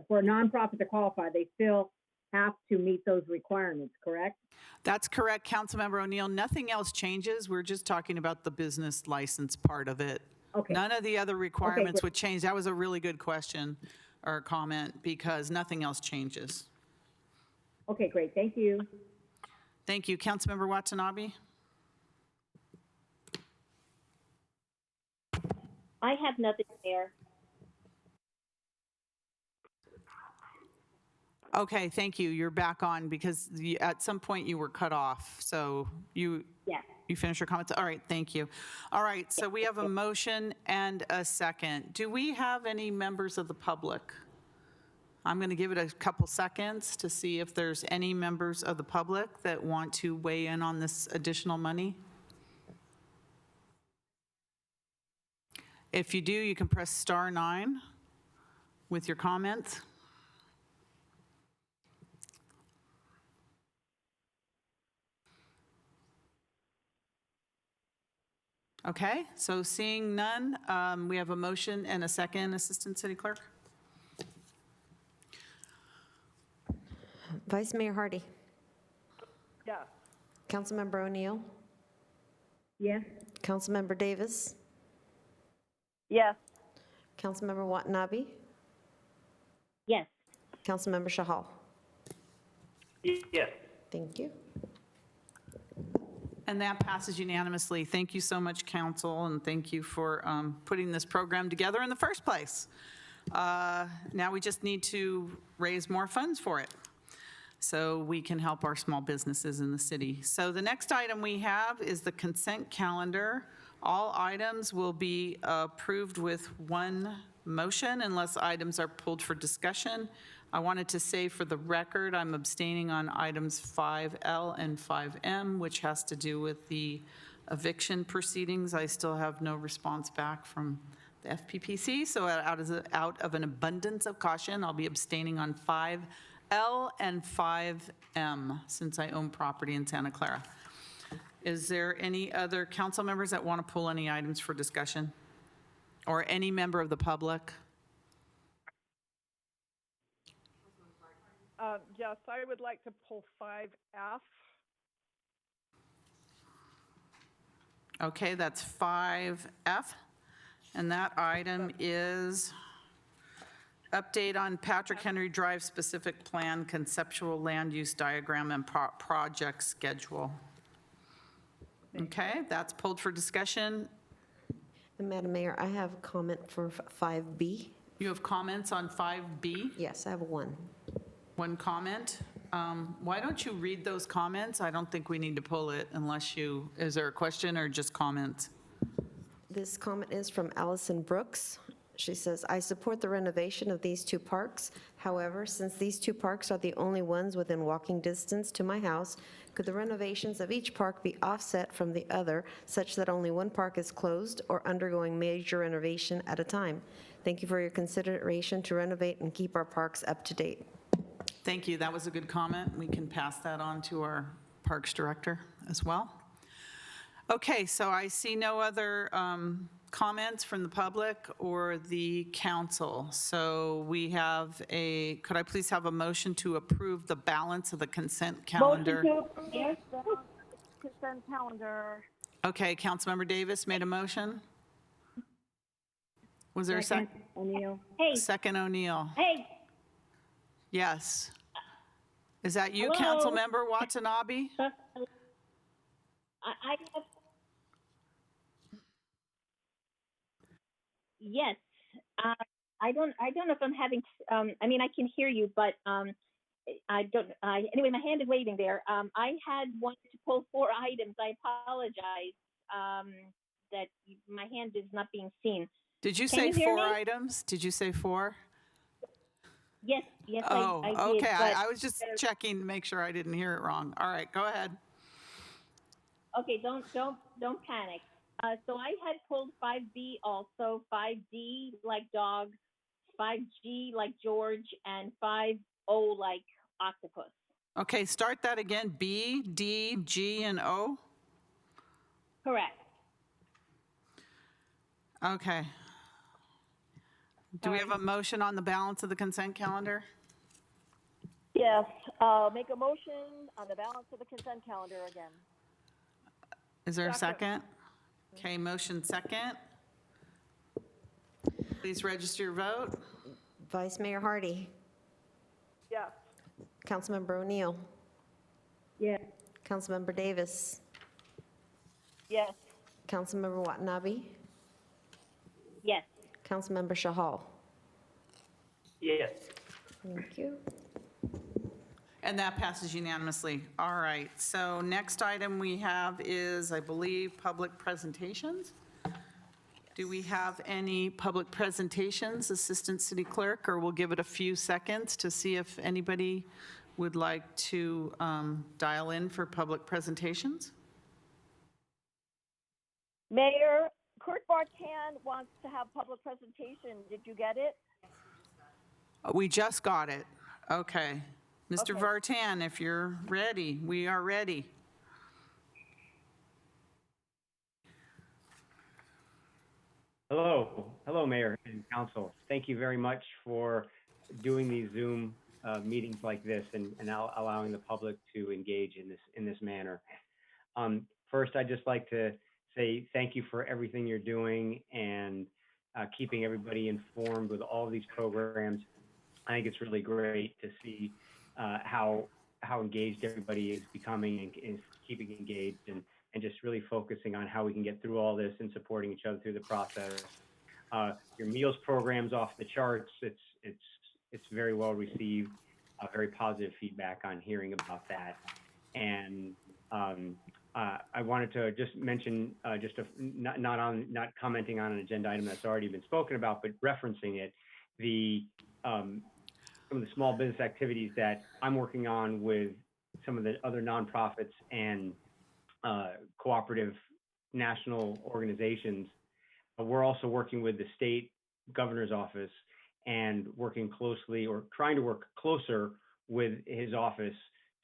for a nonprofit to qualify, they still have to meet those requirements, correct? That's correct, Councilmember O'Neill. Nothing else changes. We're just talking about the business license part of it. Okay. None of the other requirements good. would change. That was a really good question or comment because nothing else changes. Okay, great. Thank you. Thank you. Councilmember Watanabe? I have nothing, Mayor. Okay, thank you. You're back on because at some point you were cut off. So you finished your comments? All right, thank you. All right, so we have a motion and a second. Do we have any members of the public? I'm going to give it a couple seconds to see if there's any members of the public that want to weigh in on this additional money. If you do, you can press *9 with your comments. Okay, so seeing none, we have a motion and a second, Assistant City Clerk. Vice Mayor Hardy. Yes. Councilmember O'Neill. Yes. Councilmember Davis. Yes. Councilmember Watanabe. Yes. Councilmember Shahal. Yes. Thank you. And that passes unanimously. Thank you so much, council, and thank you for putting this program together in the first place. Now we just need to raise more funds for it so we can help our small businesses in the city. So the next item we have is the consent calendar. All items will be approved with one motion unless items are pulled for discussion. I wanted to say for the record, I'm abstaining on items 5L and 5M, which has to do with the eviction proceedings. I still have no response back from the FPPC, so out of an abundance of caution, I'll be abstaining on 5L and 5M since I own property in Santa Clara. Is there any other council members that want to pull any items for discussion? Or any member of the public? Yes, I would like to pull 5F. Okay, that's 5F. And that item is update on Patrick Henry Drive specific plan, conceptual land use diagram, and project schedule. Okay, that's pulled for discussion. And Madam Mayor, I have a comment for 5B. You have comments on 5B? Yes, I have one. One comment. Why don't you read those comments? I don't think we need to pull it unless you, is there a question or just comments? This comment is from Allison Brooks. She says, I support the renovation of these two parks. However, since these two parks are the only ones within walking distance to my house, could the renovations of each park be offset from the other such that only one park is closed or undergoing major renovation at a time? Thank you for your consideration to renovate and keep our parks up to date. Thank you. That was a good comment. We can pass that on to our Parks Director as well. Okay, so I see no other comments from the public or the council. So we have could I please have a motion to approve the balance of the consent calendar? Motion to approve the consent calendar. Okay, Councilmember Davis made a motion. Was there a second? O'Neill. Hey, Second O'Neill. hey, Yes. Is that you, Hello? Councilmember Watanabe? I have. Yes. I don't know if I'm having, I mean, I can hear you, but anyway, my hand is waving there. I had wanted to pull 4 items. I apologize that my hand is not being seen. Did you Can say you hear 4 me? items? Did you say 4? Yes, Oh, I did. okay. But I was just checking to make sure I didn't hear it wrong. All right, go ahead. Okay, don't panic. So I had pulled 5B also, 5D like dog, 5G like George, and 5O like octopus. Okay, start that again. B, D, G, and O? Correct. Okay. Do we have a motion on the balance of the consent calendar? Yes, make a motion on the balance of the consent calendar again. Is there a Second. second? Okay, motion second. Please register your vote. Vice Mayor Hardy, Yes. Councilmember O'Neill, Yes. Councilmember Davis, Yes. Councilmember Watanabe, Yes. Councilmember Shahal. Yes. Thank you. And that passes unanimously. All right, so next item we have is, I believe, public presentations. Do we have any public presentations, Assistant City Clerk, or we'll give it a few seconds to see if anybody would like to dial in for public presentations? Mayor, Kurt Bartan wants to have public presentation. Did you get it? We just got it. Okay. Mr. Okay. Vartan, if you're ready, we are ready. Hello, Mayor and Council. Thank you very much for doing these Zoom meetings like this and allowing the public to engage in this manner. First, I'd just like to say thank you for everything you're doing and keeping everybody informed with all of these programs. I think it's really great to see how engaged everybody is becoming and is keeping engaged and just really focusing on how we can get through all this and supporting each other through the process. Your meals program's off the charts. It's very well received. Very positive feedback on hearing about that. And I wanted to just mention, not commenting on an agenda item that's already been spoken about, but referencing it, some of the small business activities that I'm working on with some of the other nonprofits and cooperative national organizations. We're also working with the state governor's office and working closely, or trying to work closer with his office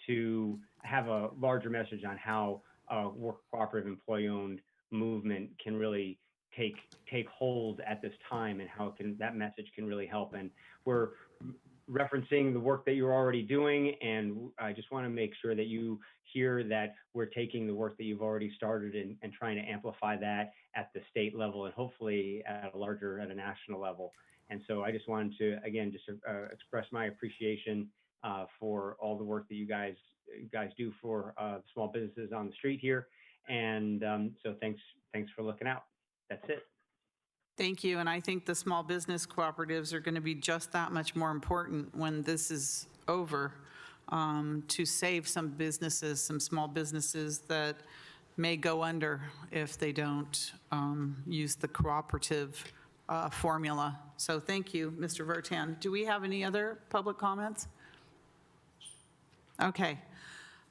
to have a larger message on how work cooperative employee-owned movement can really take hold at this time and how that message can really help. And we're referencing the work that you're already doing, and I just want to make sure that you hear that we're taking the work that you've already started and trying to amplify that at the state level and hopefully at a national level. And so I just wanted to, again, just express my appreciation for all the work that you guys do for small businesses on the street here. And so thanks for looking out. That's it. Thank you, and I think the small business cooperatives are going to be just that much more important when this is over, to save some small businesses that may go under if they don't use the cooperative formula. So thank you, Mr. Vertan. Do we have any other public comments? Okay.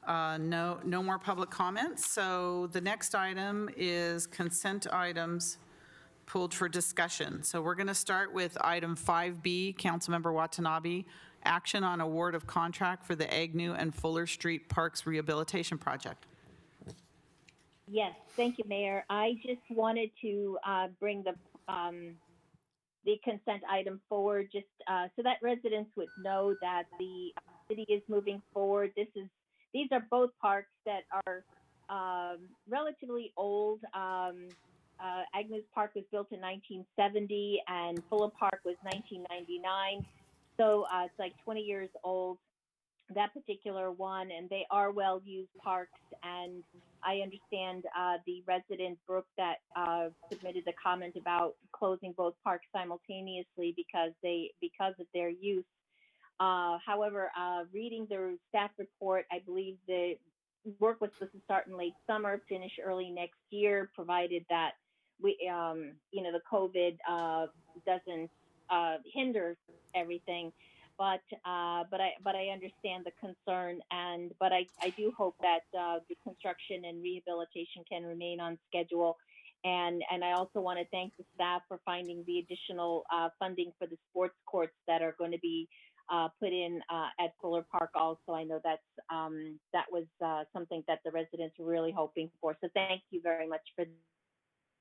No more public comments. So the next item is consent items pulled for discussion. So we're going to start with item 5B, Councilmember Watanabe, action on award of contract for the Agnew and Fuller Street Parks Rehabilitation Project. Yes, thank you, Mayor. I just wanted to bring the consent item forward, just so that residents would know that the city is moving forward. These are both parks that are relatively old. Agnes Park was built in 1970, and Fuller Park was 1999. So it's like 20 years old, that particular one, and they are well-used parks. And I understand the resident Brooke that submitted the comment about closing both parks simultaneously because of their use. However, reading the staff report, I believe the work was supposed to start in late summer, finish early next year, provided that the COVID doesn't hinder everything. But I understand the concern, but I do hope that the construction and rehabilitation can remain on schedule. And I also want to thank the staff for finding the additional funding for the sports courts that are going to be put in at Fuller Park. Also, I know that was something that the residents were really hoping for. So thank you very much for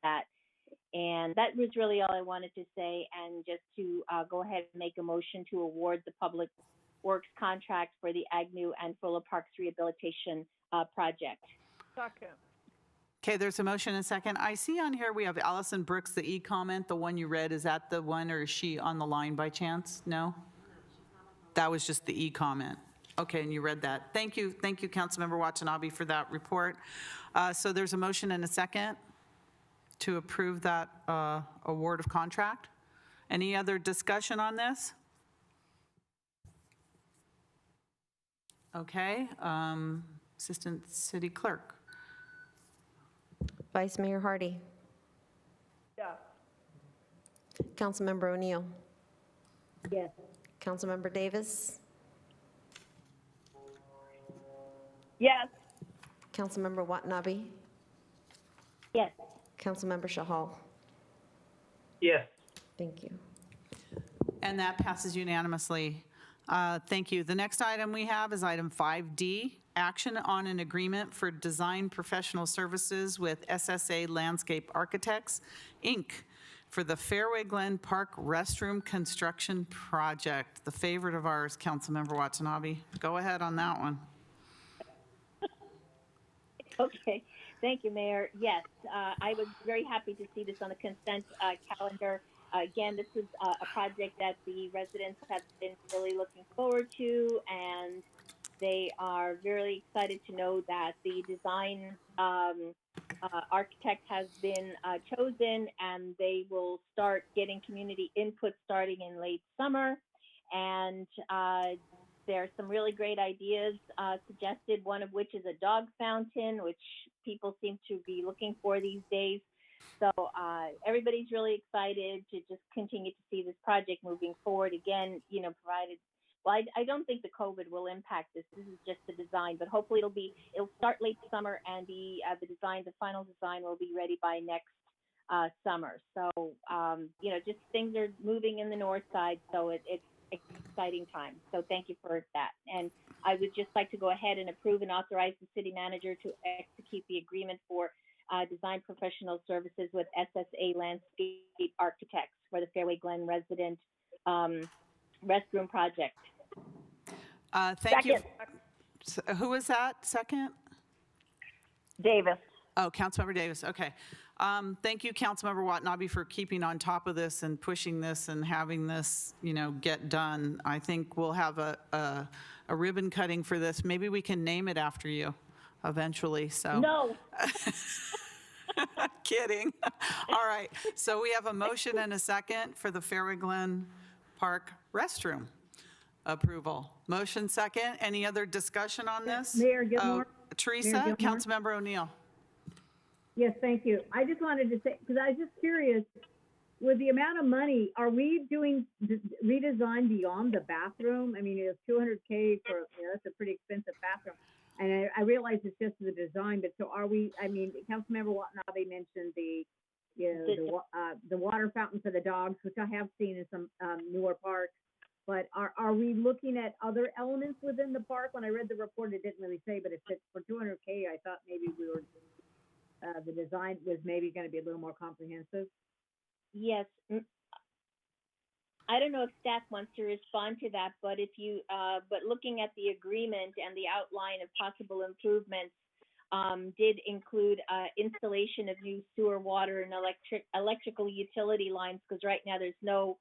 that. And that was really all I wanted to say. And just to go ahead and make a motion to award the public works contract for the Agnew and Fuller Parks rehabilitation project. Second. Okay, there's a motion and a second. I see on here we have Allison Brooks, the e-comment, the one you read. Is that the one, or is she on the line by chance? No? That was just the e-comment. Okay, and you read that. Thank you, Councilmember Watanabe, for that report. So there's a motion and a second to approve that award of contract. Any other discussion on this? Okay, Assistant City Clerk. Vice Mayor Hardy. Yes. Councilmember O'Neill. Yes. Councilmember Davis. Yes. Councilmember Watanabe. Yes. Councilmember Shahal. Yes. Thank you. And that passes unanimously. Thank you. The next item we have is item 5D, action on an agreement for design professional services with SSA Landscape Architects, Inc., for the Fairway Glen Park restroom construction project. The favorite of ours, Councilmember Watanabe. Go ahead on that one. Okay. Thank you, Mayor. Yes, I was very happy to see this on the consent calendar. Again, this is a project that the residents have been really looking forward to, and they are very excited to know that the design architect has been chosen, and they will start getting community input starting in late summer. And there are some really great ideas suggested, one of which is a dog fountain, which people seem to be looking for these days. So everybody's really excited to just continue to see this project moving forward. Again, provided, well, I don't think the COVID will impact this. This is just the design, but hopefully it'll start late summer, and the final design will be ready by next summer. So, just things are moving in the north side, so it's exciting time. So thank you for that. And I would just like to go ahead and approve and authorize the city manager to execute the agreement for design professional services with SSA Landscape Architects for the Fairway Glen resident restroom project. Thank you. Who was that second? Davis. Oh, Councilmember Davis, okay. Thank you, Councilmember Watanabe, for keeping on top of this and pushing this and having this, get done. I think we'll have a ribbon cutting for this. Maybe we can name it after you eventually, so. No. Kidding. All right, so we have a motion and a second for the Fairway Glen Park restroom approval. Motion second. Any other discussion on this? Mayor Gilmore? Teresa, Mayor Gilmore? Councilmember O'Neill. Yes, thank you. I just wanted to say, because I was just curious, with the amount of money, are we doing redesign beyond the bathroom? I mean, it's $200K for, that's a pretty expensive bathroom. And I realize it's just the design, but so are we, Councilmember Watanabe mentioned the water fountain for the dogs, which I have seen in some newer parks. But are we looking at other elements within the park? When I read the report, it didn't really say, but if it's for $200K, I thought maybe we were the design was maybe going to be a little more comprehensive? Yes. I don't know if staff wants to respond to that, but but looking at the agreement and the outline of possible improvements, did include installation of new sewer, water, and electrical utility lines, because right now there's no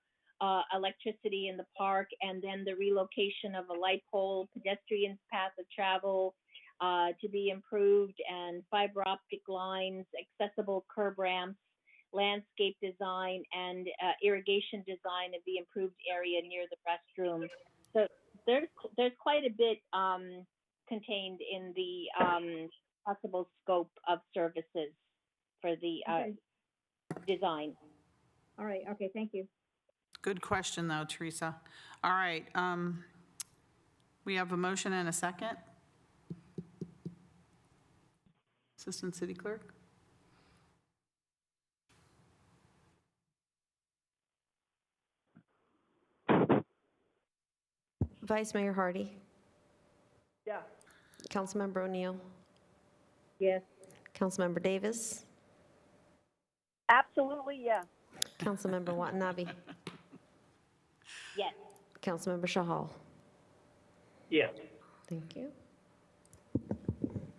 electricity in the park, and then the relocation of a light pole, pedestrians' path of travel to be improved, and fiber optic lines, accessible curb ramps, landscape design, and irrigation design of the improved area near the restroom. So there's quite a bit contained in the possible scope of services for the design. All right. Okay. Thank you. Good question, though, Teresa. All right. We have a motion and a second. Assistant City Clerk? Vice Mayor Hardy. Yeah. Councilmember O'Neill. Yes. Councilmember Davis. Absolutely, yes. Councilmember Watanabe. Yes. Councilmember Shahal. Yes. Thank you.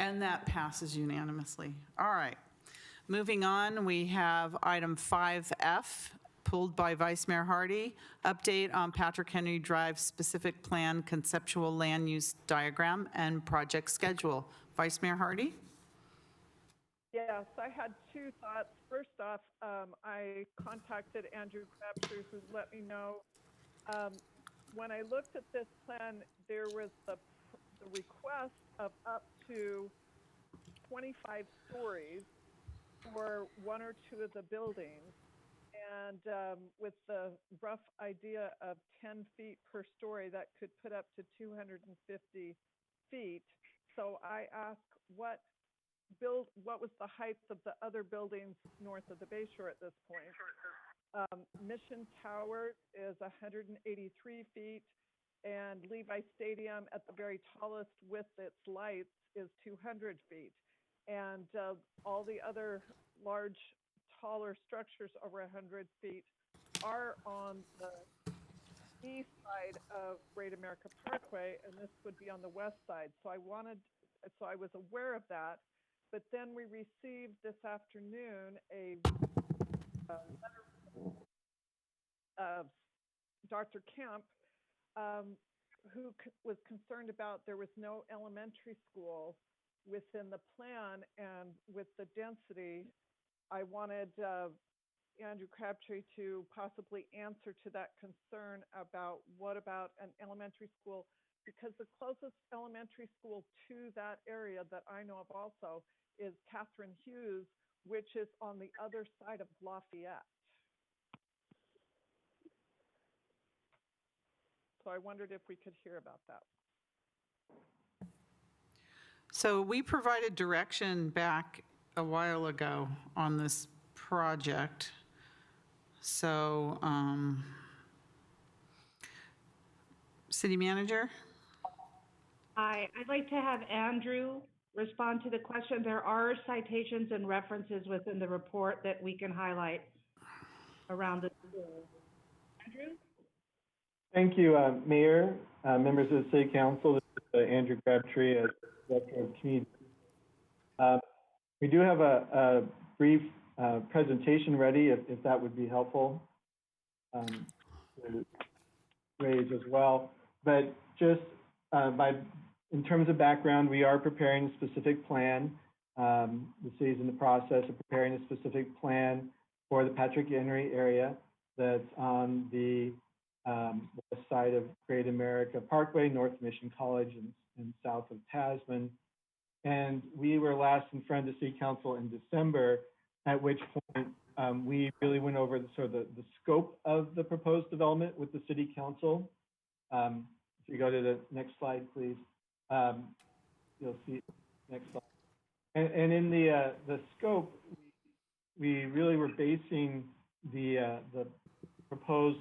And that passes unanimously. All right. Moving on, we have item 5F, pulled by Vice Mayor Hardy, update on Patrick Henry Drive specific plan, conceptual land use diagram, and project schedule. Vice Mayor Hardy? Yes, I had two thoughts. First off, I contacted Andrew Crabtree, who let me know. When I looked at this plan, there was the request of up to 25 stories for one or two of the buildings, and with the rough idea of 10 feet per story, that could put up to 250 feet. So I asked what was the height of the other buildings north of the Bay Shore at this point. Mission Tower is 183 feet, and Levi Stadium at the very tallest with its lights is 200 feet. And all the other large, taller structures over 100 feet are on the east side of Great America Parkway, and this would be on the west side. So I was aware of that. But then we received this afternoon a letter of Dr. Kemp, who was concerned about there was no elementary school within the plan, and with the density, I wanted Andrew Crabtree to possibly answer to that concern about what about an elementary school, because the closest elementary school to that area that I know of also is Catherine Hughes, which is on the other side of Lafayette. So I wondered if we could hear about that. So we provided direction back a while ago on this project. So, City Manager? I'd like to have Andrew respond to the question. There are citations and references within the report that we can highlight around the school. Andrew? Thank you, Mayor, members of the City Council. This is Andrew Crabtree, as Director of Community. We do have a brief presentation ready, if that would be helpful to raise as well. But just in terms of background, we are preparing a specific plan. The city's in the process of preparing a specific plan for the Patrick Henry area that's on the west side of Great America Parkway, north of Mission College, and south of Tasman. And we were last in front of the City Council in December, at which point we really went over the scope of the proposed development with the City Council. If you go to the next slide, please, you'll see, next slide. And in the scope, we really were basing the proposed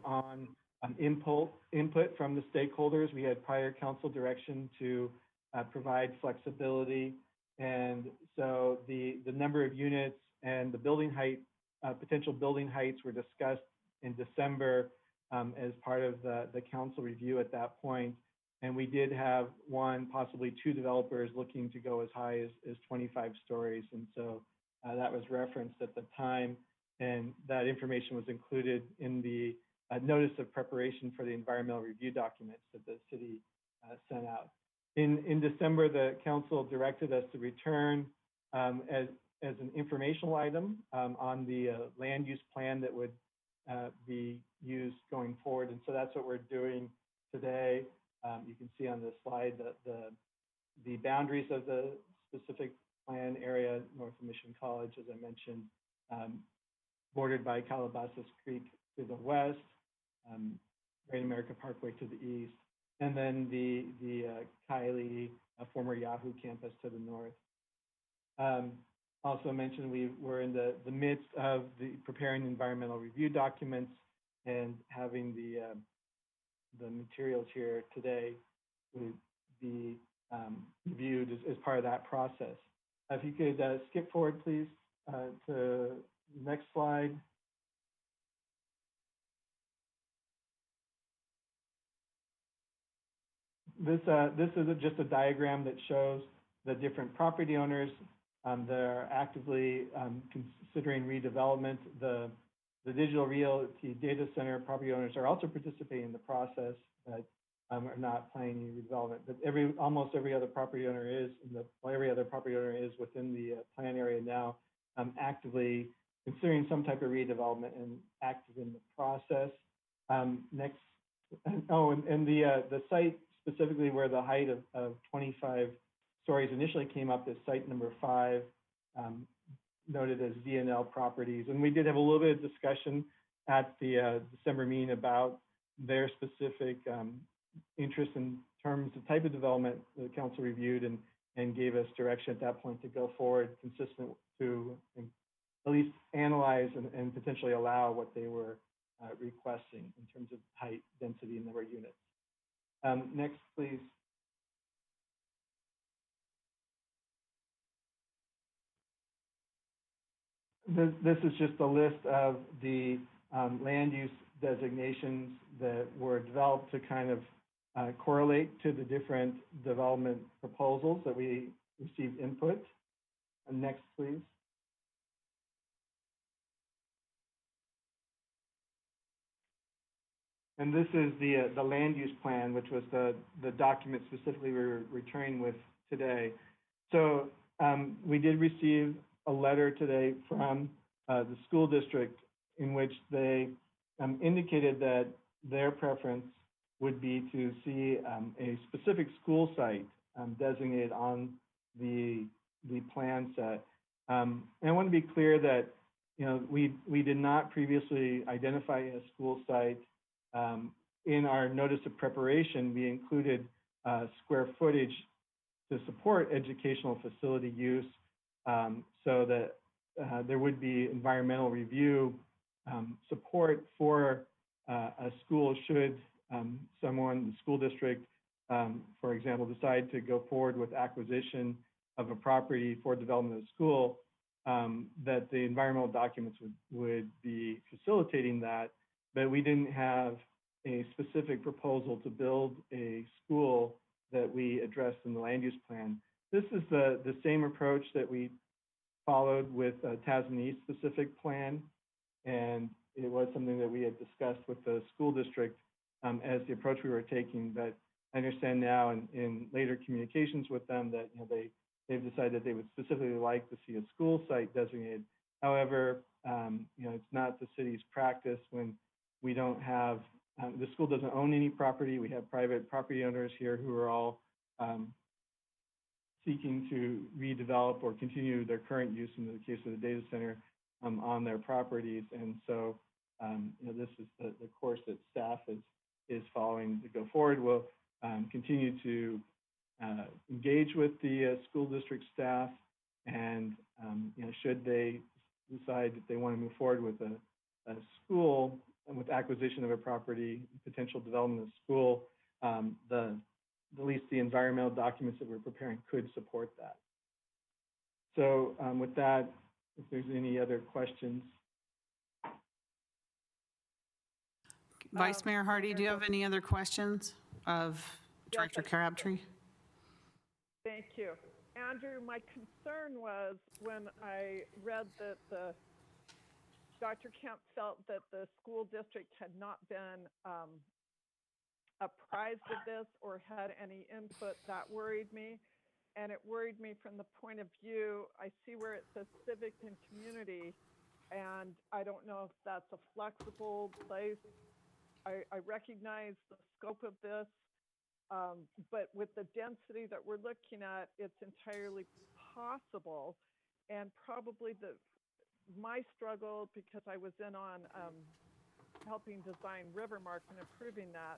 on input from the stakeholders. We had prior council direction to provide flexibility And so the number of units and the building height, potential building heights were discussed in December as part of the council review at that point. And we did have one, possibly two developers looking to go as high as 25 stories. And so that was referenced at the time. And that information was included in the notice of preparation for the environmental review documents that the city sent out. In December, the council directed us to return as an informational item on the land use plan that would be used going forward. And so that's what we're doing today. You can see on this slide that the boundaries of the specific plan area, north of Mission College, as I mentioned, bordered by Calabasas Creek to the west, Great America Parkway to the east, and then the Kylie, former Yahoo campus to the north. Also mentioned we were in the midst of preparing environmental review documents and having the materials here today would be reviewed as part of that process. If you could skip forward, please, to the next slide. This is just a diagram that shows the different property owners that are actively considering redevelopment. The digital realty data center property owners are also participating in the process, but are not planning any redevelopment. But almost every other property owner is, every other property owner is within the plan area now, actively considering some type of redevelopment and active in the process. Next, oh, and the site specifically where the height of 25 stories initially came up as site number 5, noted as DNL properties. And we did have a little bit of discussion at the December meeting about their specific interest in terms of type of development the council reviewed and gave us direction at that point to go forward consistent to at least analyze and potentially allow what they were requesting in terms of height, density, and number of units. Next, please. This is just a list of the land use designations that were developed to kind of correlate to the different development proposals that we received input. Next, please. And this is the land use plan, which was the document specifically we were returning with today. So we did receive a letter today from the school district in which they indicated that their preference would be to see a specific school site designated on the plan set. And I want to be clear that we did not previously identify a school site. In our notice of preparation, we included square footage to support educational facility use so that there would be environmental review support for a school should the school district, for example, decide to go forward with acquisition of a property for development of school, that the environmental documents would be facilitating that. But we didn't have a specific proposal to build a school that we addressed in the land use plan. This is the same approach that we followed with a Tasmania specific plan, and it was something that we had discussed with the school district as the approach we were taking. But I understand now in later communications with them that they've decided that they would specifically like to see a school site designated. However, it's not the city's practice when we don't have, the school doesn't own any property. We have private property owners here who are all seeking to redevelop or continue their current use in the case of the data center on their properties. And so, this is the course that staff is following to go forward. We'll continue to engage with the school district staff, and should they decide that they want to move forward with a school and with acquisition of a property, potential development of school, at least the environmental documents that we're preparing could support that. So with that, if there's any other questions. Vice Mayor Hardy, do you have any other questions of Director Crabtree? Thank you. Andrew, my concern was when I read that Dr. Kemp felt that the school district had not been apprised of this or had any input. That worried me. And it worried me from the point of view, I see where it says civic and community, and I don't know if that's a flexible place. I recognize the scope of this, but with the density that we're looking at, it's entirely possible. And probably my struggle, because I was in on helping design Rivermark and improving that,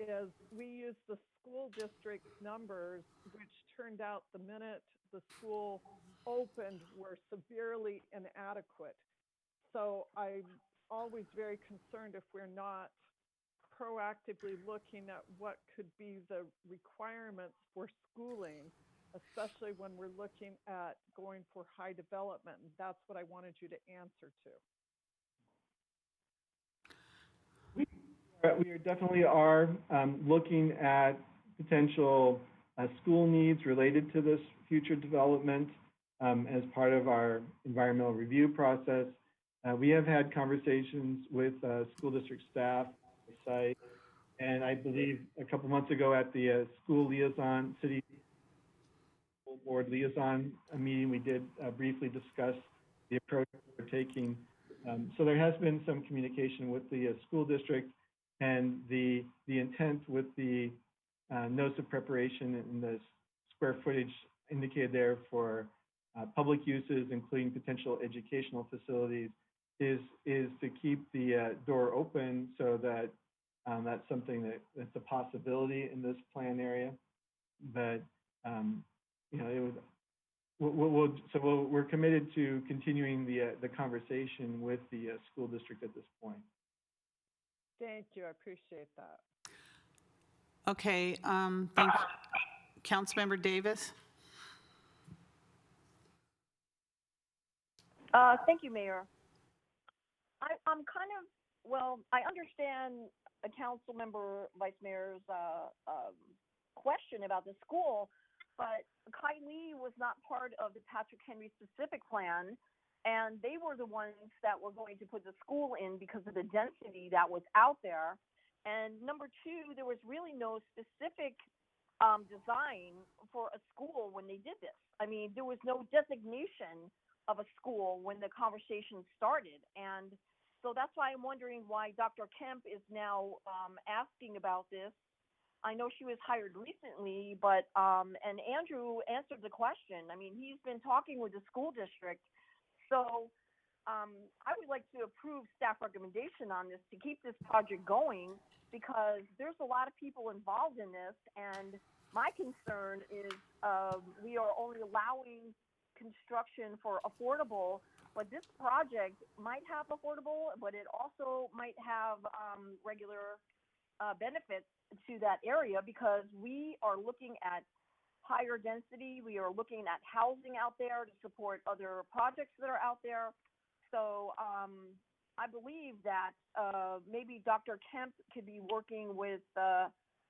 is we used the school district numbers, which turned out the minute the school opened were severely inadequate. So I'm always very concerned if we're not proactively looking at what could be the requirements for schooling, especially when we're looking at going for high development. And that's what I wanted you to answer to. We definitely are looking at potential school needs related to this future development as part of our environmental review process. We have had conversations with school district staff, the site, and I believe a couple months ago at the school liaison, city school board liaison meeting, we did briefly discuss the approach we're taking. So there has been some communication with the school district, and the intent with the notice of preparation and the square footage indicated there for public uses, including potential educational facilities, is to keep the door open so that that's something that's a possibility in this plan area. But you know, we're committed to continuing the conversation with the school district at this point. Thank you. I appreciate that. Okay, thank you. Councilmember Davis? Thank you, Mayor. I'm kind of, well, I understand a council member, Vice Mayor's question about the school, but Kylie was not part of the Patrick Henry specific plan, and they were the ones that were going to put the school in because of the density that was out there. And number two, there was really no specific design for a school when they did this. I mean, there was no designation of a school when the conversation started. And so that's why I'm wondering why Dr. Kemp is now asking about this. I know she was hired recently, but, and Andrew answered the question. I mean, he's been talking with the school district. So I would like to approve staff recommendation on this to keep this project going, because there's a lot of people involved in this. And my concern is we are only allowing construction for affordable, but this project might have affordable, but it also might have regular benefits to that area, because we are looking at higher density. We are looking at housing out there to support other projects that are out there. So I believe that maybe Dr. Kemp could be working with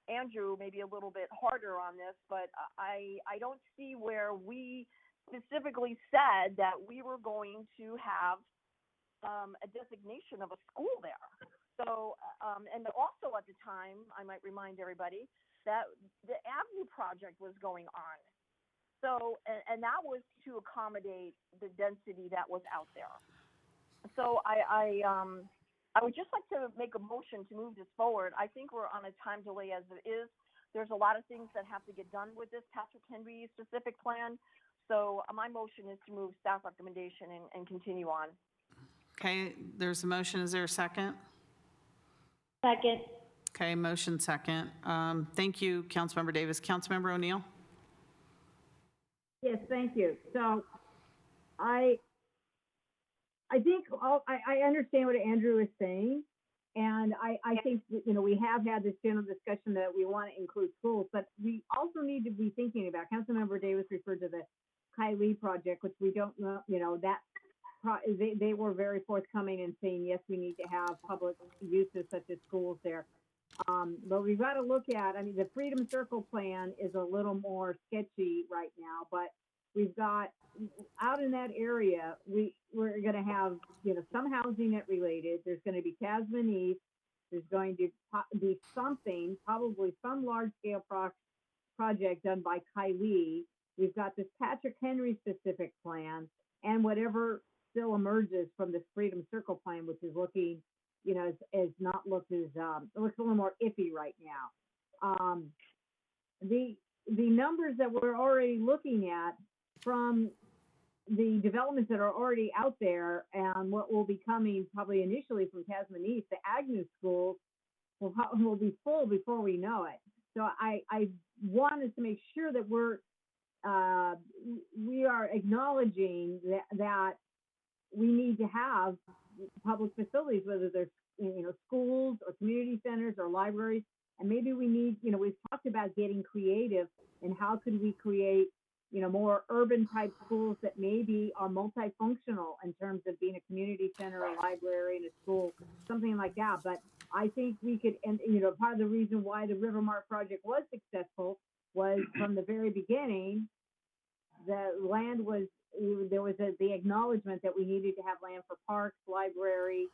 Andrew maybe a little bit harder on this, but I don't see where we specifically said that we were going to have a designation of a school there. So, and also at the time, I might remind everybody that the Avenue project was going on. So, and that was to accommodate the density that was out there. So I would just like to make a motion to move this forward. I think we're on a time delay as it is. There's a lot of things that have to get done with this Patrick Henry specific plan. So my motion is to move staff recommendation and continue on. Okay, there's a motion. Is there a second? Second. Okay, motion second. Thank you, Councilmember Davis. Councilmember O'Neill? Yes, thank you. So I think I understand what Andrew is saying. And I think, you know, we have had this general discussion that we want to include schools, but we also need to be thinking about, Councilmember Davis referred to the Kylie project, which we don't know, that they were very forthcoming in saying, yes, we need to have public uses such as schools there. But we've got to look at, the Freedom Circle plan is a little more sketchy right now, but we've got out in that area, we're going to have, some housing that related. There's going to be Tasman East. There's going to be something, probably some large scale project done by Kylie. We've got this Patrick Henry specific plan and whatever still emerges from this Freedom Circle plan, which is looking, as not looked as, it looks a little more iffy right now. The numbers that we're already looking at from the developments that are already out there and what will be coming probably initially from Tasman East, the Agnew schools will be full before we know it. So I wanted to make sure that we are acknowledging that we need to have public facilities, whether they're schools or community centers or libraries, and maybe we need, we've talked about getting creative and how could we create more urban type schools that maybe are multifunctional in terms of being a community center, a library, and a school, something like that. But I think we could, and part of the reason why the Rivermark project was successful was from the very beginning, the land was, there was the acknowledgement that we needed to have land for parks, library,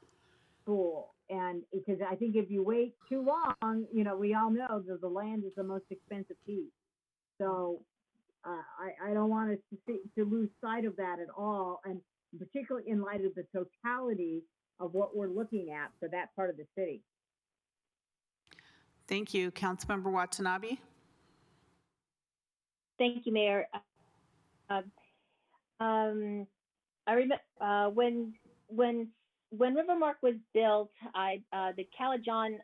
school. And because I think if you wait too long, we all know that the land is the most expensive piece. So I don't want us to lose sight of that at all, and particularly in light of the totality of what we're looking at for that part of the city. Thank you. Councilmember Watanabe? Thank you, Mayor. I remember when Rivermark was built, the Calajon,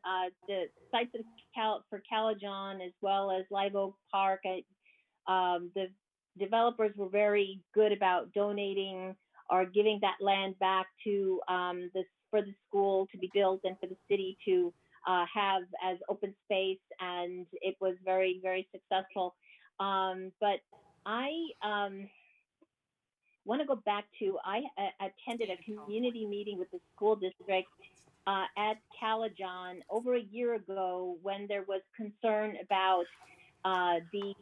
the sites for Calajon as well as Live Oak Park, the developers were very good about donating or giving that land back to for the school to be built and for the city to have as open space, and it was very, very successful. But I want to go back to, I attended a community meeting with the school district at Calajon over a year ago when there was concern about the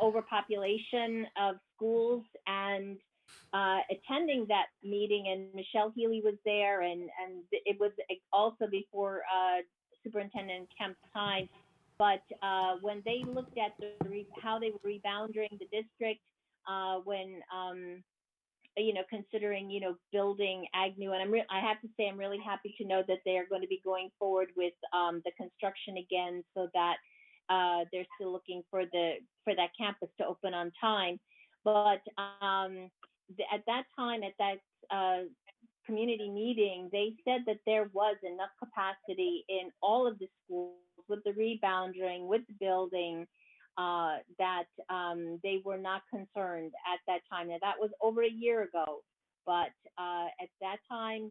overpopulation of schools, and attending that meeting, and Michelle Healy was there, and it was also before Superintendent Kemp's time. But when they looked at how they were rebounding the district, when considering building Agnew, and I have to say I'm really happy to know that they are going to be going forward with the construction again, so that they're still looking for that campus to open on time. But at that time, at that community meeting, they said that there was enough capacity in all of the schools with the rebounding, with the building, that they were not concerned at that time. Now that was over a year ago, but at that time,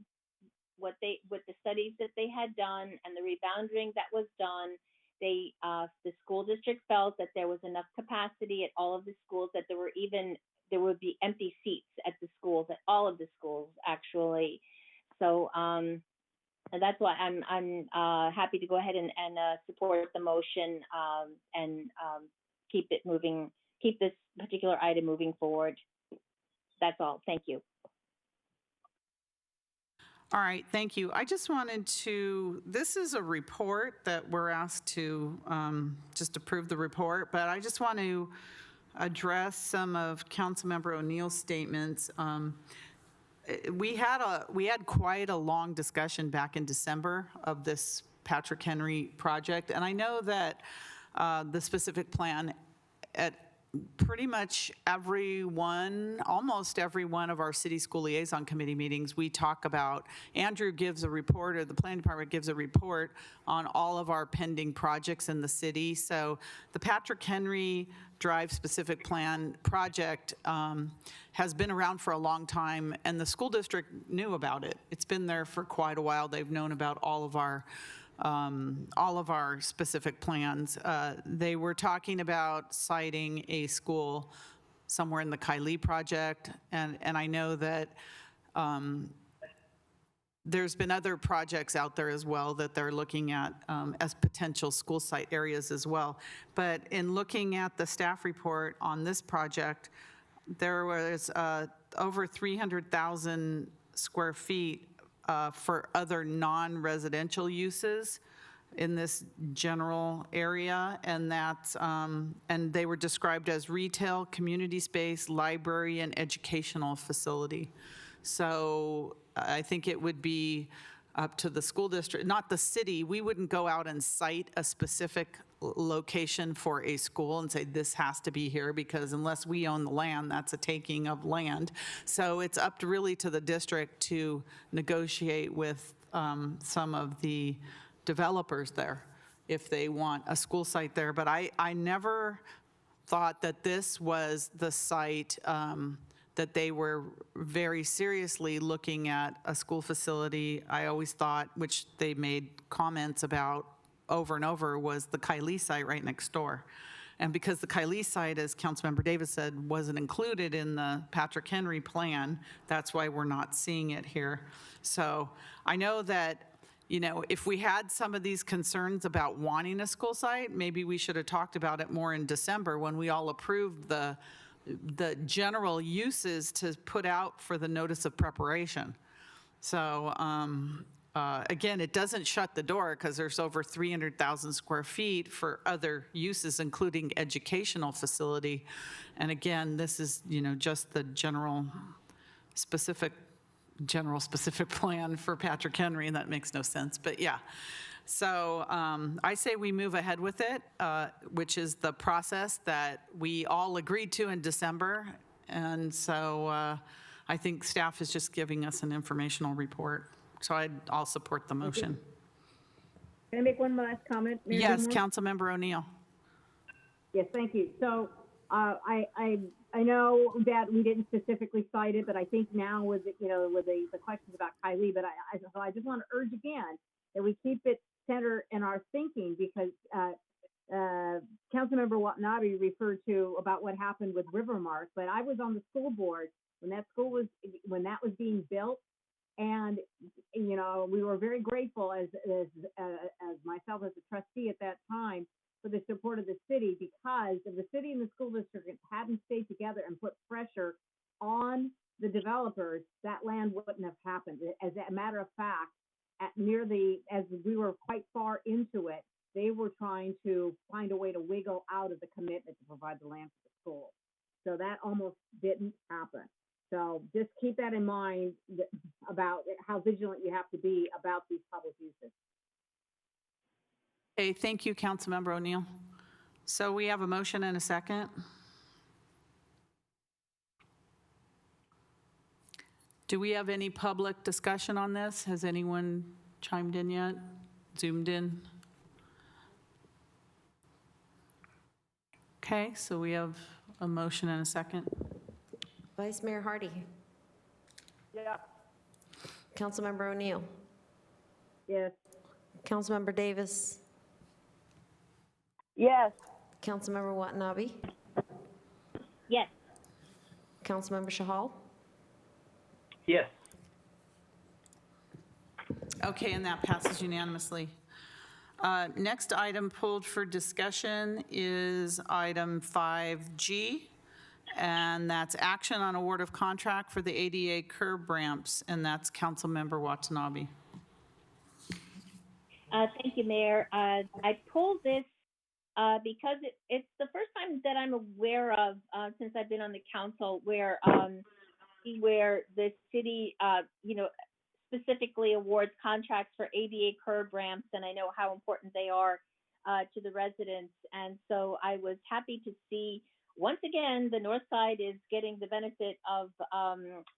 with the studies that they had done and the rebounding that was done, the school district felt that there was enough capacity at all of the schools, that there would be empty seats at the schools, at all of the schools actually. So and that's why I'm happy to go ahead and support the motion and keep this particular item moving forward. That's all. Thank you. All right, thank you. I just wanted to, this is a report that we're asked to just approve the report, but I just want to address some of Councilmember O'Neill's statements. We had quite a long discussion back in December of this Patrick Henry project, and I know that the specific plan at pretty much almost every one of our city school liaison committee meetings, we talk about, Andrew gives a report, or the planning department gives a report on all of our pending projects in the city. So the Patrick Henry Drive specific plan project has been around for a long time, and the school district knew about it. It's been there for quite a while. They've known about all of our specific plans. They were talking about siting a school somewhere in the Kylie project. And I know that there's been other projects out there as well that they're looking at as potential school site areas as well. But in looking at the staff report on this project, there was over 300,000 square feet for other non-residential uses in this general area, and that's and they were described as retail, community space, library, and educational facility. So I think it would be up to the school district, not the city. We wouldn't go out and cite a specific location for a school and say this has to be here, because unless we own the land, that's a taking of land. So it's up to really to the district to negotiate with some of the developers there if they want a school site there. But I never thought that this was the site that they were very seriously looking at a school facility. I always thought, which they made comments about over and over, was the Kylie site right next door. And because the Kylie site, as Councilmember Davis said, wasn't included in the Patrick Henry plan, that's why we're not seeing it here. So I know that, you know, if we had some of these concerns about wanting a school site, maybe we should have talked about it more in December when we all approved the general uses to put out for the notice of preparation. So again, it doesn't shut the door because there's over 300,000 square feet for other uses, including educational facility. And again, this is, you know, just the general specific plan for Patrick Henry, and that makes no sense, but yeah. So I say we move ahead with it, which is the process that we all agreed to in December. And so I think staff is just giving us an informational report. So I'll support the motion. Can I make one last comment, Mary Yes, Gilmore? Councilmember O'Neill. Yes, thank you. So I know that we didn't specifically cite it, but I think now with the questions about Kylie, but I just want to urge again that we keep it center in our thinking, because Councilmember Watanabe referred to about what happened with Rivermark, but I was on the school board when that was being built, and you know, we were very grateful as myself as a trustee at that time for the support of the city, because if the city and the school district hadn't stayed together and put pressure on the developers, that land wouldn't have happened. As a matter of fact, as we were quite far into it, they were trying to find a way to wiggle out of the commitment to provide the land for the school. So that almost didn't happen. So just keep that in mind about how vigilant you have to be about these public uses. Okay, thank you, Councilmember O'Neill. So we have a motion and a second. Do we have any public discussion on this? Has anyone chimed in yet? Zoomed in? Okay, so we have a motion and a second. Vice Mayor Hardy. Yeah. Councilmember O'Neill. Yes. Councilmember Davis. Yes. Councilmember Watanabe. Yes. Councilmember Shahal. Yes. Okay, and that passes unanimously. Next item pulled for discussion is item 5G, and that's action on award of contract for the ADA curb ramps, and that's Councilmember Watanabe. Thank you, Mayor. I pulled this because it's the first time that I'm aware of, since I've been on the council, where the city, specifically awards contracts for ADA curb ramps, and I know how important they are to the residents. And so I was happy to see, once again, the North Side is getting the benefit of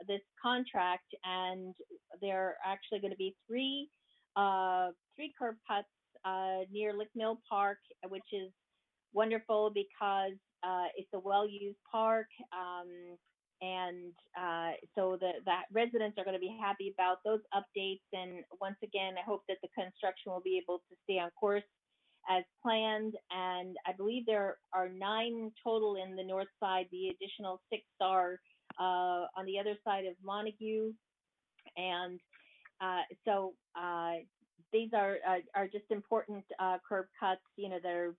this contract, and there are actually going to be three curb cuts near Lick Mill Park, which is wonderful because it's a well-used park. So the residents are going to be happy about those updates. And once again, I hope that the construction will be able to stay on course as planned, and I believe there are 9 total in the north side. The additional 6 are on the other side of Montague, and so these are just important curb cuts, that are,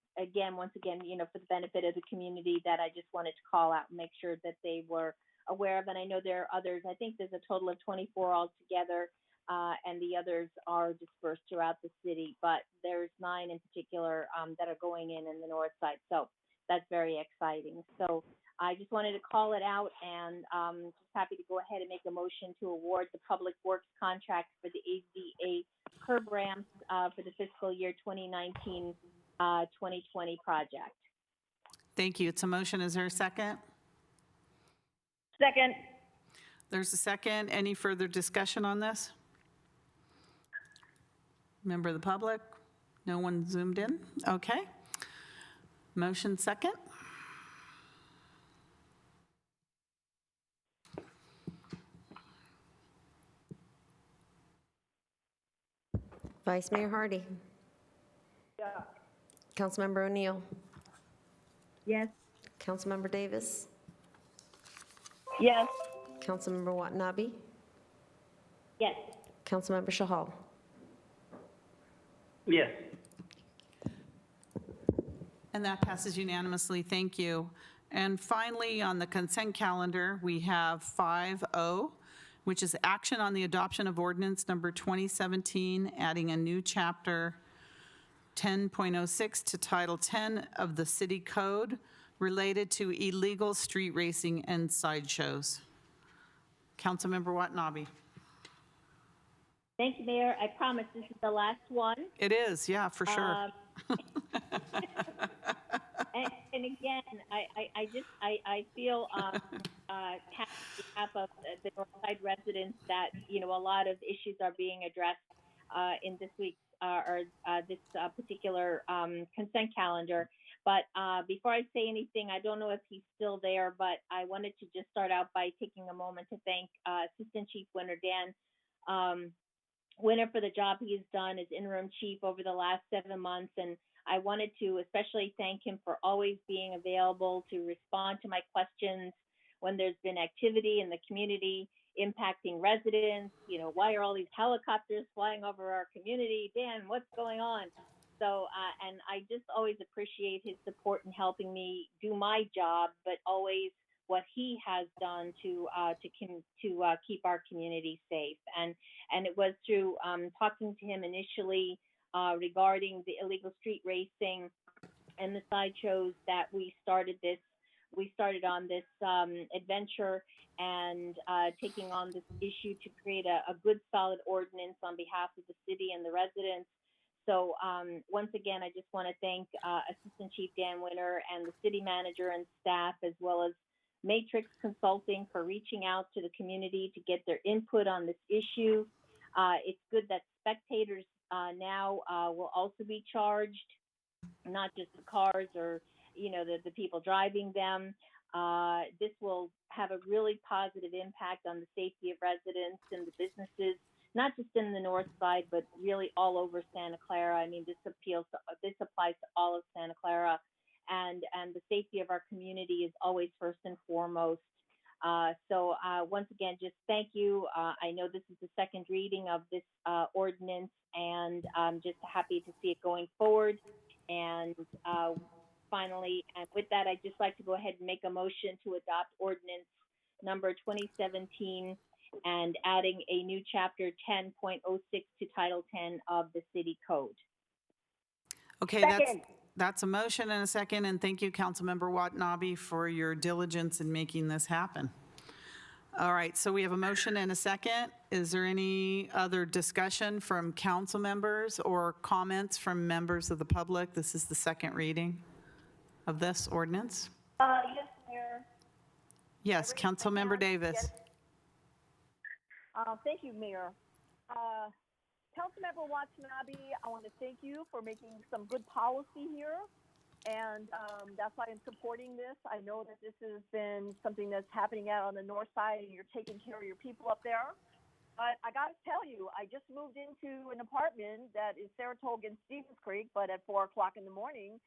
once again, for the benefit of the community, that I just wanted to call out and make sure that they were aware of. And I know there are others. I think there's a total of 24 altogether, and the others are dispersed throughout the city. But there's 9 in particular that are going in the north side. So that's very exciting. So I just wanted to call it out, and just happy to go ahead and make a motion to award the Public Works contract for the ADA curb ramps for the fiscal year 2019-2020 project. Thank you. It's a motion. Is there a second? Second. There's a second. Any further discussion on this? Member of the public? No one zoomed in? Okay. Motion second. Vice Mayor Hardy. Yeah. Councilmember O'Neill. Yes. Councilmember Davis. Yes. Councilmember Watanabe. Yes. Councilmember Shahal. Yes. And that passes unanimously. Thank you. And finally, on the consent calendar, we have 5O, which is action on the adoption of ordinance number 2017, adding a new chapter 10.06 to Title 10 of the City Code related to illegal street racing and sideshows. Councilmember Watanabe. Thank you, Mayor. I promise this is the last one. It is, yeah, for sure. And again, I feel on behalf of the Northside residents that a lot of issues are being addressed in this week's this particular consent calendar. But before I say anything, I don't know if he's still there, but I wanted to just start out by taking a moment to thank Assistant Chief Winter Dan Winter for the job he's done as interim chief over the last 7 months. And I wanted to especially thank him for always being available to respond to my questions when there's been activity in the community impacting residents. Why are all these helicopters flying over our community? Dan, what's going on? So, and I just always appreciate his support in helping me do my job, but always what he has done to keep our community safe. And it was through talking to him initially regarding the illegal street racing and the sideshows that we started on this adventure and taking on this issue to create a good solid ordinance on behalf of the city and the residents. So once again, I just want to thank Assistant Chief Dan Winter and the city manager and staff, as well as Matrix Consulting, for reaching out to the community to get their input on this issue. It's good that spectators now will also be charged, not just the cars or the people driving them. This will have a really positive impact on the safety of residents and the businesses, not just in the north side, but really all over Santa Clara. I mean, this applies to all of Santa Clara, and the safety of our community is always first and foremost. So once again, just thank you. I know this is the second reading of this ordinance, and I'm just happy to see it going forward. And finally, and with that, I'd just like to go ahead and make a motion to adopt ordinance number 2017 and adding a new chapter 10.06 to Title 10 of the City Code. Okay, that's a motion and a second, and thank you, Councilmember Watanabe, for your diligence in making this happen. All right, so we have a motion and a second. Is there any other discussion from council members or comments from members of the public? This is the second reading of this ordinance. Yes, Mayor. Yes, Councilmember Davis. Yes. Thank you, Mayor. Councilmember Watanabe, I want to thank you for making some good policy here, and that's why I'm supporting this. I know that this has been something that's happening out on the north side, and you're taking care of your people up there. But I got to tell you, I just moved into an apartment that is Saratoga and Stevens Creek, but at 4 o'clock in the morning,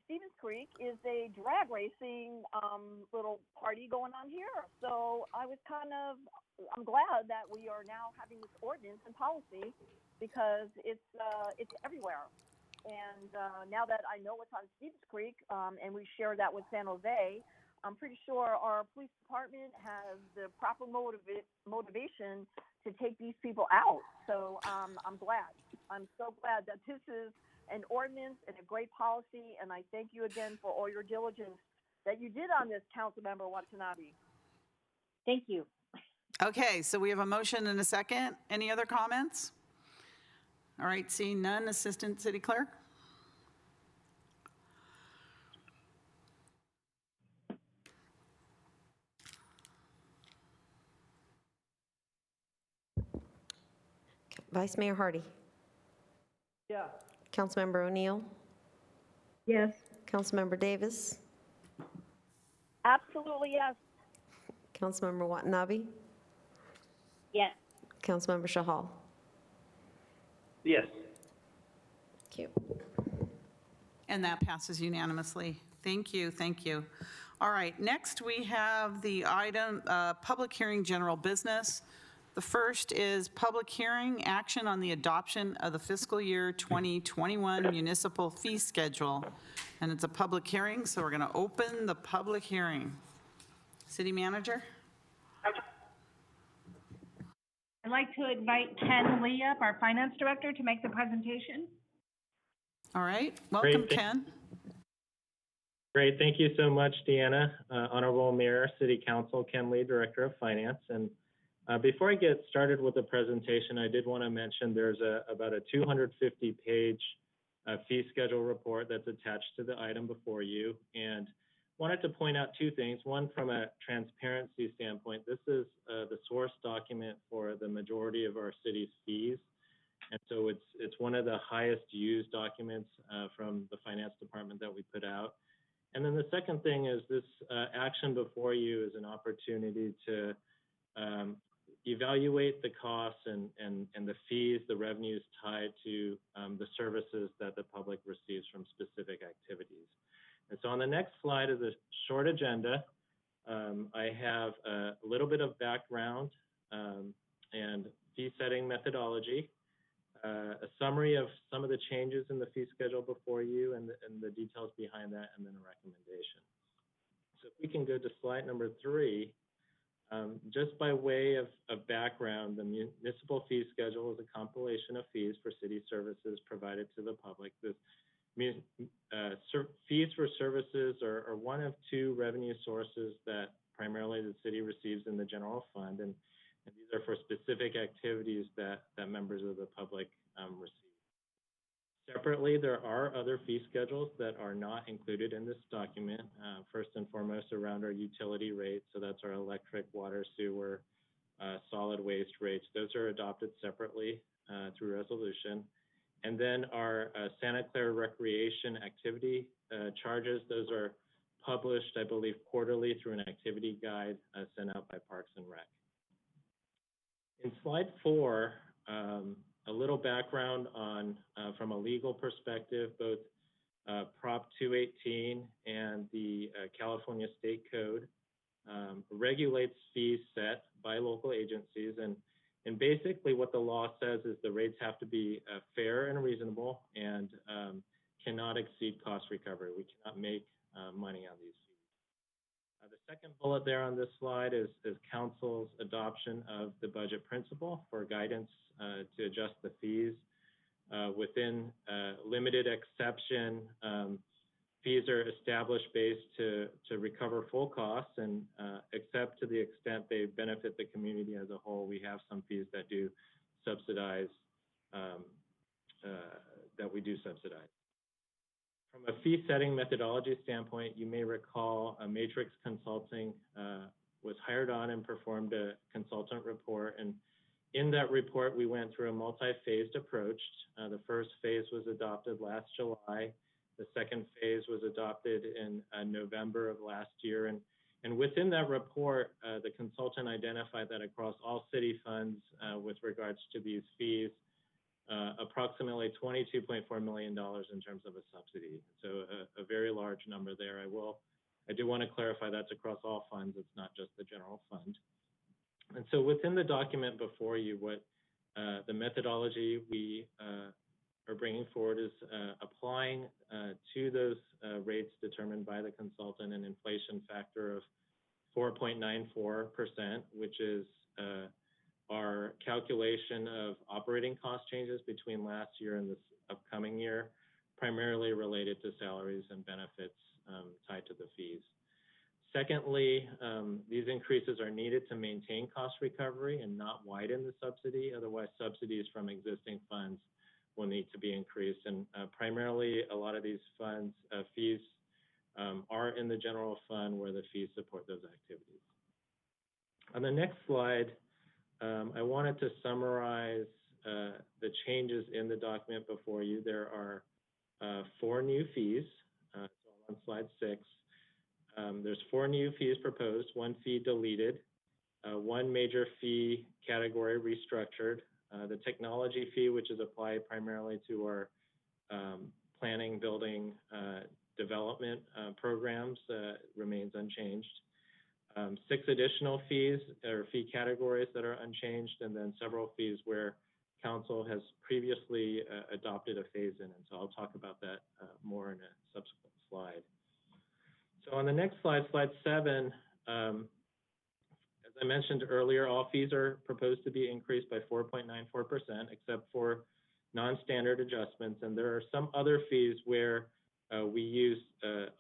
Stevens Creek is a drag racing little party going on here. So I'm glad that we are now having this ordinance and policy because it's everywhere. And now that I know what's on Stevens Creek, and we share that with San Jose, I'm pretty sure our police department has the proper motivation to take these people out. So I'm glad. I'm so glad that this is an ordinance and a great policy, and I thank you again for all your diligence that you did on this, Councilmember Watanabe. Thank you. Okay, so we have a motion and a second. Any other comments? All right, seeing none, Assistant City Clerk? Vice Mayor Hardy. Yeah. Councilmember O'Neill. Yes. Councilmember Davis. Absolutely, yes. Councilmember Watanabe. Yes. Councilmember Shahal. Yes. Thank you. And that passes unanimously. Thank you, thank you. All right, next we have the item, public hearing general business. The first is public hearing action on the adoption of the fiscal year 2021 municipal fee schedule. And it's a public hearing, so we're going to open the public hearing. City Manager? I'd like to invite Ken Lee up, our Finance Director, to make the presentation. All right, welcome, Great, Ken. Great, thank you so much, Deanna. Honorable Mayor, City Council, Ken Lee, Director of Finance. And before I get started with the presentation, I did want to mention there's about a 250-page fee schedule report that's attached to the item before you. And wanted to point out two things. One, from a transparency standpoint, this is the source document for the majority of our city's fees. And so it's one of the highest used documents from the finance department that we put out. And then the second thing is this action before you is an opportunity to evaluate the costs and the fees, the revenues tied to the services that the public receives from specific activities. And so on the next slide is a short agenda. I have a little bit of background and fee setting methodology, a summary of some of the changes in the fee schedule before you and the details behind that, and then a recommendation. So if we can go to slide number 3, just by way of background, the municipal fee schedule is a compilation of fees for city services provided to the public. This fees for services are one of two revenue sources that primarily the city receives in the general fund, and these are for specific activities that members of the public receive. Separately, there are other fee schedules that are not included in this document. First and foremost, around our utility rates, so that's our electric, water, sewer, solid waste rates. Those are adopted separately through resolution. And then our Santa Clara recreation activity charges, those are published, I believe, quarterly through an activity guide sent out by Parks and Rec. In slide 4, a little background on, from a legal perspective, both Prop 218 and the California State Code regulates fees set by local agencies. And basically what the law says is the rates have to be fair and reasonable and cannot exceed cost recovery. We cannot make money on these fees. The second bullet there on this slide is Council's adoption of the budget principle for guidance to adjust the fees. Within limited exception, fees are established based to recover full costs, and except to the extent they benefit the community as a whole, we have some fees that do subsidize, From a fee setting methodology standpoint, you may recall Matrix Consulting was hired on and performed a consultant report. And in that report, we went through a multi-phased approach. The first phase was adopted last July. The second phase was adopted in November of last year. And And within that report, the consultant identified that across all city funds with regards to these fees, approximately $22.4 million in terms of a subsidy. So a very large number there. I do want to clarify that's across all funds. It's not just the general fund. And so within the document before you, what the methodology we are bringing forward is applying to those rates determined by the consultant an inflation factor of 4.94%, which is our calculation of operating cost changes between last year and this upcoming year, primarily related to salaries and benefits tied to the fees. Secondly, these increases are needed to maintain cost recovery and not widen the subsidy. Otherwise, subsidies from existing funds will need to be increased. And primarily, a lot of these funds, fees are in the general fund where the fees support those activities. On the next slide, I wanted to summarize the changes in the document before you. There are 4 new fees. So on slide 6, there's 4 new fees proposed, 1 fee deleted, 1 major fee category restructured, the technology fee, which is applied primarily to our planning, building, development programs, remains unchanged. 6 additional fees or fee categories that are unchanged, and then several fees where council has previously adopted a phase-in. And so I'll talk about that more in a subsequent slide. So on the next slide, slide 7, as I mentioned earlier, all fees are proposed to be increased by 4.94%, except for non-standard adjustments. And there are some other fees where we use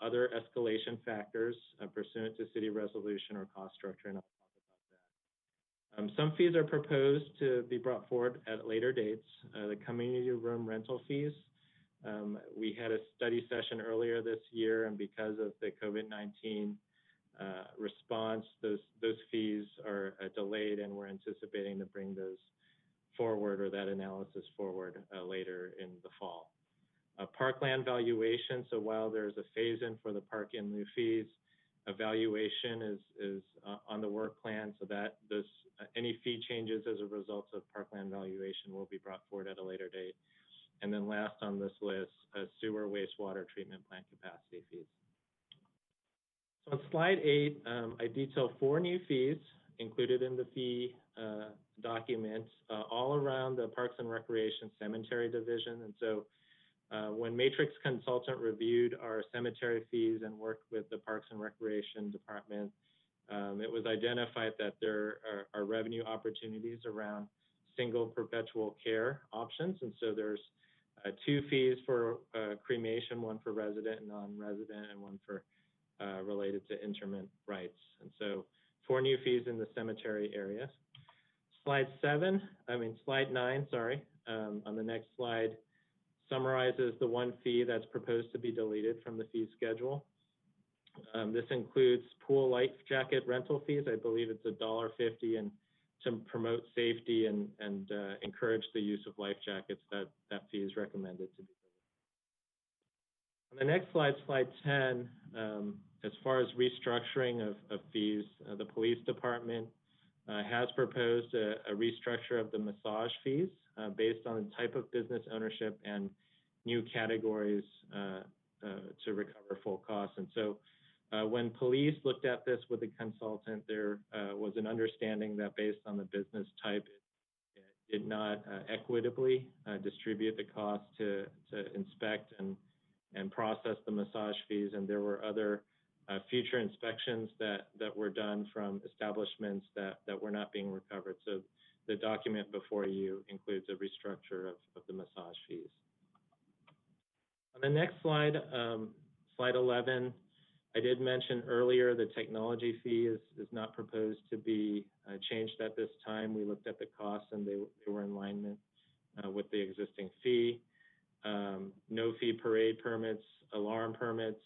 other escalation factors pursuant to city resolution or cost structure, and I'll talk about that. Some fees are proposed to be brought forward at later dates. The community room rental fees. We had a study session earlier this year, and because of the COVID-19 response, those fees are delayed, and we're anticipating to bring those forward, or that analysis forward, later in the fall. Parkland valuation. So while there's a phase-in for the park in lieu fees, evaluation is on the work plan, so that any fee changes as a result of parkland valuation will be brought forward at a later date. And then last on this list, sewer wastewater treatment plant capacity fees. So on slide 8, I detail 4 new fees included in the fee document, all around the Parks and Recreation Cemetery Division. And so when Matrix Consultant reviewed our cemetery fees and worked with the Parks and Recreation Department, it was identified that there are revenue opportunities around single perpetual care options. And so there's 2 fees for cremation, 1 for resident and non-resident, and 1 for related to interment rights. And so 4 new fees in the cemetery area. Slide 9, sorry, on the next slide, summarizes the 1 fee that's proposed to be deleted from the fee schedule. This includes pool life jacket rental fees. I believe it's $1.50, and to promote safety and encourage the use of life jackets, that fee is recommended to be deleted. On the next slide, slide 10, as far as restructuring of fees, the police department has proposed a restructure of the massage fees based on the type of business ownership and new categories to recover full costs. And so when police looked at this with a consultant, there was an understanding that based on the business type, it did not equitably distribute the cost to inspect and process the massage fees. And there were other future inspections that were done from establishments that were not being recovered. So the document before you includes a restructure of the massage fees. On the next slide, slide 11, I did mention earlier the technology fee is not proposed to be changed at this time. We looked at the costs and they were in alignment with the existing fee. No fee parade permits, alarm permits.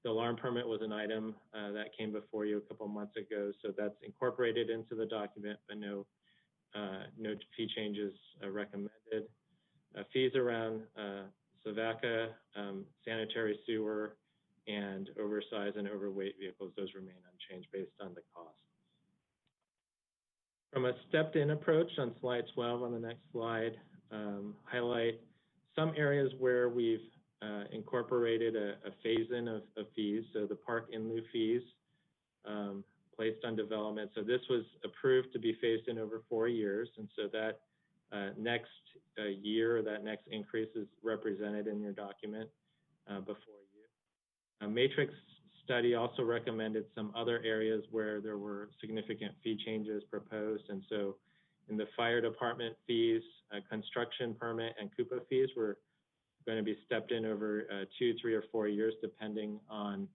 The alarm permit was an item that came before you a couple months ago. So that's incorporated into the document, but no fee changes recommended. Fees around SAVACA, sanitary sewer, and oversized and overweight vehicles, those remain unchanged based on the cost. From a stepped-in approach on slide 12 on the next slide, highlight some areas where we've incorporated a phase-in of fees. So the park in lieu fees placed on development. So this was approved to be phased in over 4 years. And so that next year, that next increase is represented in your document before you. A matrix study also recommended some other areas where there were significant fee changes proposed. And so in the fire department fees, construction permit and Coupa fees were going to be stepped in over 2, 3, or 4 years, depending on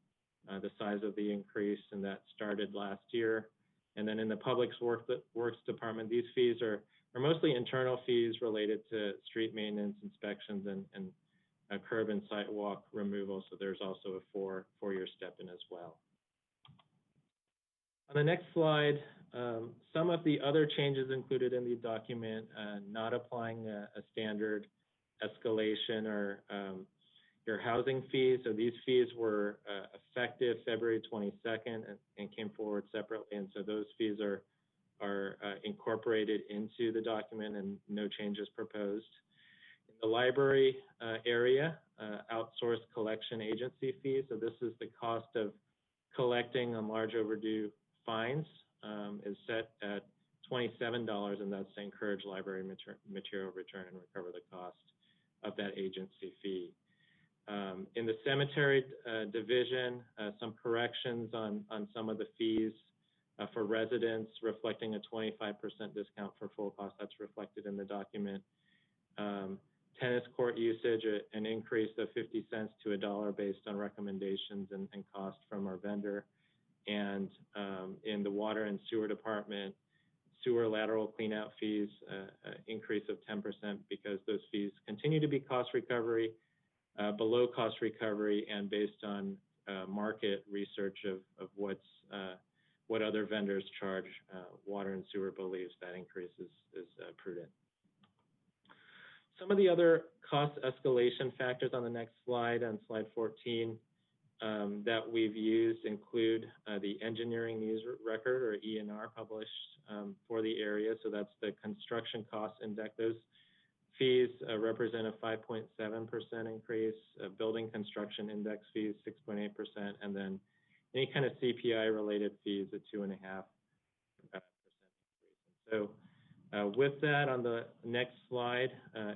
the size of the increase, and that started last year. And then in the Public Works Department, these fees are mostly internal fees related to street maintenance, inspections, and curb and sidewalk removal. So there's also a four-year step in as well. On the next slide, some of the other changes included in the document, not applying a standard escalation or your housing fees. So these fees were effective February 22nd and came forward separately. And so those fees are incorporated into the document and no changes proposed. In the library area, outsourced collection agency fees. So this is the cost of collecting on large overdue fines is set at $27, and that's to encourage library material return and recover the cost of that agency fee. In the cemetery division, some corrections on some of the fees for residents, reflecting a 25% discount for full cost. That's reflected in the document. Tennis court usage, an increase of 50 cents to $1 based on recommendations and cost from our vendor. And in the water and sewer department, sewer lateral cleanout fees, increase of 10% because those fees continue to be cost recovery, below cost recovery, and based on market research of what other vendors charge. Water and sewer believes that increase is prudent. Some of the other cost escalation factors on the next slide, on slide 14, that we've used include the engineering news record, or ENR, published for the area. So that's the construction cost index. Those fees represent a 5.7% increase, building construction index fees 6.8%, and then any kind of CPI related fees at 2.5% increase. So with that, on the next slide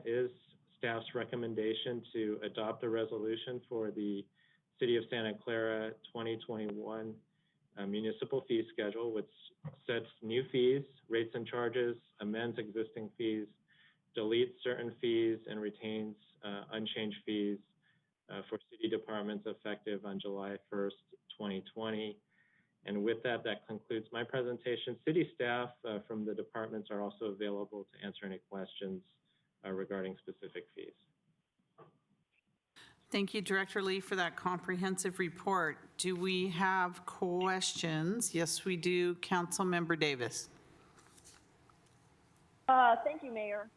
is staff's recommendation to adopt a resolution for the City of Santa Clara 2021 municipal fee schedule, which sets new fees, rates and charges, amends existing fees, deletes certain fees, and retains unchanged fees for city departments effective on July 1st, 2020. And with that, that concludes my presentation. City staff from the departments are also available to answer any questions regarding specific fees. Thank you, Director Lee, for that comprehensive report. Do we have questions? Yes, we do. Councilmember Davis. Thank you, Mayor.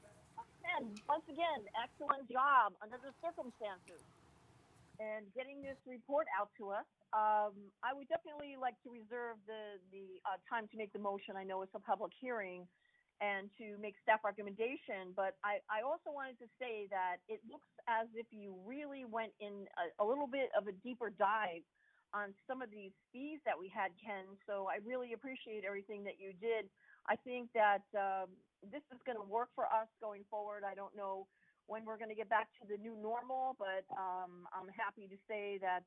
And once again, excellent job under the circumstances and getting this report out to us. I would definitely like to reserve the time to make the motion. I know it's a public hearing, and to make staff recommendation, but I also wanted to say that it looks as if you really went in a little bit of a deeper dive on some of these fees that we had, Ken. So I really appreciate everything that you did. I think that this is going to work for us going forward. I don't know when we're going to get back to the new normal, but I'm happy to say that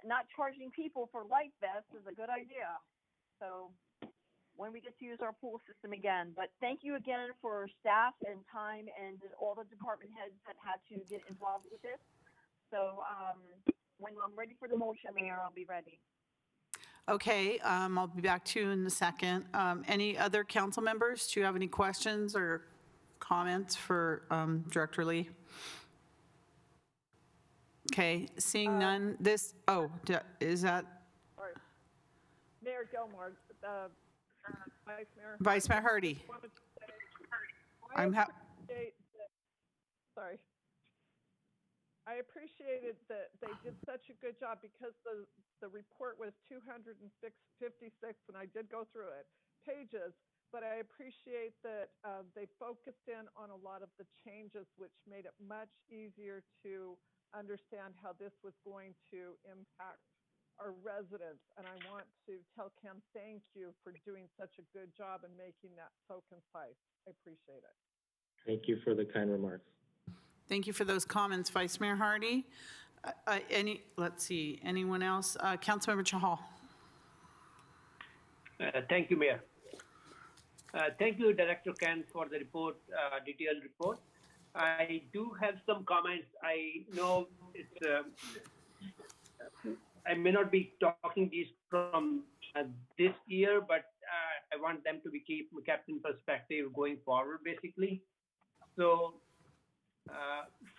not charging people for life vests is a good idea. So when we get to use our pool system again. But thank you again for staff and time and all the department heads that had to get involved with this. So when I'm ready for the motion, Mayor, I'll be ready. Okay, I'll be back to you in a second. Any other council members? Do you have any questions or comments for Director Lee? Okay, seeing none. Is that? Sorry. Mayor Gilmore, Vice Mayor. Vice Mayor Hardy. Sorry. I appreciated that they did such a good job because the report was 256, and I did go through it, pages, but I appreciate that they focused in on a lot of the changes, which made it much easier to understand how this was going to impact our residents. And I want to tell Kim, thank you for doing such a good job and making that so concise. I appreciate it. Thank you for the kind remarks. Thank you for those comments, Vice Mayor Hardy. Let's see, anyone else? Councilmember Chahal. Thank you, Mayor. Thank you, Director Ken, for the report, detailed report. I do have some comments. I know it's, I may not be talking these from this year, but I want them to be kept in perspective going forward, basically. So,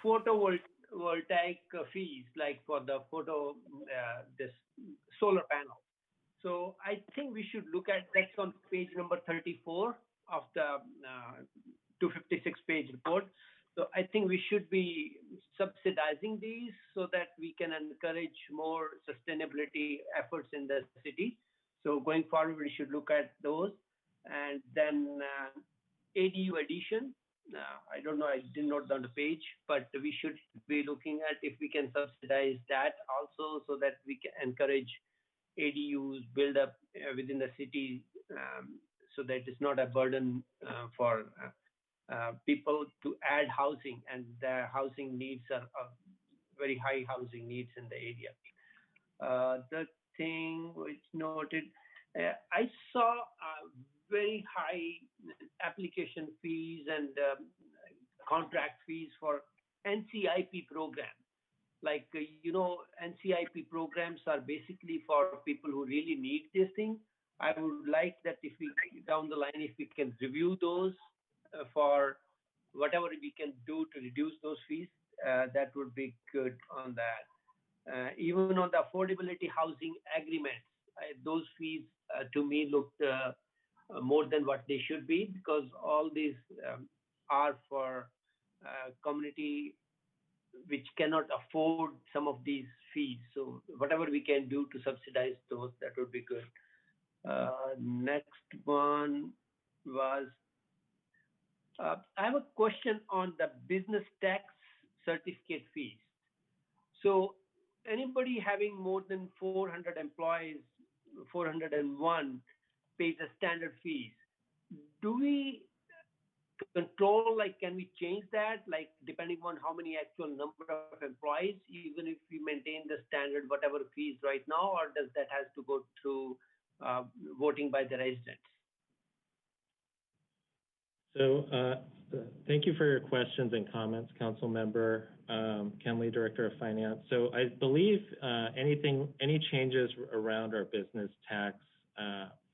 photovoltaic fees, like for the this solar panel. So I think we should look at, that's on page number 34 of the 256-page report. So I think we should be subsidizing these so that we can encourage more sustainability efforts in the city. So going forward, we should look at those. And then ADU addition. I don't know, I didn't note down the page, but we should be looking at if we can subsidize that also so that we can encourage ADUs build up within the city so that it's not a burden for people to add housing, and the housing needs are very high housing needs in the area. The thing which noted, I saw very high application fees and contract fees for NCIP program. Like, NCIP programs are basically for people who really need this thing. I would like that if we, down the line, if we can review those for whatever we can do to reduce those fees, that would be good on that. Even on the affordability housing agreements, those fees to me looked more than what they should be, because all these are for community which cannot afford some of these fees. So whatever we can do to subsidize those, that would be good. Next one was, I have a question on the business tax certificate fees. So anybody having more than 400 employees, 401, pays a standard fees. Do we control, like, can we change that, like, depending on how many actual number of employees, even if we maintain the standard whatever fees right now, or does that has to go through voting by the residents? So thank you for your questions and comments, Council Member Kenley, Director of Finance. So I believe any changes around our business tax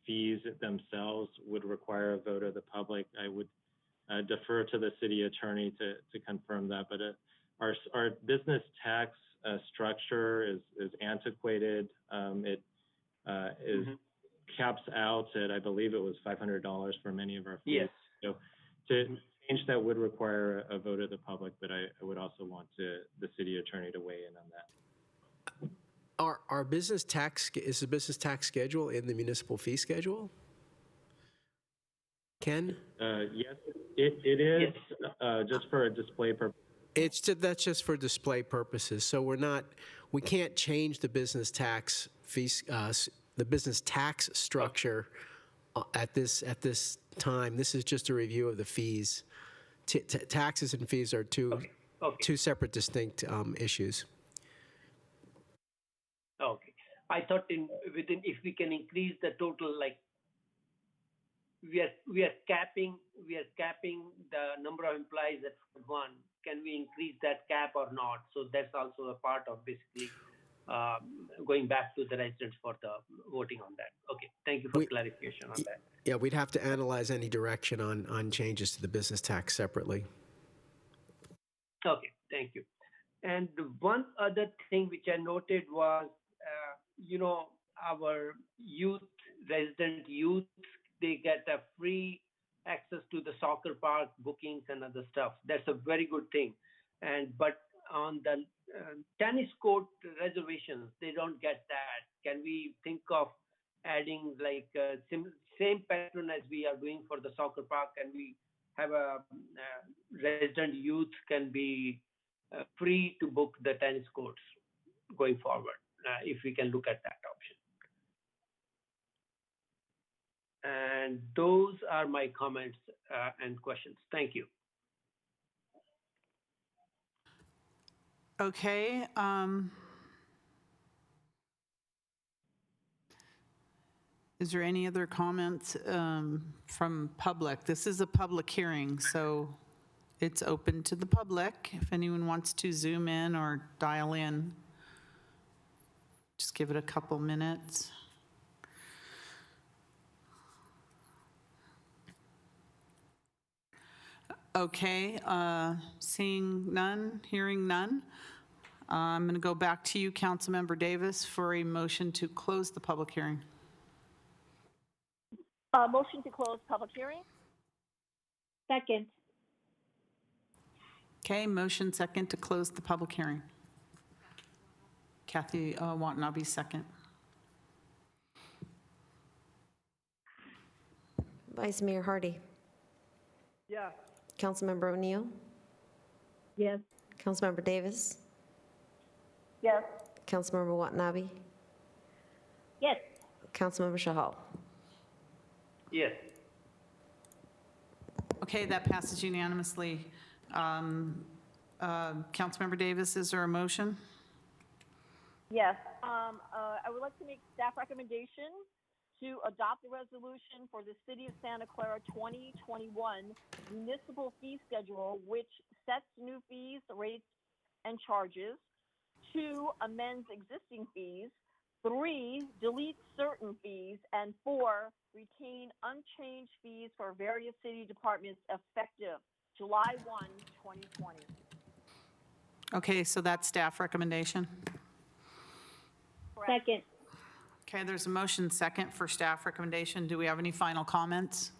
fees themselves would require a vote of the public. I would defer to the city attorney to confirm that, but our business tax structure is antiquated. It is caps out at, I believe it was $500 for many of our fees. Yes. So to change that would require a vote of the public, but I would also want the city attorney to weigh in on that. Our business tax, is the business tax schedule in the municipal fee schedule? Ken? Yes, it is, just for a display purpose. That's just for display purposes. So we can't change the business tax fees, the business tax structure at this time. This is just a review of the fees. Taxes and fees are two separate, distinct issues. Okay, I thought if we can increase the total, like we are capping the number of employees at one. Can we increase that cap or not? So that's also a part of basically going back to the residents for the voting on that. Okay, thank you for clarification on that. Yeah, we'd have to analyze any direction on changes to the business tax separately. Okay, thank you. And one other thing which I noted was, our resident youth, they get a free access to the soccer park bookings and other stuff. That's a very good thing. But on the tennis court reservations, they don't get that. Can we think of adding like same pattern as we are doing for the soccer park? Can we have a resident youth can be free to book the tennis courts going forward, if we can look at that option. And those are my comments and questions. Thank you. Okay. Is there any other comments from public? This is a public hearing, so it's open to the public. If anyone wants to zoom in or dial in, just give it a couple minutes. Okay, seeing none, hearing none. I'm going to go back to you, Councilmember Davis, for a motion to close the public hearing. Motion to close public hearing? Second. Okay, motion second to close the public hearing. Kathy Watanabe, second. Vice Mayor Hardy. Yes. Councilmember O'Neill. Yes. Councilmember Davis. Yes. Councilmember Watanabe. Yes. Councilmember Shahal. Yes. Okay, that passes unanimously. Councilmember Davis, is there a motion? Yes. I would like to make staff recommendation to adopt the resolution for the City of Santa Clara 2021 municipal fee schedule, which sets new fees, rates, and charges. 2, amends existing fees. 3, deletes certain fees. And 4, retain unchanged fees for various city departments effective July 1, 2020. Okay, so that's staff recommendation. Second. Okay, there's a motion second for staff recommendation. Do we have any final comments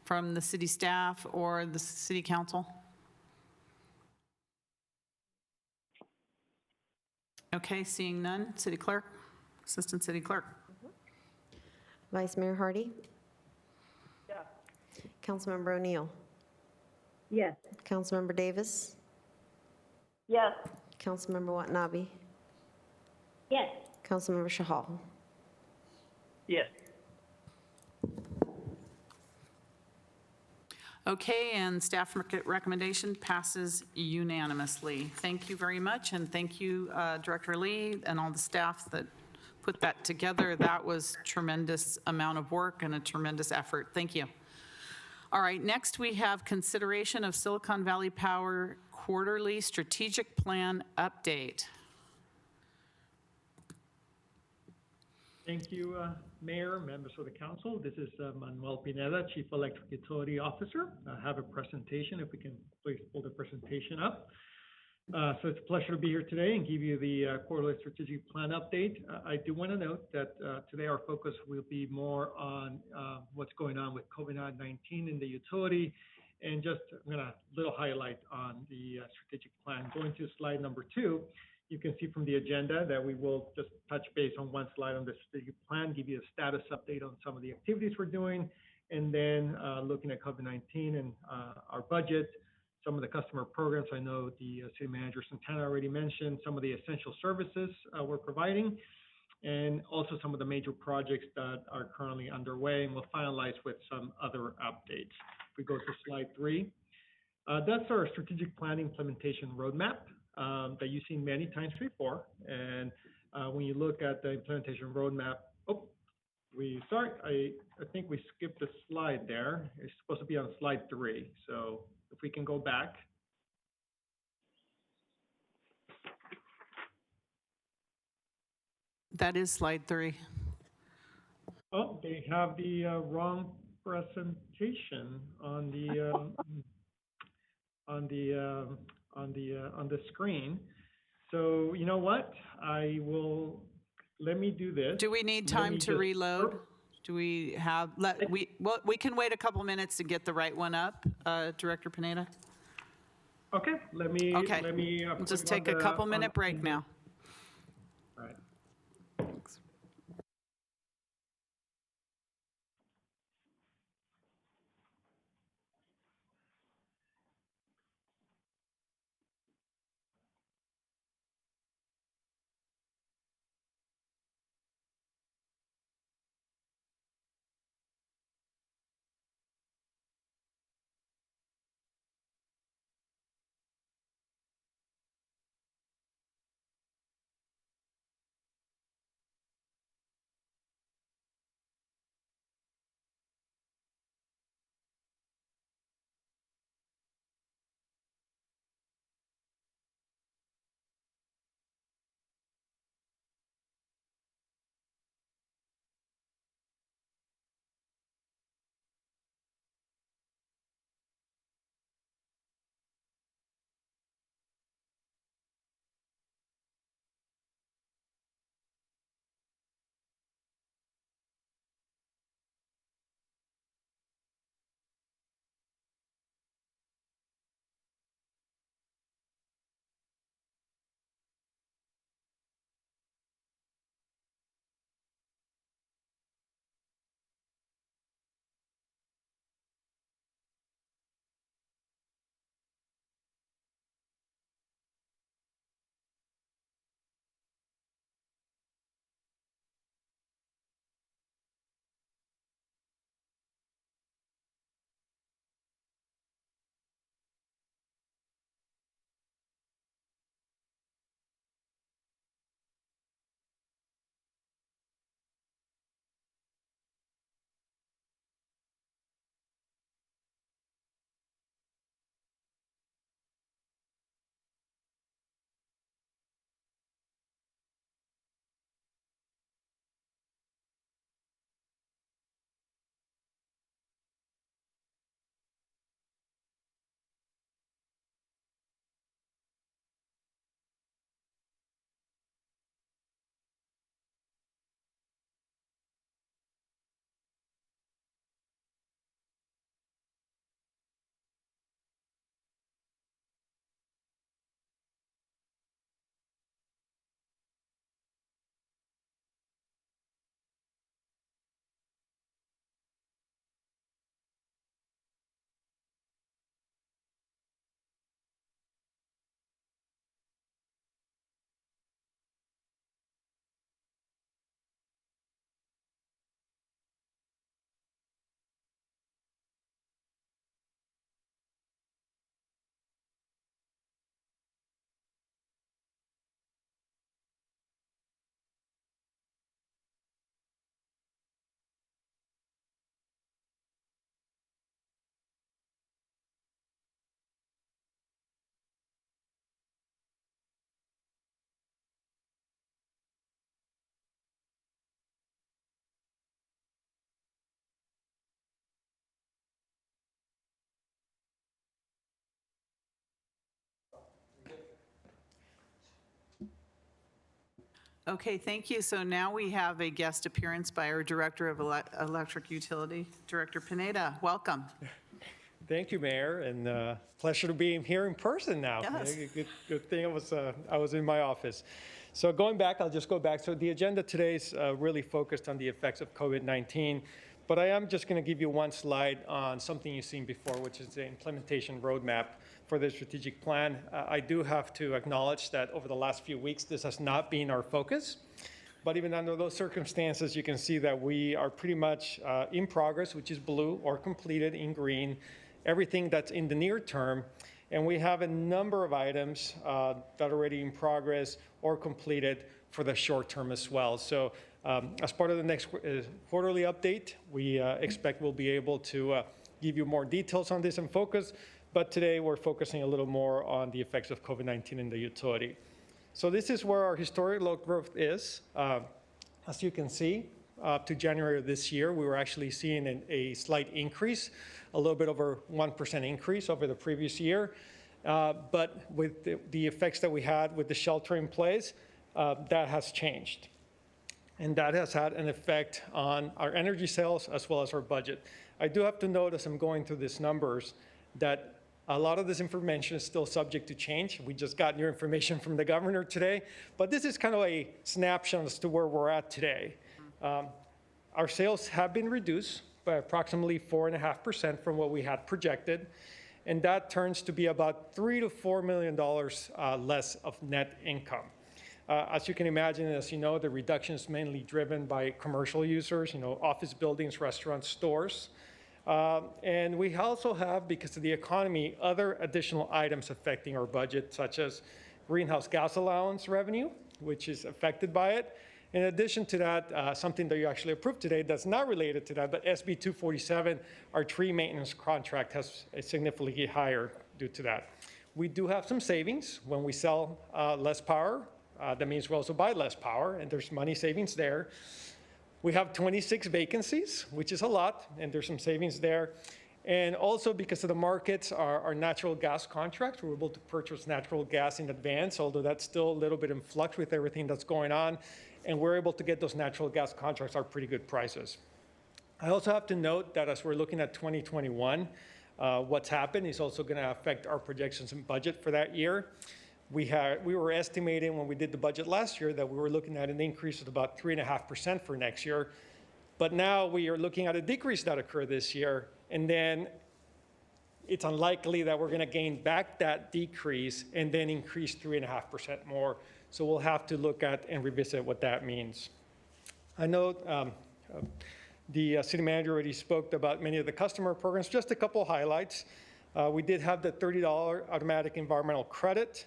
from the city staff or the city council? Okay, seeing none. City clerk, assistant city clerk. Vice Mayor Hardy. Yes. Councilmember O'Neill. Yes. Councilmember Davis. Yes. Councilmember Watanabe. Yes. Councilmember Shahal. Yes. Okay, and staff recommendation passes unanimously. Thank you very much, and thank you, Director Lee, and all the staff that put that together. That was tremendous amount of work and a tremendous effort. Thank you. All right, next we have consideration of Silicon Valley Power Quarterly Strategic Plan Update. Thank you, Mayor, members of the council. This is Manuel Pineda, Chief Electric Utility Officer. I have a presentation, if we can please pull the presentation up. So it's a pleasure to be here today and give you the quarterly strategic plan update. I do want to note that today our focus will be more on what's going on with COVID-19 in the utility, and just I'm going to little highlight on the strategic plan. Going to slide number 2, you can see from the agenda that we will just touch base on one slide on the strategic plan, give you a status update on some of the activities we're doing, and then looking at COVID-19 and our budget, some of the customer programs. I know the city manager Santana already mentioned some of the essential services we're providing, and also some of the major projects that are currently underway, and we'll finalize with some other updates. If we go to slide 3, that's our strategic plan implementation roadmap that you've seen many times before. And when you look at the implementation roadmap, I think we skipped a slide there. It's supposed to be on slide 3. So if we can go back. That is slide 3. Oh, they have the wrong presentation on the on the screen. So you know what? Let me do this. Do we need time to reload? Do we have, we can wait a couple minutes to get the right one up, Director Pineda? Okay, let me, Okay. let me. We'll put just you on take a the- couple on- minute break now. All right. Okay, thank you. So now we have a guest appearance by our Director of Electric Utility, Director Pineda. Welcome. Thank you, Mayor, and pleasure to be here in person now. Yes. Good thing I was in my office. So going back, I'll just go back. So the agenda today is really focused on the effects of COVID-19, but I am just going to give you one slide on something you've seen before, which is the implementation roadmap for the strategic plan. I do have to acknowledge that over the last few weeks, this has not been our focus. But even under those circumstances, you can see that we are pretty much in progress, which is blue, or completed in green, everything that's in the near term. And we have a number of items that are already in progress or completed for the short term as well. So as part of the next quarterly update, we expect we'll be able to give you more details on this and focus. But today we're focusing a little more on the effects of COVID-19 in the utility. So this is where our historic load growth is. As you can see, up to January of this year, we were actually seeing a slight increase, a little bit over 1% increase over the previous year. But with the effects that we had with the shelter in place, that has changed. And that has had an effect on our energy sales as well as our budget. I do have to note as I'm going through these numbers that A lot of this information is still subject to change. We just got new information from the governor today, but this is kind of a snapshot as to where we're at today. Our sales have been reduced by approximately 4.5% from what we had projected, and that turns to be about $3 to $4 million less of net income. As you can imagine, as you know, the reduction is mainly driven by commercial users, office buildings, restaurants, stores. And we also have, because of the economy, other additional items affecting our budget, such as greenhouse gas allowance revenue, which is affected by it. In addition to that, something that you actually approved today that's not related to that, but SB 247, our tree maintenance contract has a significantly higher due to that. We do have some savings when we sell less power. That means we also buy less power, and there's money savings there. We have 26 vacancies, which is a lot, and there's some savings there. And also because of the markets, our natural gas contracts, we're able to purchase natural gas in advance, although that's still a little bit in flux with everything that's going on. And we're able to get those natural gas contracts at pretty good prices. I also have to note that as we're looking at 2021, what's happened is also going to affect our projections and budget for that year. We were estimating when we did the budget last year that we were looking at an increase of about 3.5% for next year. But now we are looking at a decrease that occurred this year, and then it's unlikely that we're going to gain back that decrease and then increase 3.5% more. So we'll have to look at and revisit what that means. I know the city manager already spoke about many of the customer programs. Just a couple highlights. We did have the $30 automatic environmental credit,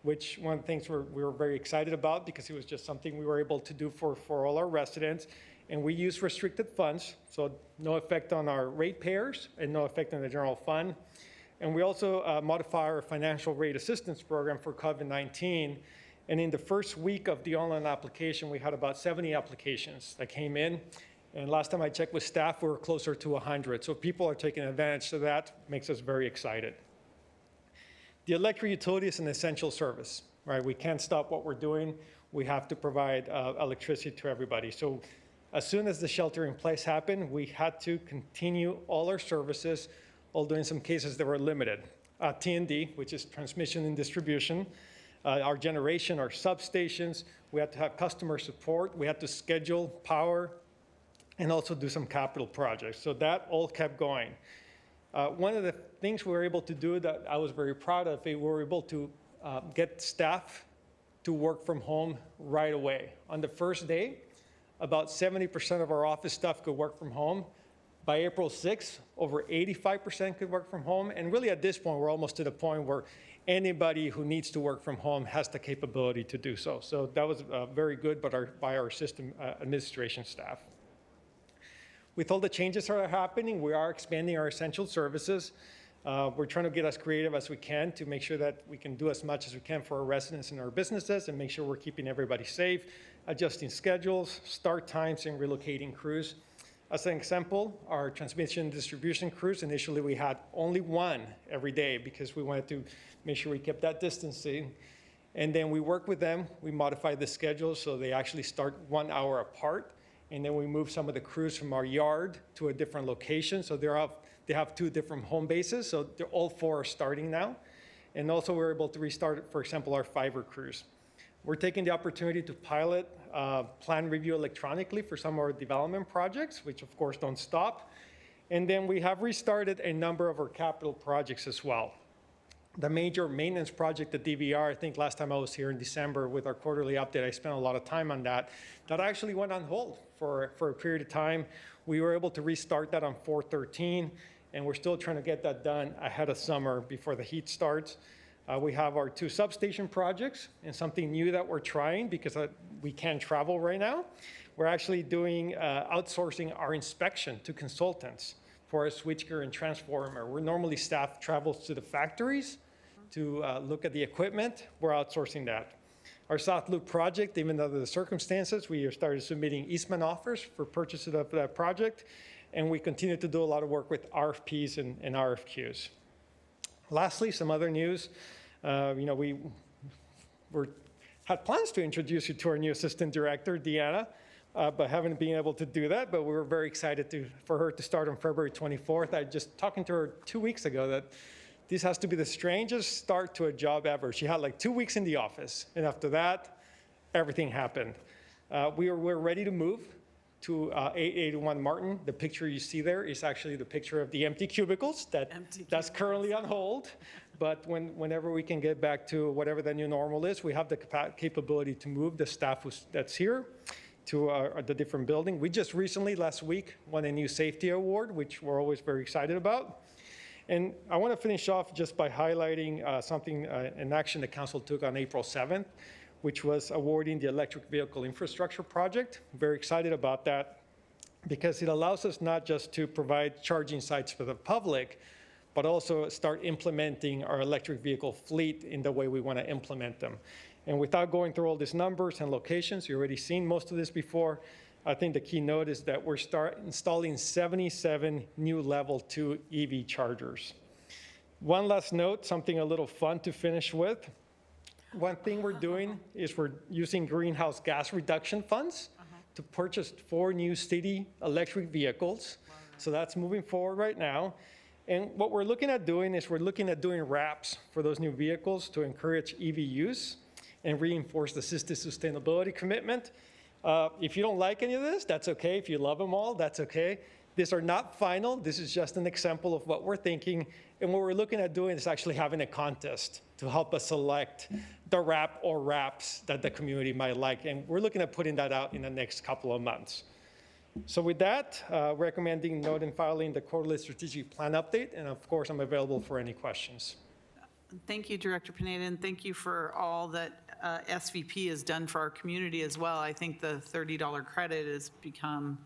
which one of the things we were very excited about because it was just something we were able to do for all our residents. And we use restricted funds, so no effect on our ratepayers and no effect on the general fund. And we also modify our financial rate assistance program for COVID-19. And in the first week of the online application, we had about 70 applications that came in. And last time I checked with staff, we were closer to 100. So people are taking advantage of that, makes us very excited. The electric utility is an essential service, right? We can't stop what we're doing. We have to provide electricity to everybody. So as soon as the shelter in place happened, we had to continue all our services, although in some cases they were limited. T&D, which is transmission and distribution, our generation, our substations, we had to have customer support, we had to schedule power, and also do some capital projects. So that all kept going. One of the things we were able to do that I was very proud of, we were able to get staff to work from home right away. On the first day, about 70% of our office staff could work from home. By April 6th, over 85% could work from home. And really at this point, we're almost to the point where anybody who needs to work from home has the capability to do so. So that was very good by our system administration staff. With all the changes that are happening, we are expanding our essential services. We're trying to get as creative as we can to make sure that we can do as much as we can for our residents and our businesses and make sure we're keeping everybody safe, adjusting schedules, start times, and relocating crews. As an example, our transmission and distribution crews, initially we had only one every day because we wanted to make sure we kept that distancing. And then we worked with them, we modified the schedule so they actually start 1 hour apart. And then we moved some of the crews from our yard to a different location. So they have 2 different home bases. So all 4 are starting now. And also we're able to restart, for example, our fiber crews. We're taking the opportunity to pilot plan review electronically for some of our development projects, which of course don't stop. And then we have restarted a number of our capital projects as well. The major maintenance project at DVR, I think last time I was here in December with our quarterly update, I spent a lot of time on that. That actually went on hold for a period of time. We were able to restart that on 4/13, and we're still trying to get that done ahead of summer before the heat starts. We have our 2 substation projects, and something new that we're trying because we can't travel right now. We're actually doing outsourcing our inspection to consultants for a switchgear and transformer. Where normally staff travels to the factories to look at the equipment, we're outsourcing that. Our South Loop project, even under the circumstances, we have started submitting easement offers for purchases of that project, and we continue to do a lot of work with RFPs and RFQs. Lastly, some other news. We had plans to introduce you to our new assistant director, Deanna, but haven't been able to do that. But we were very excited for her to start on February 24th. I just talking to her 2 weeks ago that this has to be the strangest start to a job ever. She had like 2 weeks in the office, and after that, everything happened. We're ready to move to 881 Martin. The picture you see there is actually the picture of the empty cubicles that's currently on hold. But whenever we can get back to whatever the new normal is, we have the capability to move the staff that's here to the different building. We just recently, last week, won a new safety award, which we're always very excited about. And I want to finish off just by highlighting an action the council took on April 7th, which was awarding the electric vehicle infrastructure project. Very excited about that because it allows us not just to provide charging sites for the public, but also start implementing our electric vehicle fleet in the way we want to implement them. And without going through all these numbers and locations, you've already seen most of this before, I think the key note is that we're installing 77 new level 2 EV chargers. One last note, something a little fun to finish with. One thing we're doing is we're using greenhouse gas reduction funds to purchase 4 new city electric vehicles. So that's moving forward right now. And what we're looking at doing is we're looking at doing wraps for those new vehicles to encourage EV use and reinforce the city's sustainability commitment. If you don't like any of this, that's okay. If you love them all, that's okay. These are not final. This is just an example of what we're thinking. And what we're looking at doing is actually having a contest to help us select the wrap or wraps that the community might like. And we're looking at putting that out in the next couple of months. So with that, recommending note and filing the quarterly strategic plan update. And of course, I'm available for any questions. Thank you, Director Pineda, and thank you for all that SVP has done for our community as well. I think the $30 credit has become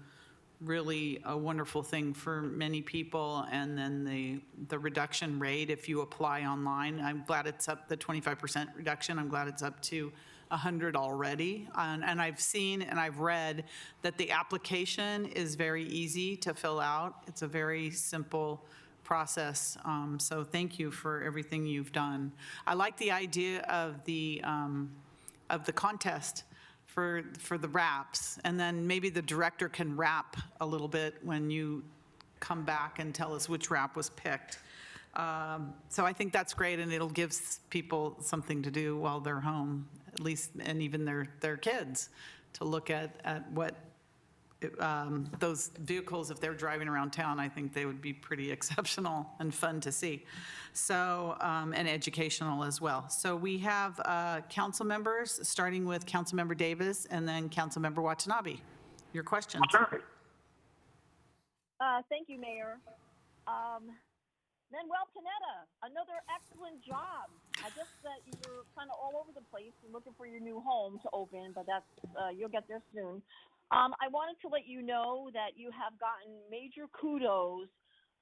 really a wonderful thing for many people, and then the reduction rate if you apply online. I'm glad it's up, the 25% reduction. I'm glad it's up to 100 already. And I've seen and I've read that the application is very easy to fill out. It's a very simple process. So thank you for everything you've done. I like the idea of the contest for the wraps, and then maybe the director can wrap a little bit when you come back and tell us which wrap was picked. So I think that's great, and it'll give people something to do while they're home, at least, and even their kids, to look at what those vehicles, if they're driving around town. I think they would be pretty exceptional and fun to see. So, and educational as well. So we have council members, starting with Councilmember Davis and then Councilmember Watanabe. Your questions. Thank you, Mayor. Manuel Pineda, another excellent job. I guess that you're kind of all over the place and looking for your new home to open, but that's you'll get there soon. I wanted to let you know that you have gotten major kudos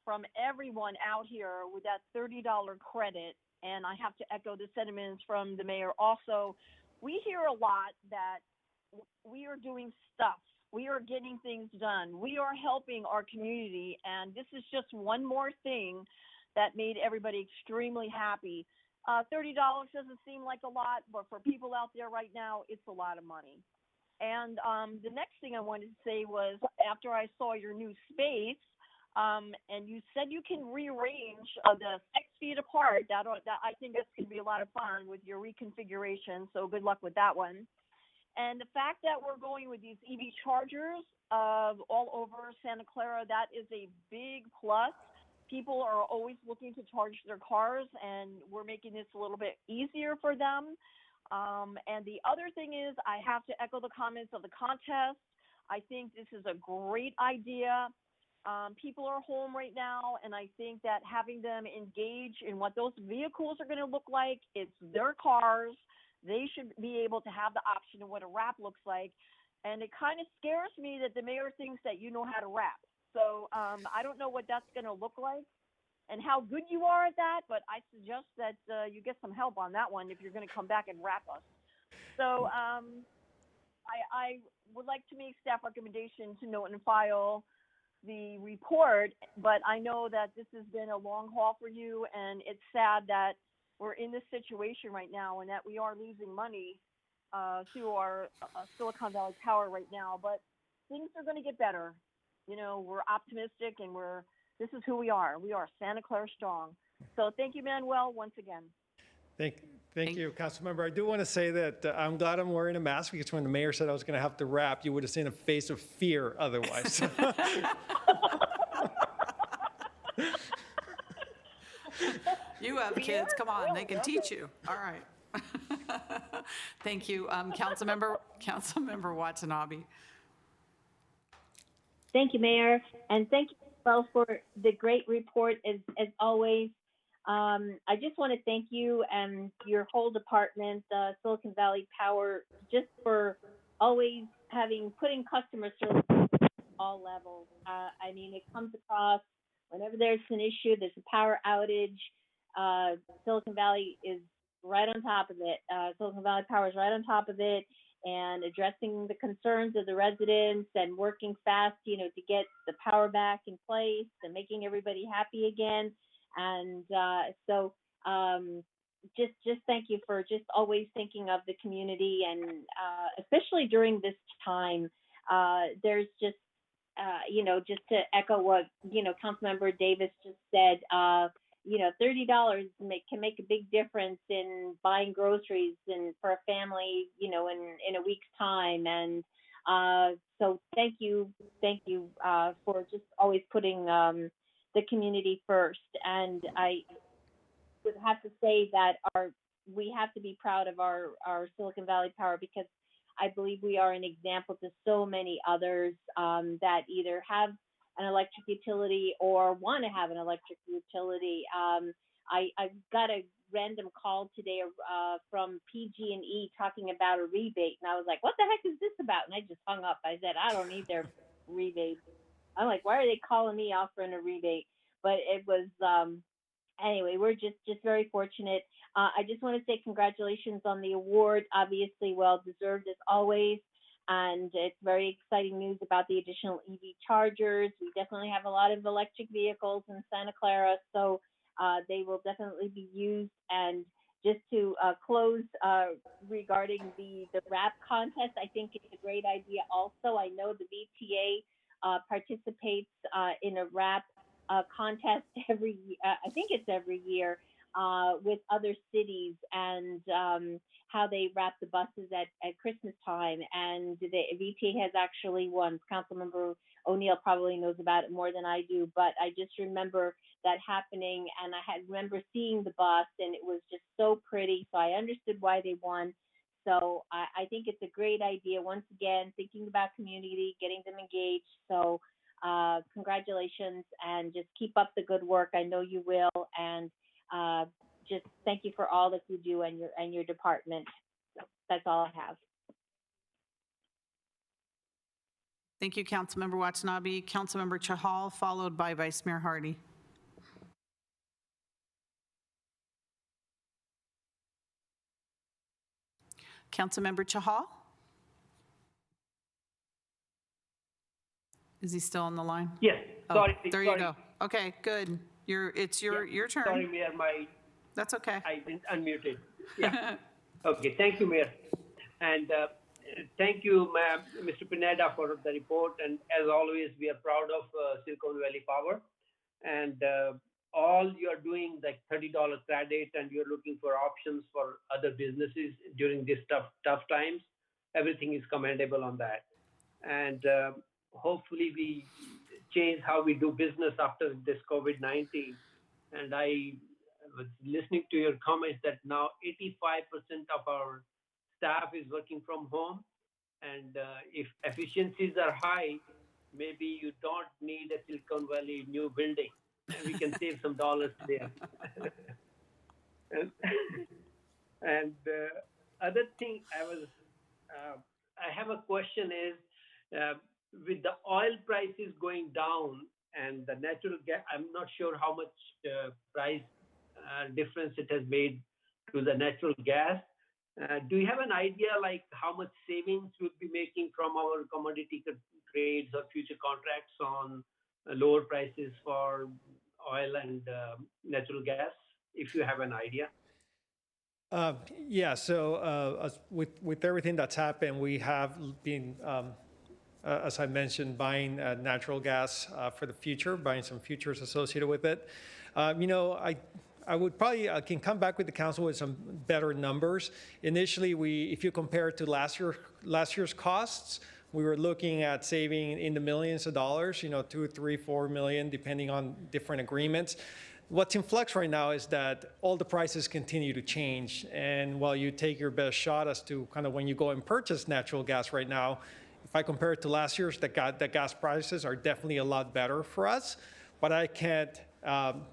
from everyone out here with that $30 credit, and I have to echo the sentiments from the mayor also. We hear a lot that we are doing stuff. We are getting things done. We are helping our community, and this is just one more thing that made everybody extremely happy. $30 doesn't seem like a lot, but for people out there right now, it's a lot of money. And the next thing I wanted to say was, after I saw your new space, and you said you can rearrange the 6 feet apart, that I think that's going to be a lot of fun with your reconfiguration, so good luck with that one. And the fact that we're going with these EV chargers all over Santa Clara, that is a big plus. People are always looking to charge their cars, and we're making this a little bit easier for them. And the other thing is, I have to echo the comments of the contest. I think this is a great idea. People are home right now, and I think that having them engage in what those vehicles are going to look like, it's their cars. They should be able to have the option of what a wrap looks like. And it kind of scares me that the mayor thinks that you know how to wrap. So I don't know what that's going to look like and how good you are at that, but I suggest that you get some help on that one if you're going to come back and wrap us. So I would like to make staff recommendation to note and file the report, but I know that this has been a long haul for you, and it's sad that we're in this situation right now and that we are losing money to our Silicon Valley Tower right now, but things are going to get better. You know, we're optimistic, and this is who we are. We are Santa Clara strong. So thank you, Manuel, once again. Thank you, Councilmember. I do want to say that I'm glad I'm wearing a mask because when the mayor said I was going to have to rap, you would have seen a face of fear otherwise. You have kids, come on, they can teach you. All right. Thank you. Councilmember Watanabe. Thank you, Mayor, and thank you both for the great report as always. I just want to thank you and your whole department, Silicon Valley Power, just for always putting customer service at all levels. I mean, it comes across whenever there's an issue, there's a power outage. Silicon Valley is right on top of it. Silicon Valley Power is right on top of it and addressing the concerns of the residents and working fast, to get the power back in place and making everybody happy again. And so just thank you for just always thinking of the community, and especially during this time. There's just, just to echo what, Councilmember Davis just said, $30 can make a big difference in buying groceries and for a family, in a week's time. And so thank you for just always putting the community first. And I would have to say that we have to be proud of our Silicon Valley Power, because I believe we are an example to so many others that either have an electric utility or want to have an electric utility. I got a random call today from PG&E talking about a rebate, and I was like, what the heck is this about? And I just hung up. I said, I don't need their rebate. I'm like, why are they calling me offering a rebate? But it was, anyway, we're just very fortunate. I just want to say congratulations on the award. Obviously, well deserved as always. And it's very exciting news about the additional EV chargers. We definitely have a lot of electric vehicles in Santa Clara, so they will definitely be used. And just to close regarding the rap contest, I think it's a great idea also. I know the VTA participates in a rap contest every I think it's every year with other cities, and how they wrap the buses at Christmas time. And the VTA has actually won. Councilmember O'Neill probably knows about it more than I do, but I just remember that happening, and I remember seeing the bus, and it was just so pretty, so I understood why they won. So I think it's a great idea, once again, thinking about community, getting them engaged. So congratulations, and just keep up the good work. I know you will, and just thank you for all that you do and your department. So that's all I have. Thank you, Councilmember Watanabe. Councilmember Chahal, followed by Vice Mayor Hardy. Councilmember Chahal? Is he still on the line? Yes, sorry. There you go. Okay, good. It's your turn. Sorry, Mayor, That's okay. I didn't unmute it. Yeah. Okay, thank you, Mayor. And thank you, Mr. Pineda, for the report. And as always, we are proud of Silicon Valley Power. And all you are doing, like $30 credit, and you're looking for options for other businesses during this tough times. Everything is commendable on that. And hopefully we change how we do business after this COVID-19. And I was listening to your comments that now 85% of our staff is working from home. And if efficiencies are high, maybe you don't need a Silicon Valley new building. And we can save some dollars there. And other thing I have a question is, with the oil prices going down and the natural gas, I'm not sure how much price difference it has made to the natural gas. Do you have an idea like how much savings we'll be making from our commodity trades or future contracts on lower prices for oil and natural gas, if you have an idea? Yeah, so with everything that's happened, we have been, as I mentioned, buying natural gas for the future, buying some futures associated with it. I would probably can come back with the council with some better numbers. Initially, if you compare it to last year's costs, we were looking at saving in the millions of dollars, 2, 3, 4 million, depending on different agreements. What's in flux right now is that all the prices continue to change. And while you take your best shot as to kind of when you go and purchase natural gas right now, if I compare it to last year's, the gas prices are definitely a lot better for us. But I can't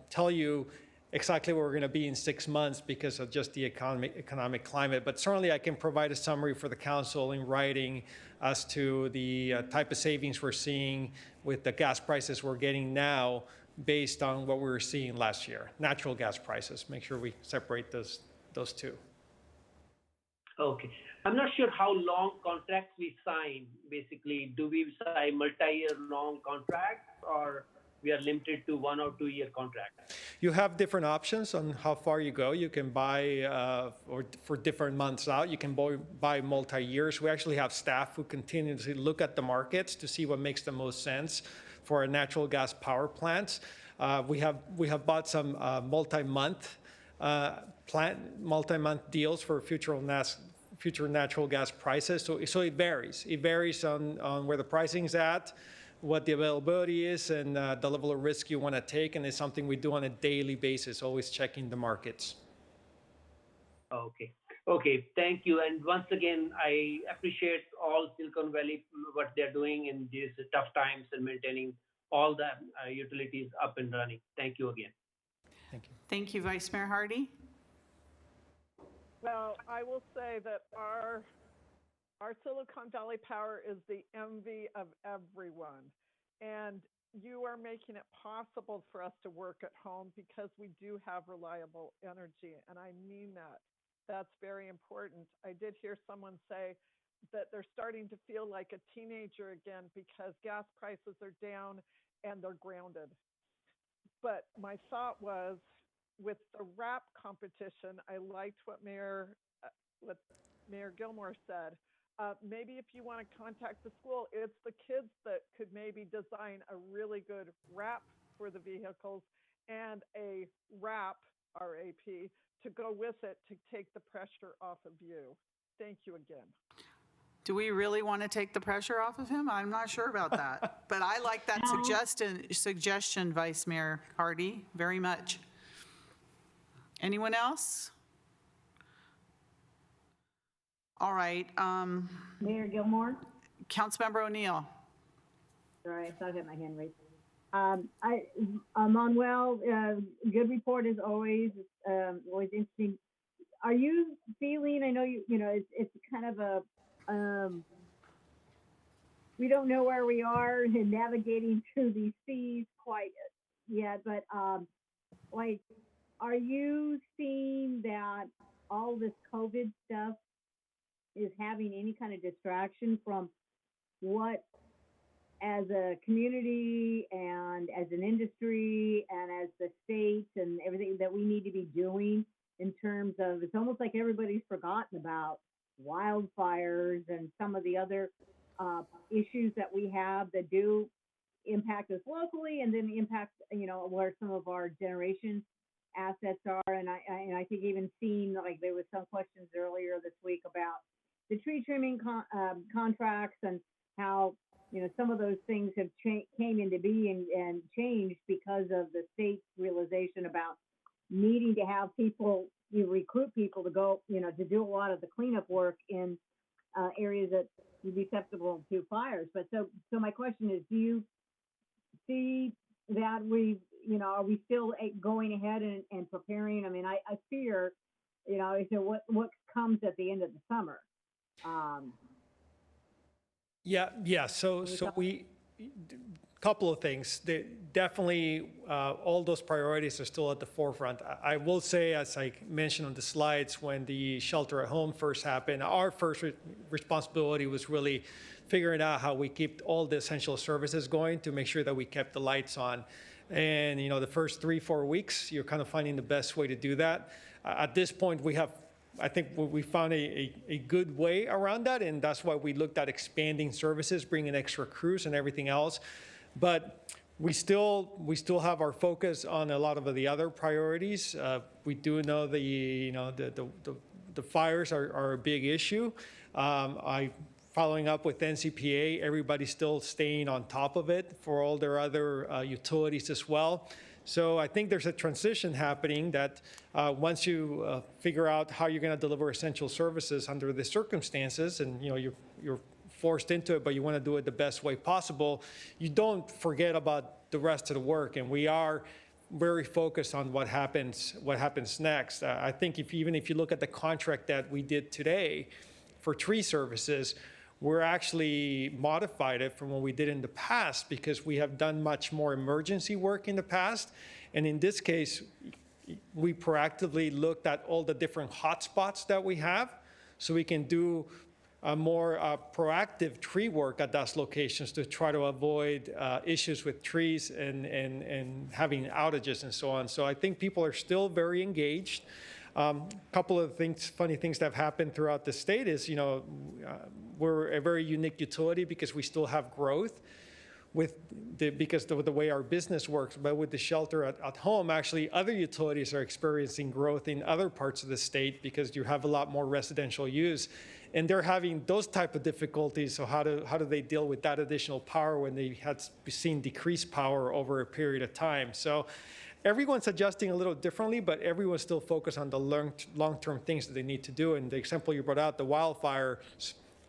tell you exactly where we're going to be in 6 months because of just the economic climate. But certainly I can provide a summary for the council in writing as to the type of savings we're seeing with the gas prices we're getting now based on what we were seeing last year, natural gas prices. Make sure we separate those two. Okay. I'm not sure how long contracts we sign. Basically, do we sign multi-year long contracts or we are limited to 1 or 2 year contracts? You have different options on how far you go. You can buy, or for different months out, you can buy multi-years. We actually have staff who continuously look at the markets to see what makes the most sense for our natural gas power plants. We have bought some multi-month deals for future natural gas prices. So it varies. It varies on where the pricing's at, what the availability is, and the level of risk you want to take. And it's something we do on a daily basis, always checking the markets. Okay, thank you. And once again, I appreciate all Silicon Valley, what they're doing in these tough times and maintaining all the utilities up and running. Thank you again. Thank you. Thank you, Vice Mayor Hardy. Well, I will say that our Silicon Valley Power is the envy of everyone. And you are making it possible for us to work at home because we do have reliable energy. And I mean that. That's very important. I did hear someone say that they're starting to feel like a teenager again because gas prices are down and they're grounded. But my thought was, with the rap competition, I liked what Mayor Gilmore said. Maybe if you want to contact the school, it's the kids that could maybe design a really good wrap for the vehicles and a wrap, R-A-P, to go with it to take the pressure off of you. Thank you again. Do we really want to take the pressure off of him? I'm not sure about that. But I like that suggestion, Vice Mayor Hardy, very much. Anyone else? All right. Mayor Gilmore? Councilmember O'Neill. Sorry, I thought I had my hand raised. Manuel, good report as always. Always interesting. Are you feeling? I know it's kind of a. We don't know where we are in navigating through these seas quite yet, but are you seeing that all this COVID stuff is having any kind of distraction from what, as a community and as an industry and as the state and everything that we need to be doing in terms of, it's almost like everybody's forgotten about wildfires and some of the other issues that we have that do impact us locally and then impact, where some of our generation assets are. And I think even seeing, like, there was some questions earlier this week about the tree trimming contracts and how, some of those things have came into being and changed because of the state's realization about needing to have people, recruit people to go, to do a lot of the cleanup work in areas that would be susceptible to fires. But so my question is, do you see that are we still going ahead and preparing? I mean, I fear, what comes at the end of the summer. Yeah. So we, couple of things. Definitely, all those priorities are still at the forefront. I will say, as I mentioned on the slides, when the shelter at home first happened, our first responsibility was really figuring out how we keep all the essential services going to make sure that we kept the lights on. And, the first 3-4 weeks, you're kind of finding the best way to do that. At this point, I think we found a good way around that, and that's why we looked at expanding services, bringing extra crews and everything else. But we still have our focus on a lot of the other priorities. We do know the fires are a big issue. Following up with NCPA, everybody's still staying on top of it for all their other utilities as well. So I think there's a transition happening that once you figure out how you're going to deliver essential services under the circumstances, and you're forced into it, but you want to do it the best way possible, you don't forget about the rest of the work. And we are very focused on what happens next. I think even if you look at the contract that we did today for tree services, we're actually modified it from what we did in the past because we have done much more emergency work in the past. And in this case, we proactively looked at all the different hotspots that we have so we can do more proactive tree work at those locations to try to avoid issues with trees and having outages and so on. So I think people are still very engaged. Couple of funny things that have happened throughout the state is, we're a very unique utility because we still have growth because of the way our business works. But with the shelter at home, actually other utilities are experiencing growth in other parts of the state because you have a lot more residential use. And they're having those type of difficulties. So how do they deal with that additional power when they had seen decreased power over a period of time? So everyone's adjusting a little differently, but everyone's still focused on the long-term things that they need to do. And the example you brought out, the wildfires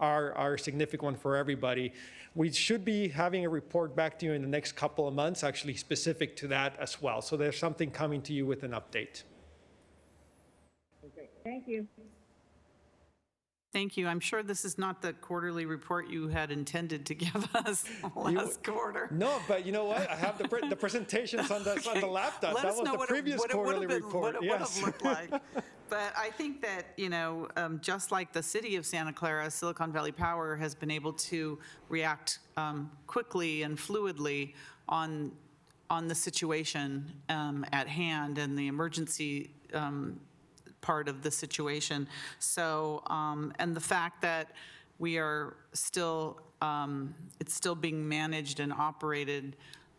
are a significant one for everybody. We should be having a report back to you in the next couple of months, actually specific to that as well. So there's something coming to you with an update. Okay, thank you. Thank you. I'm sure this is not the quarterly report you had intended to give us last quarter. No, but you know what? I have the presentations on the laptop. That was the previous quarterly report. What it would have looked like. But I think that, just like the city of Santa Clara, Silicon Valley Power has been able to react quickly and fluidly on the situation at hand and the emergency part of the situation. So, and the fact that we are still, it's still being managed and operated,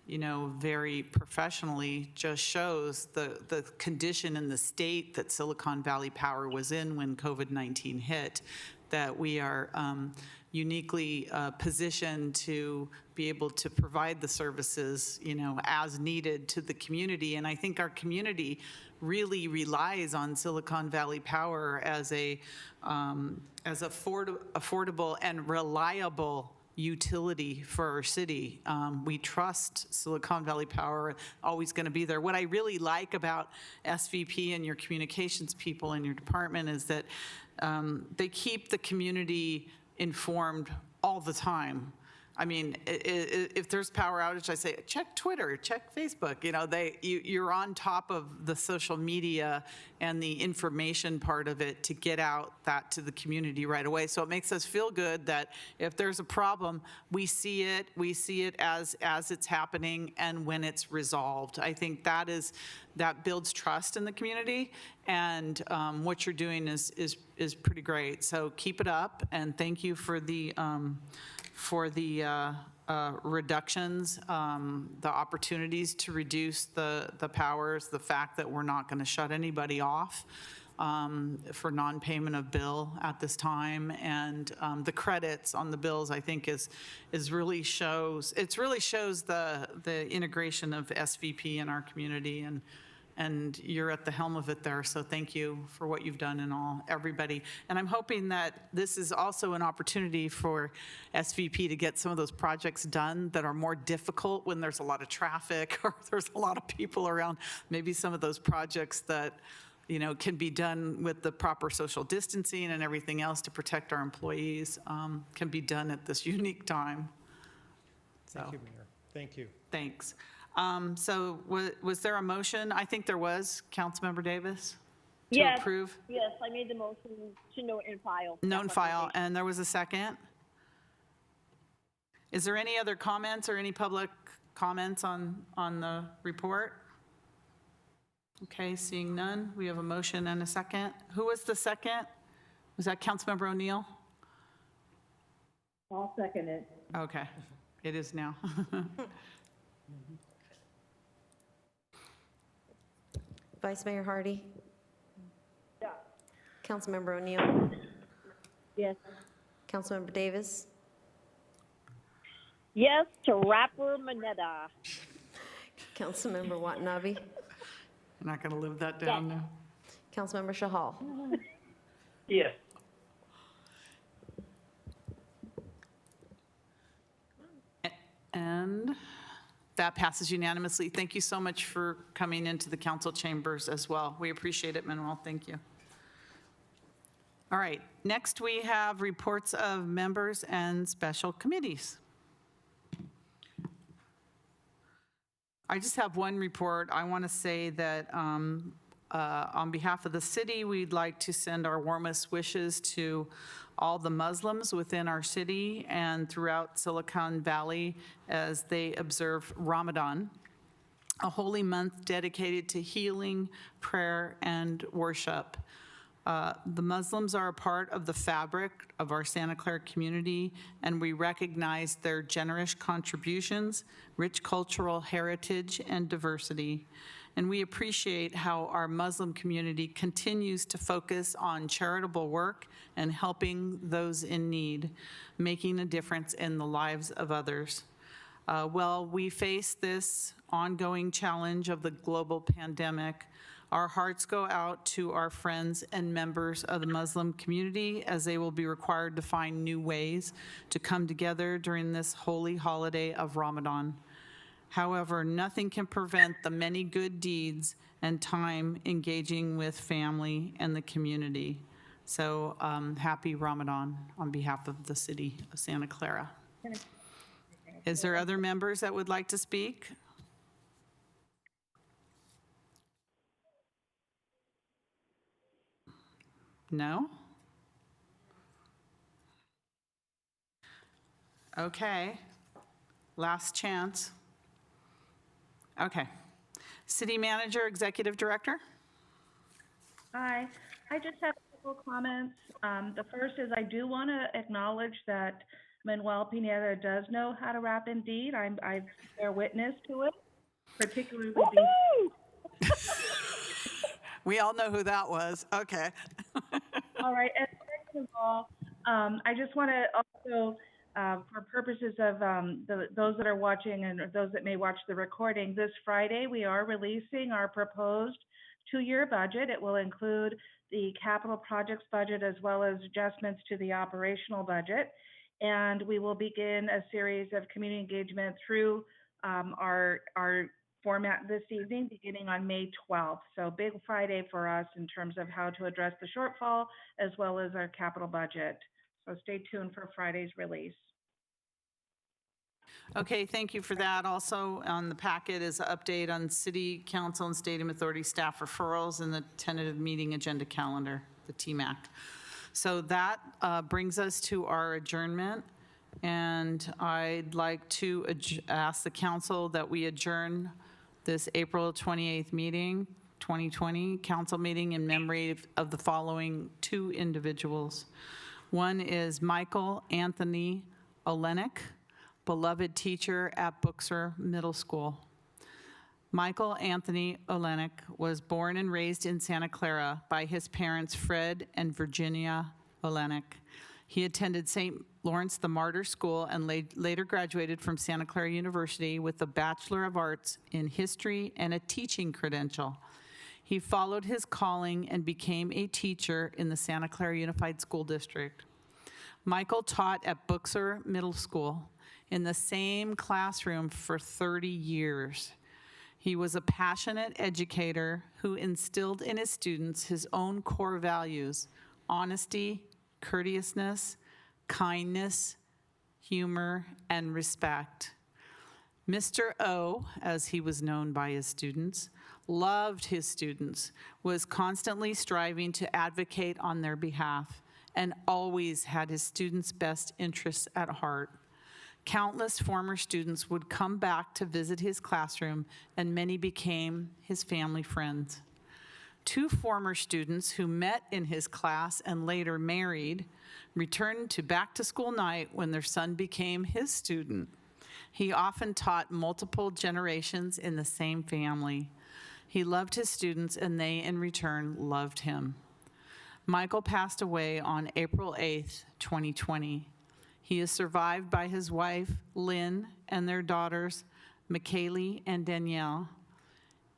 very professionally just shows the condition and the state that Silicon Valley Power was in when COVID-19 hit, that we are uniquely positioned to be able to provide the services, as needed to the community. And I think our community really relies on Silicon Valley Power as affordable and reliable utility for our city. We trust Silicon Valley Power, always going to be there. What I really like about SVP and your communications people in your department is that they keep the community informed all the time. I mean, if there's power outage, I say, check Twitter, check Facebook. You're on top of the social media and the information part of it to get out that to the community right away. So it makes us feel good that if there's a problem, we see it as it's happening and when it's resolved. I think that builds trust in the community, and what you're doing is pretty great. So keep it up, and thank you for the reductions, the opportunities to reduce the powers, the fact that we're not going to shut anybody off for non-payment of bill at this time, and the credits on the bills, I think is really shows the integration of SVP in our community, and you're at the helm of it there. So thank you for what you've done and everybody. And I'm hoping that this is also an opportunity for SVP to get some of those projects done that are more difficult when there's a lot of traffic or there's a lot of people around. Maybe some of those projects that, can be done with the proper social distancing and everything else to protect our employees, can be done at this unique time. So, thank you, Mayor. Thank you. Thanks. So was there a motion? I think there was, Councilmember Davis, to approve? Yes, I made the motion to note and file. Note and file, and there was a second? Is there any other comments or any public comments on the report? Okay, seeing none, we have a motion and a second. Who was the second? Was that Councilmember O'Neill? I'll second it. Okay, it is now. Vice Mayor Hardy? Yeah. Councilmember O'Neill? Yes. Councilmember Davis? Yes to Rapper Manetta. Councilmember Watanabe? I'm not going to live that down now. Councilmember Shahal? Yes. And that passes unanimously. Thank you so much for coming into the council chambers as well. We appreciate it, Manuel. Thank you. All right, next we have reports of members and special committees. I just have one report. I want to say that on behalf of the city, we'd like to send our warmest wishes to all the Muslims within our city and throughout Silicon Valley as they observe Ramadan, a holy month dedicated to healing, prayer, and worship. The Muslims are a part of the fabric of our Santa Clara community, and we recognize their generous contributions, rich cultural heritage, and diversity. And we appreciate how our Muslim community continues to focus on charitable work and helping those in need, making a difference in the lives of others. While we face this ongoing challenge of the global pandemic, our hearts go out to our friends and members of the Muslim community as they will be required to find new ways to come together during this holy holiday of Ramadan. However, nothing can prevent the many good deeds and time engaging with family and the community. So happy Ramadan on behalf of the city of Santa Clara. Is there other members that would like to speak? No? Okay. Last chance. Okay. City Manager, Executive Director? Hi, I just have a couple comments. The first is I do want to acknowledge that Manuel Pineda does know how to rap indeed. I bear witness to it, particularly We all know who that was. Okay. All right, and second of all, I just want to also, for purposes of those that are watching and those that may watch the recording, this Friday we are releasing our proposed two-year budget. It will include the capital projects budget as well as adjustments to the operational budget. And we will begin a series of community engagement through our format this evening, beginning on May 12th. So big Friday for us in terms of how to address the shortfall as well as our capital budget. So stay tuned for Friday's release. Okay, thank you for that. Also on the packet is an update on City Council and Stadium Authority staff referrals and the tentative meeting agenda calendar, the TMAC. So that brings us to our adjournment. And I'd like to ask the council that we adjourn this April 28th meeting, 2020 council meeting in memory of the following two individuals. One is Michael Anthony Olenek, beloved teacher at Buxer Middle School. Michael Anthony Olenek was born and raised in Santa Clara by his parents, Fred and Virginia Olenek. He attended St. Lawrence the Martyr School and later graduated from Santa Clara University with a Bachelor of Arts in History and a teaching credential. He followed his calling and became a teacher in the Santa Clara Unified School District. Michael taught at Buxer Middle School in the same classroom for 30 years. He was a passionate educator who instilled in his students his own core values: honesty, courteousness, kindness, humor, and respect. Mr. O, as he was known by his students, loved his students, was constantly striving to advocate on their behalf, and always had his students' best interests at heart. Countless former students would come back to visit his classroom, and many became his family friends. Two former students who met in his class and later married returned to back-to-school night when their son became his student. He often taught multiple generations in the same family. He loved his students, and they, in return, loved him. Michael passed away on April 8th, 2020. He is survived by his wife, Lynn, and their daughters, McKaylee and Danielle.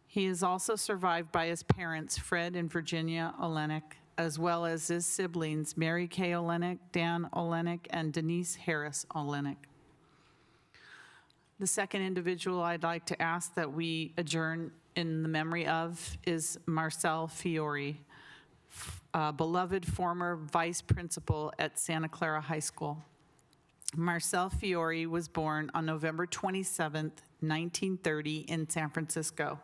He is also survived by his parents, Fred and Virginia Olenek, as well as his siblings, Mary Kay Olenek, Dan Olenek, and Denise Harris Olenek. The second individual I'd like to ask that we adjourn in the memory of is Marcel Fiore, a beloved former vice principal at Santa Clara High School. Marcel Fiore was born on November 27th, 1930 in San Francisco.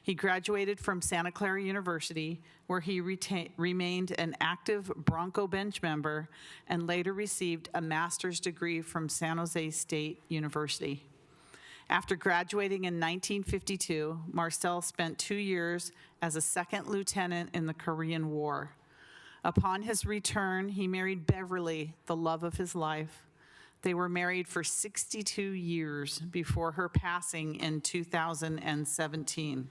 He graduated from Santa Clara University, where he remained an active Bronco bench member and later received a master's degree from San Jose State University. After graduating in 1952, Marcel spent 2 years as a second lieutenant in the Korean War. Upon his return, he married Beverly, the love of his life. They were married for 62 years before her passing in 2017.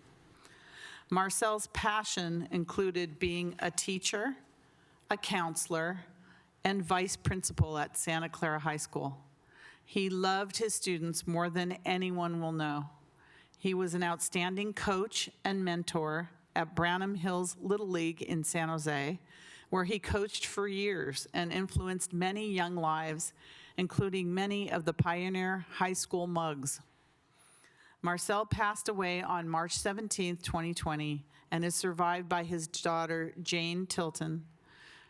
Marcel's passion included being a teacher, a counselor, and vice principal at Santa Clara High School. He loved his students more than anyone will know. He was an outstanding coach and mentor at Branham Hills Little League in San Jose, where he coached for years and influenced many young lives, including many of the pioneer high school mugs. Marcel passed away on March 17, 2020, and is survived by his daughter, Jane Tilton,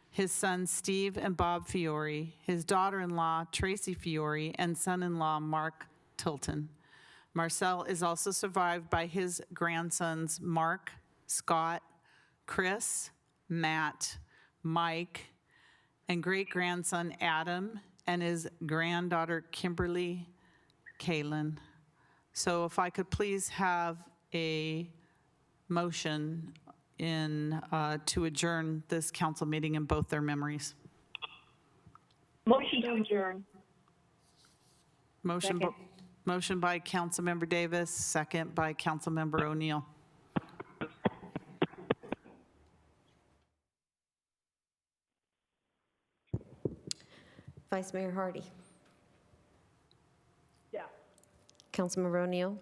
his sons, Steve and Bob Fiore, his daughter-in-law, Tracy Fiore, and son-in-law, Mark Tilton. Marcel is also survived by his grandsons, Mark, Scott, Chris, Matt, Mike, and great-grandson, Adam, and his granddaughter, Kimberly Kaylin. So if I could please have a motion to adjourn this council meeting in both their memories. Motion to adjourn. Motion by Councilmember Davis, second by Councilmember O'Neill. Vice Mayor Hardy. Yeah. Councilmember O'Neill.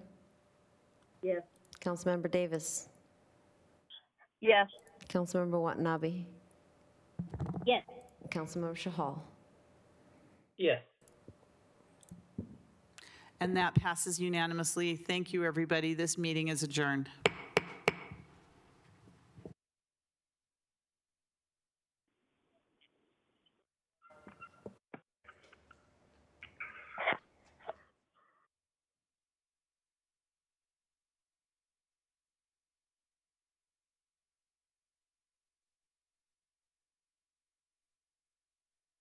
Yes. Councilmember Davis. Yes. Councilmember Watanabe. Yes. Councilmember Shahal. Yes. And that passes unanimously. Thank you, everybody. This meeting is adjourned.